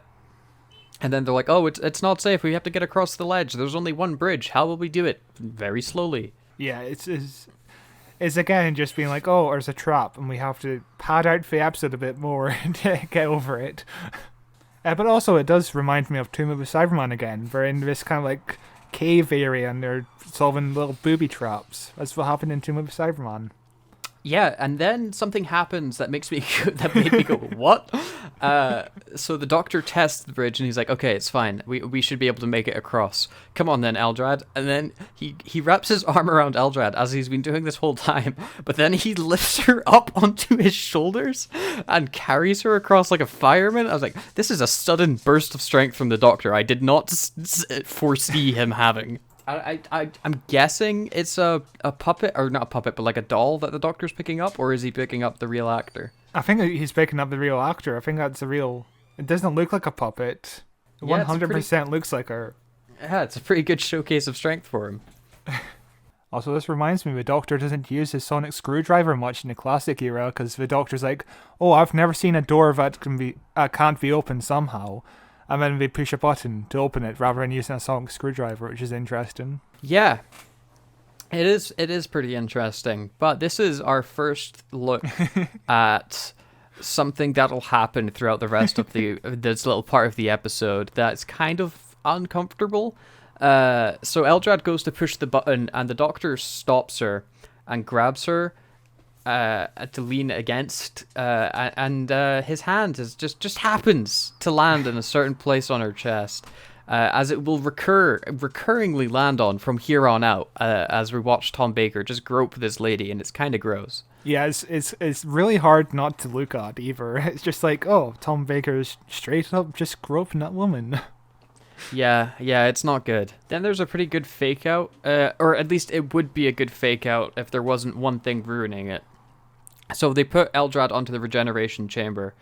then they're like, oh, it's not safe, we have to get across the ledge, there's only one bridge, how will we do it? Very slowly. Yeah, it's again just being like, oh, there's a trap and we have to pad out the episode a bit more to get over it. But also it does remind me of Tomb of the Cyberman again. We're in this kind of like cave area and they're solving little booby traps. That's what happened in Tomb of the Cyberman. Yeah, and then something happens that made me go, what? So the Doctor tests the bridge and he's like, okay, it's fine. We should be able to make it across. Come on then, Eldrad. And then he wraps his arm around Eldrad as he's been doing this whole time, but then he lifts her up onto his shoulders and carries her across like a fireman. I was like, this is a sudden burst of strength from the Doctor I did not foresee him having. I'm guessing it's a puppet, or not a puppet, but like a doll that the Doctor's picking up, or is he picking up the real actor? I think he's picking up the real actor. I think that's a real... It doesn't look like a puppet. It 100% looks like her. Yeah, it's a pretty good showcase of strength for him. Also, this reminds me, the Doctor doesn't use his sonic screwdriver much in the classic era, because the Doctor's like, oh, I've never seen a door that can't be opened somehow. And then they push a button to open it rather than using a sonic screwdriver, which is interesting. Yeah, it is pretty interesting. But this is our first look at something that'll happen throughout the rest of this little part of the episode that's kind of uncomfortable. So Eldrad goes to push the button, and the Doctor stops her and grabs her to lean against, and his hand just happens to land in a certain place on her chest, as it will recurringly land on from here on out, as we watch Tom Baker just grope this lady, and it's kind of gross. Yeah, it's really hard not to look at either. It's just like, oh, Tom Baker's straight up just groping that woman. Yeah, it's not good. Then there's a pretty good fake out, or at least it would be a good fake out if there wasn't one thing ruining it. So they put Eldrad onto the regeneration chamber,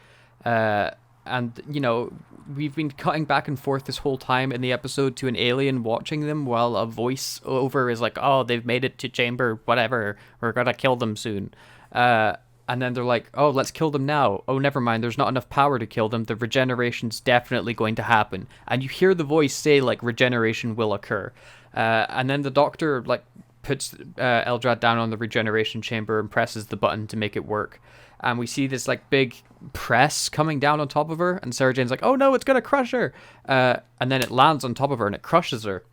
and, we've been cutting back and forth this whole time in the episode to an alien watching them while a voice over is like, oh, they've made it to chamber, whatever, we're gonna kill them soon. And then they're like, oh, let's kill them now. Oh, never mind, there's not enough power to kill them. The regeneration's definitely going to happen. And you hear the voice say, like, regeneration will occur. And then the Doctor, like, puts Eldrad down on the regeneration chamber and presses the button to make it work. And we see this, like, big press coming down on top of her. And Sarah Jane's like, oh, no, it's going to crush her. And then it lands on top of her and it crushes her.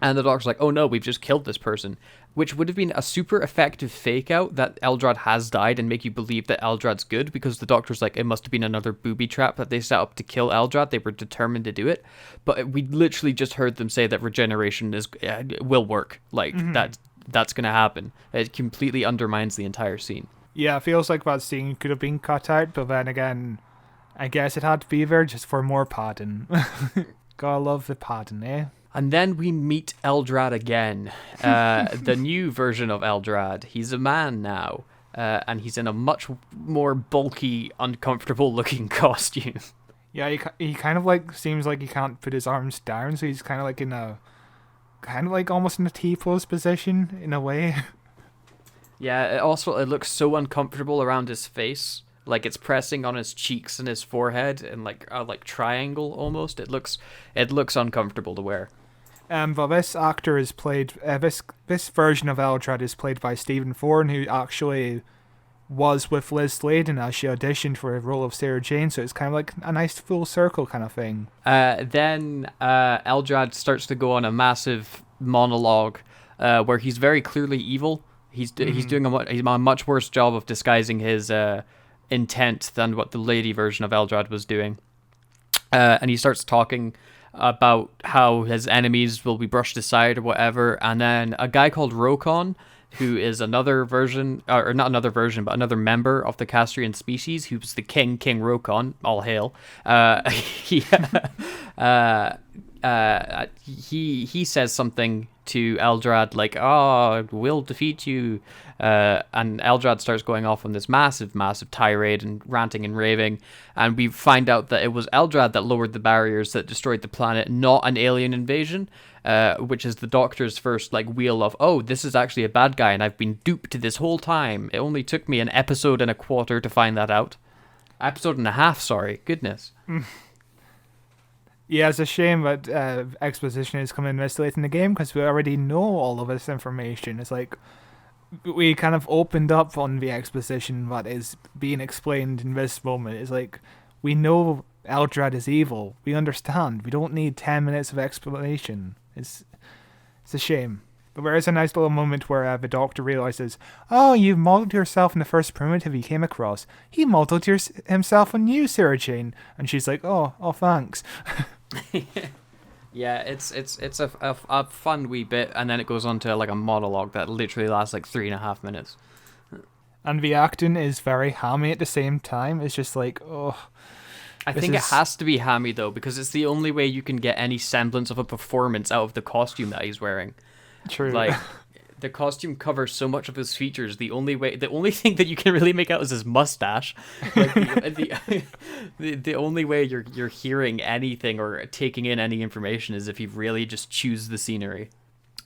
And the Doctor's like, oh no, we've just killed this person. Which would have been a super effective fake out that Eldrad has died and make you believe that Eldrad's good, because the Doctor's like, it must have been another booby trap that they set up to kill Eldrad. They were determined to do it. But we literally just heard them say that regeneration will work. Like, that's going to happen. It completely undermines the entire scene. Yeah, it feels like that scene could have been cut out, but then again, I guess it had to be there just for more padding. Gotta love the padding, eh? And then we meet Eldrad again, the new version of Eldrad. He's a man now. and he's in a much more bulky, uncomfortable-looking costume. Yeah, he kind of like seems like he can't put his arms down, so he's kind of like almost in a T-pose position in a way. Yeah, it looks so uncomfortable around his face, like it's pressing on his cheeks and his forehead, and like a triangle almost. It looks uncomfortable to wear. But this actor is played. This version of Eldrad is played by Stephen Foran, who actually was with Liz Sladen as she auditioned for a role of Sarah Jane. So it's kind of like a nice full circle kind of thing. Then Eldrad starts to go on a massive monologue where he's very clearly evil. He's doing a much worse job of disguising his intent than what the lady version of Eldrad was doing. And he starts talking about how his enemies will be brushed aside or whatever. And then a guy called Rokon, who is another version, or not another version, but another member of the Castrian species, who's the King Rokon, all hail. He says something to Eldrad like, "Oh, we'll defeat you," and Eldrad starts going off on this massive tirade and ranting and raving, and we find out that it was Eldrad that lowered the barriers that destroyed the planet, not an alien invasion, which is the Doctor's first wheel of, oh, this is actually a bad guy and I've been duped this whole time. It only took me an episode and a quarter to find that out. Episode and a half, sorry. Goodness. Yeah, it's a shame that exposition is coming this late in the game, because we already know all of this information. It's like we kind of opened up on the exposition that is being explained in this moment. It's like we know Eldrad is evil. We understand. We don't need 10 minutes of explanation. It's a shame. But there is a nice little moment where the Doctor realizes, oh, you modeled yourself in the first primitive he came across. He modeled himself on you, Sarah Jane. And she's like, oh, thanks. Yeah, it's a fun wee bit, and then it goes on to a monologue that literally lasts 3.5 minutes. And the acting is very hammy at the same time. It's just like, oh. I think it has to be hammy though, because it's the only way you can get any semblance of a performance out of the costume that he's wearing. True. The costume covers so much of his features. The only thing that you can really make out is his mustache. The only way you're hearing anything or taking in any information is if you really just choose the scenery.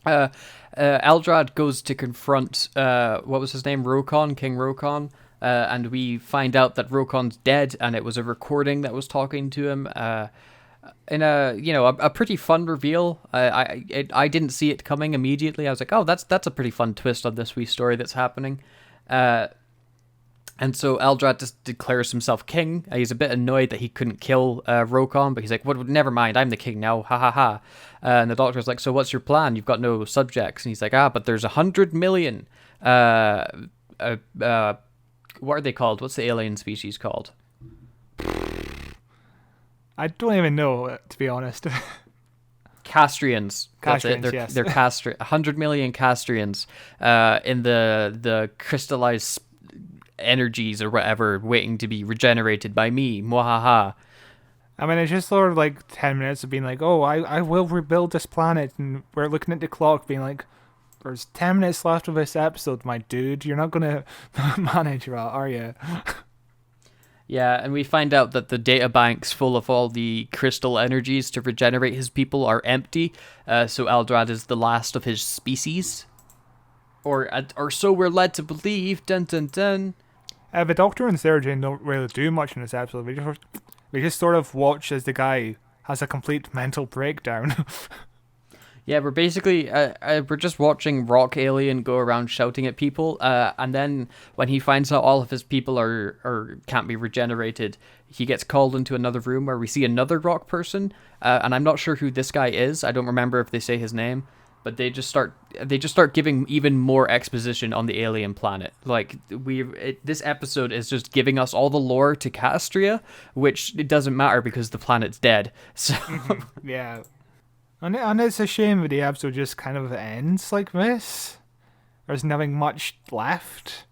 Eldrad goes to confront what was his name, King Rokon, and we find out that Rokon's dead, and it was a recording that was talking to him. In a pretty fun reveal. I didn't see it coming immediately. I was like, oh, that's a pretty fun twist on this wee story that's happening. And so Eldrad just declares himself king. He's a bit annoyed that he couldn't kill Rokon, but he's like, well, never mind, I'm the king now, ha ha ha. And the Doctor's like, so what's your plan? You've got no subjects. And he's like, but there's 100 million. What are they called? What's the alien species called? I don't even know, to be honest. Castrians. That's it. Yes. They're 100 million Castrians in the crystallized energies or whatever, waiting to be regenerated by me. Mwahaha. I mean, it's just sort of 10 minutes of being like, oh, I will rebuild this planet, and we're looking at the clock being like, there's 10 minutes left of this episode, my dude. You're not going to manage that, are you? Yeah, and we find out that the data banks full of all the crystal energies to regenerate his people are empty, so Eldrad is the last of his species. Or so we're led to believe, dun dun dun. The Doctor and Sarah Jane don't really do much in this episode. We just sort of watch as the guy has a complete mental breakdown. Yeah, we're basically we're just watching Rock Alien go around shouting at people, and then when he finds out all of his people are can't be regenerated, he gets called into another room where we see another rock person, and I'm not sure who this guy is. I don't remember if they say his name, but they just start giving even more exposition on the alien planet. This episode is just giving us all the lore to Castria, which it doesn't matter because the planet's dead. So yeah. And it's a shame that the episode just kind of ends like this. There's nothing much left.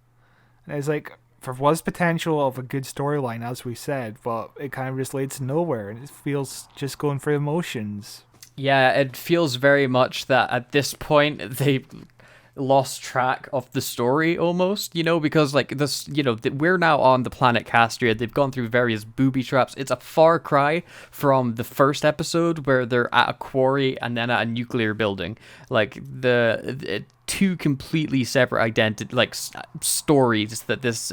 And it's like, there was potential of a good storyline, as we said, but it kind of just leads to nowhere, and it feels just going through emotions. Yeah, it feels very much that at this point, lost track of the story almost, because like this, we're now on the planet Castria. They've gone through various booby traps. It's a far cry from the first episode where they're at a quarry and then at a nuclear building. Like two completely separate stories that this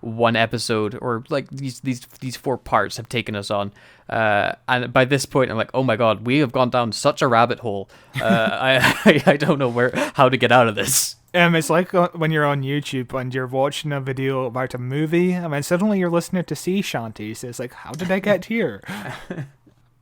one episode, or like these 4 parts, have taken us on. And by this point, I'm like, oh my god, we have gone down such a rabbit hole. I don't know how to get out of this. It's like when you're on YouTube and you're watching a video about a movie, and then suddenly you're listening to sea shanties. It's like, how did I get here?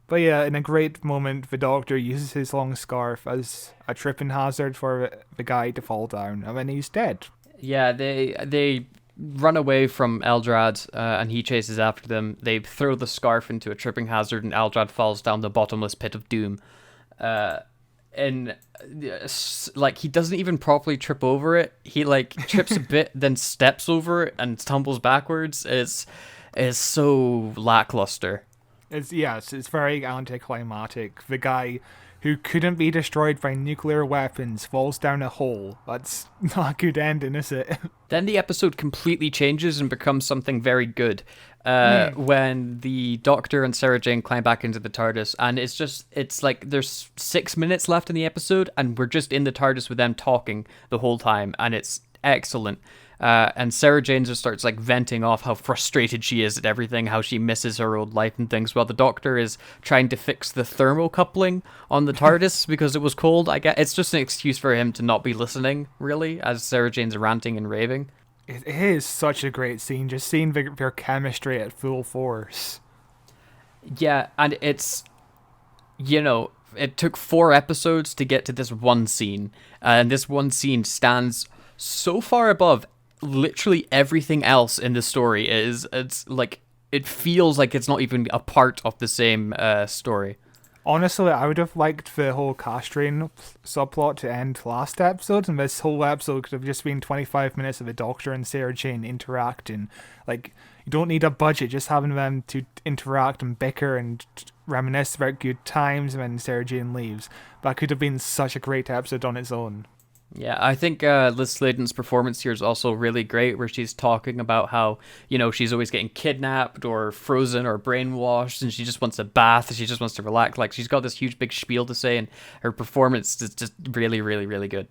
But yeah, in a great moment, the Doctor uses his long scarf as a tripping hazard for the guy to fall down, and then he's dead. Yeah, they run away from Eldrad, and he chases after them. They throw the scarf into a tripping hazard, and Eldrad falls down the bottomless pit of doom. And like, he doesn't even properly trip over it. He like trips a bit, then steps over it and tumbles backwards. It's so lackluster. It's very anticlimactic. The guy who couldn't be destroyed by nuclear weapons falls down a hole. That's not a good ending, is it? Then the episode completely changes and becomes something very good. When the Doctor and Sarah Jane climb back into the TARDIS, and it's like there's 6 minutes left in the episode, and we're just in the TARDIS with them talking the whole time, and it's excellent. And Sarah Jane just starts like venting off how frustrated she is at everything, how she misses her old life and things, while the Doctor is trying to fix the thermocoupling on the TARDIS because it was cold. I guess it's just an excuse for him to not be listening, really, as Sarah Jane's ranting and raving. It is such a great scene, just seeing their chemistry at full force. Yeah, and it's, it took 4 episodes to get to this one scene, and this one scene stands so far above literally everything else in the story. It's like, it feels like it's not even a part of the same story. Honestly, I would have liked the whole castrating subplot to end last episode, and this whole episode could have just been 25 minutes of the Doctor and Sarah Jane interacting. Like, you don't need a budget, just having them to interact and bicker and reminisce about good times, and then Sarah Jane leaves. That could have been such a great episode on its own. Yeah, I think Liz Sladen's performance here is also really great, where she's talking about how, she's always getting kidnapped or frozen or brainwashed, and she just wants a bath, she just wants to relax. Like, she's got this huge big spiel to say, and her performance is just really, really, really good.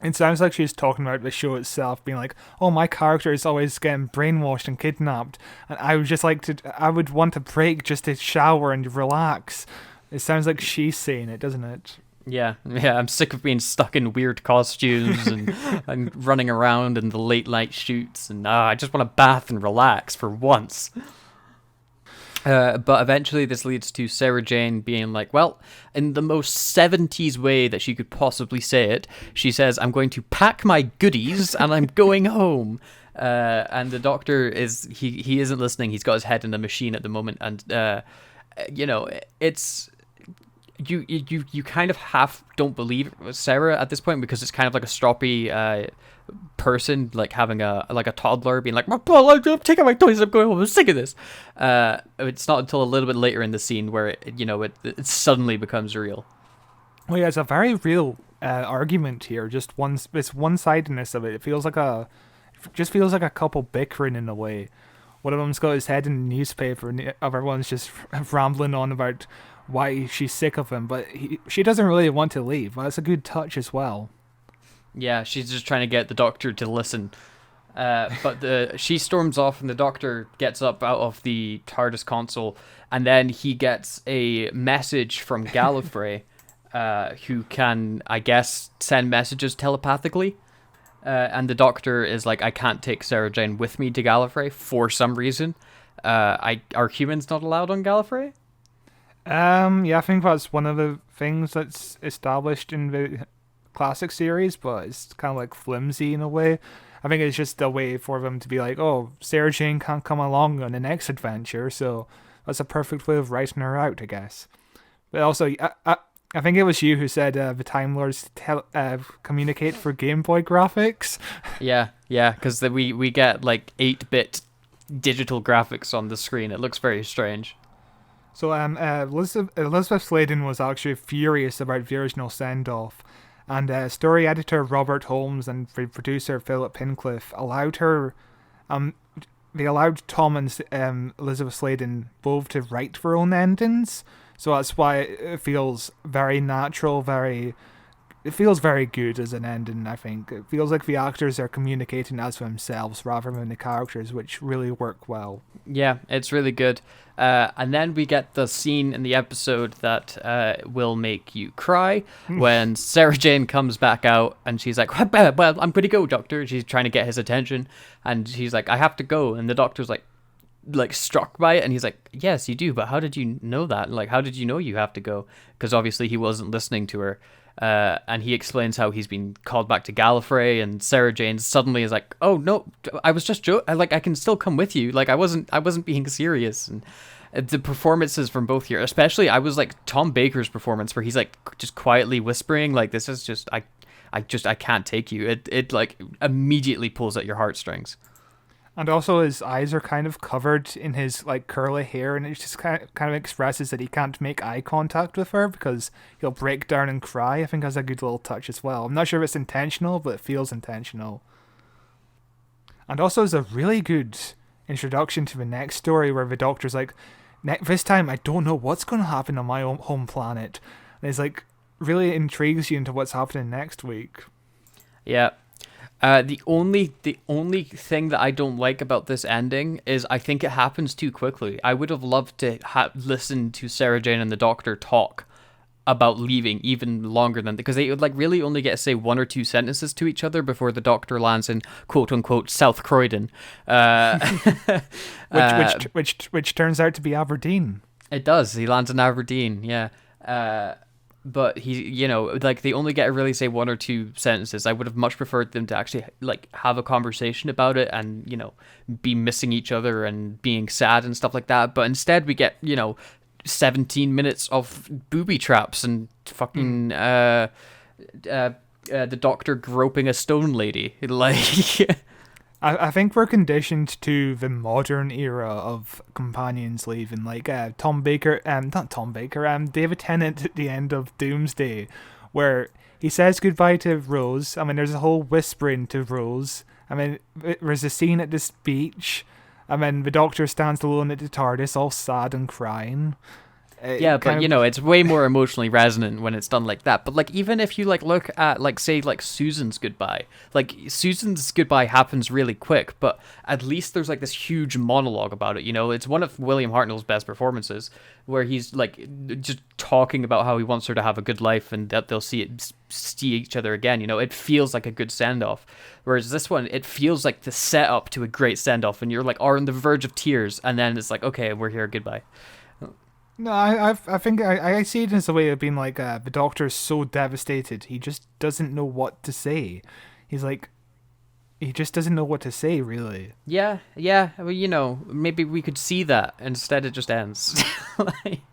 It sounds like she's talking about the show itself, being like, oh, my character is always getting brainwashed and kidnapped, and I would want a break just to shower and relax. It sounds like she's saying it, doesn't it? Yeah, I'm sick of being stuck in weird costumes and running around in the late night shoots, and I just want to bath and relax for once. But eventually this leads to Sarah Jane being like, well, in the most 70s way that she could possibly say it, she says, I'm going to pack my goodies and I'm going home. And the Doctor he isn't listening. He's got his head in the machine at the moment, and it's... You kind of don't believe Sarah at this point, because it's kind of like a stroppy person, like having a toddler being like, I'm taking my toys, I'm going home, I'm sick of this. It's not until a little bit later in the scene where it suddenly becomes real. Well, yeah, it's a very real argument here. Just this one-sidedness of it. It feels like a couple bickering in a way. One of them's got his head in the newspaper, and the other one's just rambling on about why she's sick of him, but she doesn't really want to leave. That's a good touch as well. Yeah, she's just trying to get the Doctor to listen. But she storms off, and the Doctor gets up out of the TARDIS console, and then he gets a message from Gallifrey, who can, I guess, send messages telepathically. And the Doctor is like, I can't take Sarah Jane with me to Gallifrey for some reason. Are humans not allowed on Gallifrey? Yeah, I think that's one of the things that's established in the classic series, but it's kind of like flimsy in a way. I think it's just a way for them to be like, oh, Sarah Jane can't come along on the next adventure, so that's a perfect way of writing her out, I guess. But also, I think it was you who said the Time Lords communicate for Game Boy graphics. Yeah, because we get like 8-bit digital graphics on the screen. It looks very strange. So Elizabeth Sladen was actually furious about the original send-off, And story editor Robert Holmes and producer Philip Pincliffe they allowed Tom and Elizabeth Sladen both to write their own endings, so that's why it feels very natural, it feels very good as an ending, I think. It feels like the actors are communicating as themselves rather than the characters, which really work well. Yeah, it's really good. And then we get the scene in the episode that will make you cry when Sarah Jane comes back out and she's like, well, I'm going to go, doctor. She's trying to get his attention and she's like, I have to go. And the doctor's like struck by it, and he's like, yes, you do, but how did you know that? Like, how did you know you have to go? Because obviously he wasn't listening to her. And he explains how he's been called back to Gallifrey, and Sarah Jane suddenly is like, oh no, I was just joking. I can still come with you. Like I wasn't being serious. And the performances from both here, especially I was like Tom Baker's performance where he's like just quietly whispering like, this is just I can't take you. It like immediately pulls at your heartstrings. And also his eyes are kind of covered in his like curly hair, and it just kind of expresses that he can't make eye contact with her because he'll break down and cry. I think that's a good little touch as well. I'm not sure if it's intentional, but it feels intentional. And also it's a really good introduction to the next story where the doctor's like, this time I don't know what's going to happen on my home planet. And it's like really intrigues you into what's happening next week. Yeah. The only thing that I don't like about this ending is I think it happens too quickly. I would have loved to listen to Sarah Jane and the Doctor talk about leaving even longer than, because they would like really only get to say one or two sentences to each other before the Doctor lands in quote unquote South Croydon, which turns out to be Aberdeen. It does. He lands in Aberdeen. Yeah. But he, like they only get to really say one or two sentences. I would have much preferred them to actually like have a conversation about it and, be missing each other and being sad and stuff like that. But instead we get, 17 minutes of booby traps and fucking the Doctor groping a stone lady. Like I think we're conditioned to the modern era of companions leaving, like David Tennant at the end of Doomsday, where he says goodbye to Rose. I mean, there's a whole whispering to Rose. I mean, there's a scene at this beach. I mean, the Doctor stands alone at the TARDIS, all sad and crying. Yeah, but it's way more emotionally resonant when it's done like that. But like, even if you like look at like say like Susan's goodbye happens really quick, but at least there's like this huge monologue about it. It's one of William Hartnell's best performances where he's like just talking about how he wants her to have a good life and that they'll see each other again. It feels like a good send off. Whereas this one, it feels like the setup to a great send off, and you're like are on the verge of tears, and then it's like, okay, we're here, goodbye. No, I think I see it as a way of being like the Doctor's so devastated he just doesn't know what to say. He's like, he just doesn't know what to say, really. Yeah. Well, maybe we could see that instead. It just ends.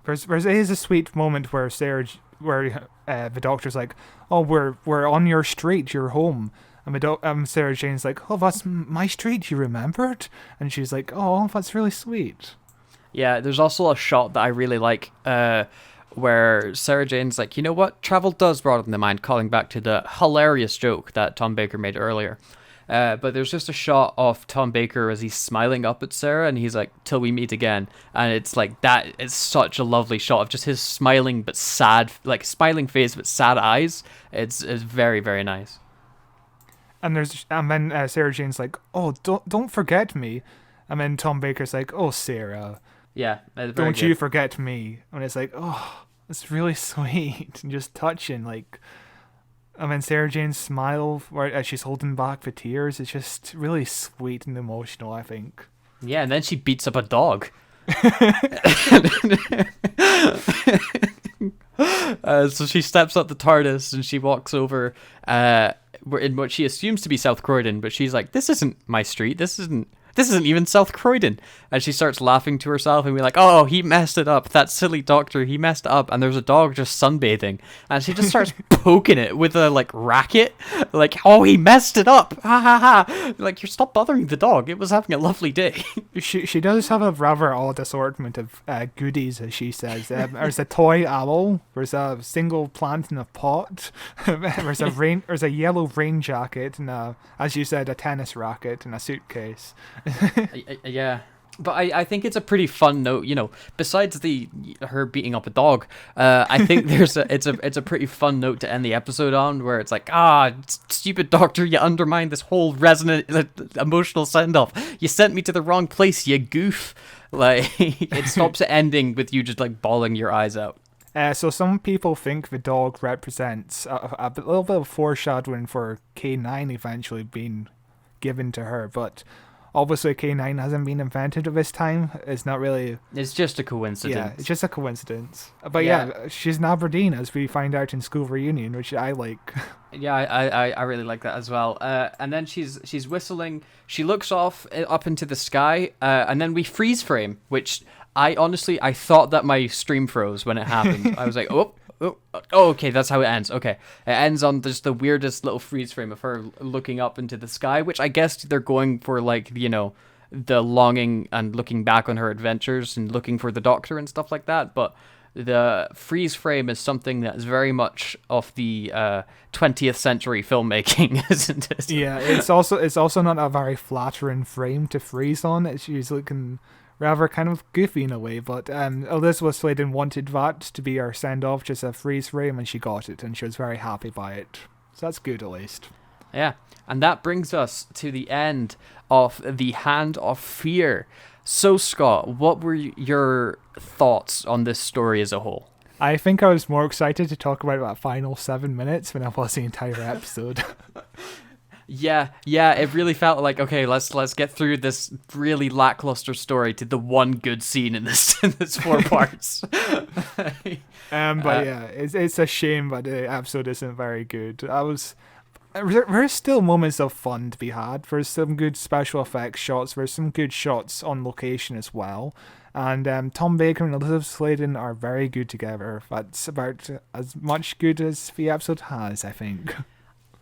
There is a sweet moment where the Doctor's like, "Oh, we're on your street, your home." And Sarah Jane's like, "Oh, that's my street. You remembered?" And she's like, "Oh, that's really sweet." Yeah, there's also a shot that I really like where Sarah Jane's like, you know what? Travel does broaden the mind, calling back to the hilarious joke that Tom Baker made earlier. But there's just a shot of Tom Baker as he's smiling up at Sarah, and he's like, till we meet again. And it's like, that is such a lovely shot of just his smiling but sad, like smiling face but sad eyes. It's very, very nice. And then Sarah Jane's like, oh, don't forget me. And then Tom Baker's like, oh, Sarah. Yeah, don't you forget me. And it's like, oh, it's really sweet and just touching. Like, I mean, Sarah Jane's smile as she's holding back the tears is just really sweet and emotional, I think. Yeah, and then she beats up a dog. So she steps up the TARDIS and she walks over in what she assumes to be South Croydon, but she's like, this isn't my street. This isn't this isn't even South Croydon. And she starts laughing to herself and we're like, oh, he messed it up. That silly doctor, he messed it up. And there's a dog just sunbathing. And she just starts poking it with a, like, racket. Like, oh, he messed it up. Ha ha ha. Like, you're stop bothering the dog. It was having a lovely day. She does have a rather odd assortment of goodies, as she says. There's a toy owl. There's a single plant in a pot. There's a yellow rain jacket and, as you said, a tennis racket and a suitcase. Yeah. But I think it's a pretty fun note, you know, besides her beating up a dog. I think it's a pretty fun note to end the episode on, where it's like, stupid doctor, you undermined this whole resonant emotional send-off. You sent me to the wrong place, you goof. Like, it stops it ending with you just like bawling your eyes out. So some people think the dog represents a little bit of foreshadowing for K9 eventually being given to her, but obviously K9 hasn't been invented at this time. It's not really... It's just a coincidence. Yeah, it's just a coincidence. But yeah, she's in Aberdeen, as we find out in School Reunion, which I like. Yeah, I really like that as well. And then she's whistling. She looks off up into the sky, and then we freeze frame, which I thought that my stream froze when it happened. I was like, oh, okay, that's how it ends. Okay, it ends on just the weirdest little freeze frame of her looking up into the sky, which I guess they're going for, like, you know, the longing and looking back on her adventures and looking for the doctor and stuff like that. But the freeze frame is something that is very much of the 20th century filmmaking, isn't it? Yeah, it's also not a very flattering frame to freeze on. It's usually rather kind of goofy in a way, but Elizabeth Sladen wanted that to be her send-off, just a freeze frame, and she got it, and she was very happy by it. So that's good, at least. Yeah, and that brings us to the end of The Hand of Fear. So, Scott, what were your thoughts on this story as a whole? I think I was more excited to talk about that final 7 minutes than I was the entire episode. Yeah, it really felt like, okay, let's get through this really lackluster story to the one good scene in this 4 parts. But yeah, it's a shame that the episode isn't very good. There's still moments of fun to be had. There's some good special effects shots. There's some good shots on location as well. And Tom Baker and Elizabeth Sladen are very good together. That's about as much good as the episode has, I think.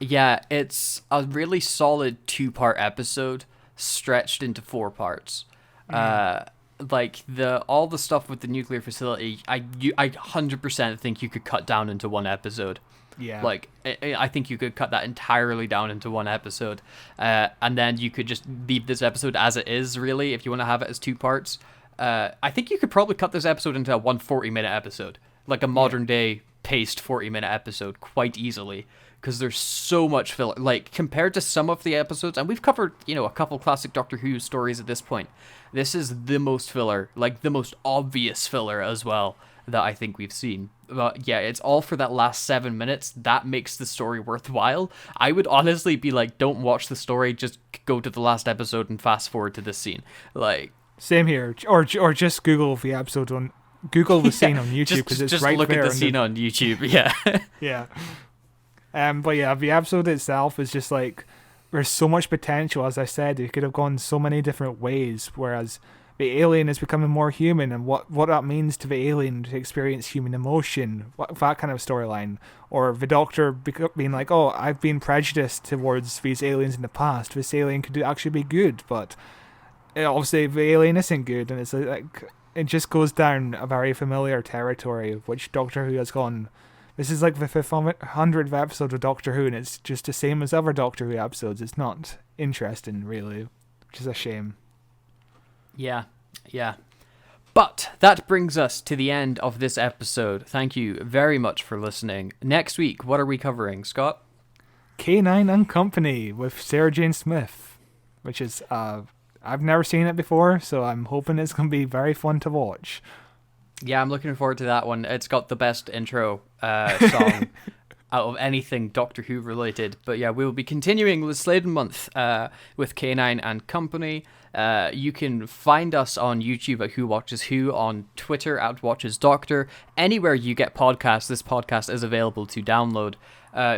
Yeah, it's a really solid 2-part episode stretched into 4 parts. Like all the stuff with the nuclear facility, I 100% think you could cut down into 1 episode. Yeah. Like, I think you could cut that entirely down into 1 episode. And then you could just leave this episode as it is, really, if you want to have it as 2 parts. I think you could probably cut this episode into a 140-minute episode. Like a modern-day paced 40-minute episode quite easily. Because there's so much filler. Like, compared to some of the episodes, and we've covered, you know, a couple classic Doctor Who stories at this point. This is the most filler, like the most obvious filler as well, that I think we've seen. But yeah, it's all for that last 7 minutes. That makes the story worthwhile. I would honestly be like, don't watch the story, just go to the last episode and fast forward to this scene. Like, same here. Or just Google the episode on... Google the scene on YouTube, because it's right there. Just look at the scene on YouTube, yeah. Yeah. But yeah, the episode itself is just like, there's so much potential. As I said, it could have gone so many different ways, whereas the alien is becoming more human, and what that means to the alien to experience human emotion, that kind of storyline. Or the Doctor being like, oh, I've been prejudiced towards these aliens in the past. This alien could actually be good, but obviously the alien isn't good, and it's like, it just goes down a very familiar territory, which Doctor Who has gone... This is like the 500th episode of Doctor Who, and it's just the same as other Doctor Who episodes. It's not interesting, really, which is a shame. Yeah. But that brings us to the end of this episode. Thank you very much for listening. Next week, what are we covering, Scott? K9 and Company with Sarah Jane Smith, which is, I've never seen it before, so I'm hoping it's going to be very fun to watch. Yeah, I'm looking forward to that one. It's got the best intro song out of anything Doctor Who related. But yeah, we will be continuing Liz Sladen month with K9 and Company. You can find us on YouTube at Who Watches Who, on Twitter at Watches Doctor. Anywhere you get podcasts, this podcast is available to download.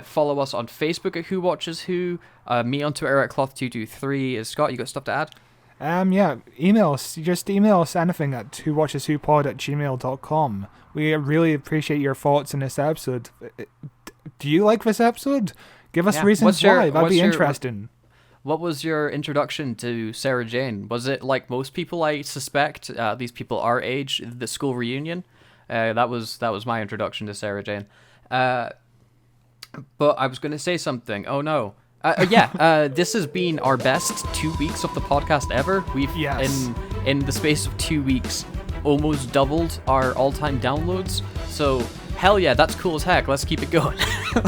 Follow us on Facebook at Who Watches Who. Me on Twitter at Cloth223. Scott, you got stuff to add? Email us. Just email us anything at whowatcheswhopod@gmail.com. We really appreciate your thoughts in this episode. Do you like this episode? Give us reasons why. That'd be interesting. What was your introduction to Sarah Jane? Was it like most people, I suspect? These people our age, the school reunion. That was my introduction to Sarah Jane. But I was going to say something. Oh no. This has been our best 2 weeks of the podcast ever. We've in the space of 2 weeks almost doubled our all-time downloads. So hell yeah, that's cool as heck. Let's keep it going.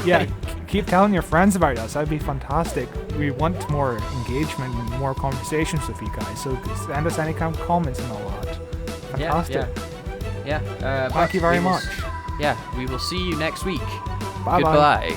Yeah, keep telling your friends about us. That'd be fantastic. We want more engagement and more conversations with you guys. So send us any kind of comments and all that. Fantastic. Yeah. Thank you very much. Yeah, we will see you next week. Bye. Goodbye.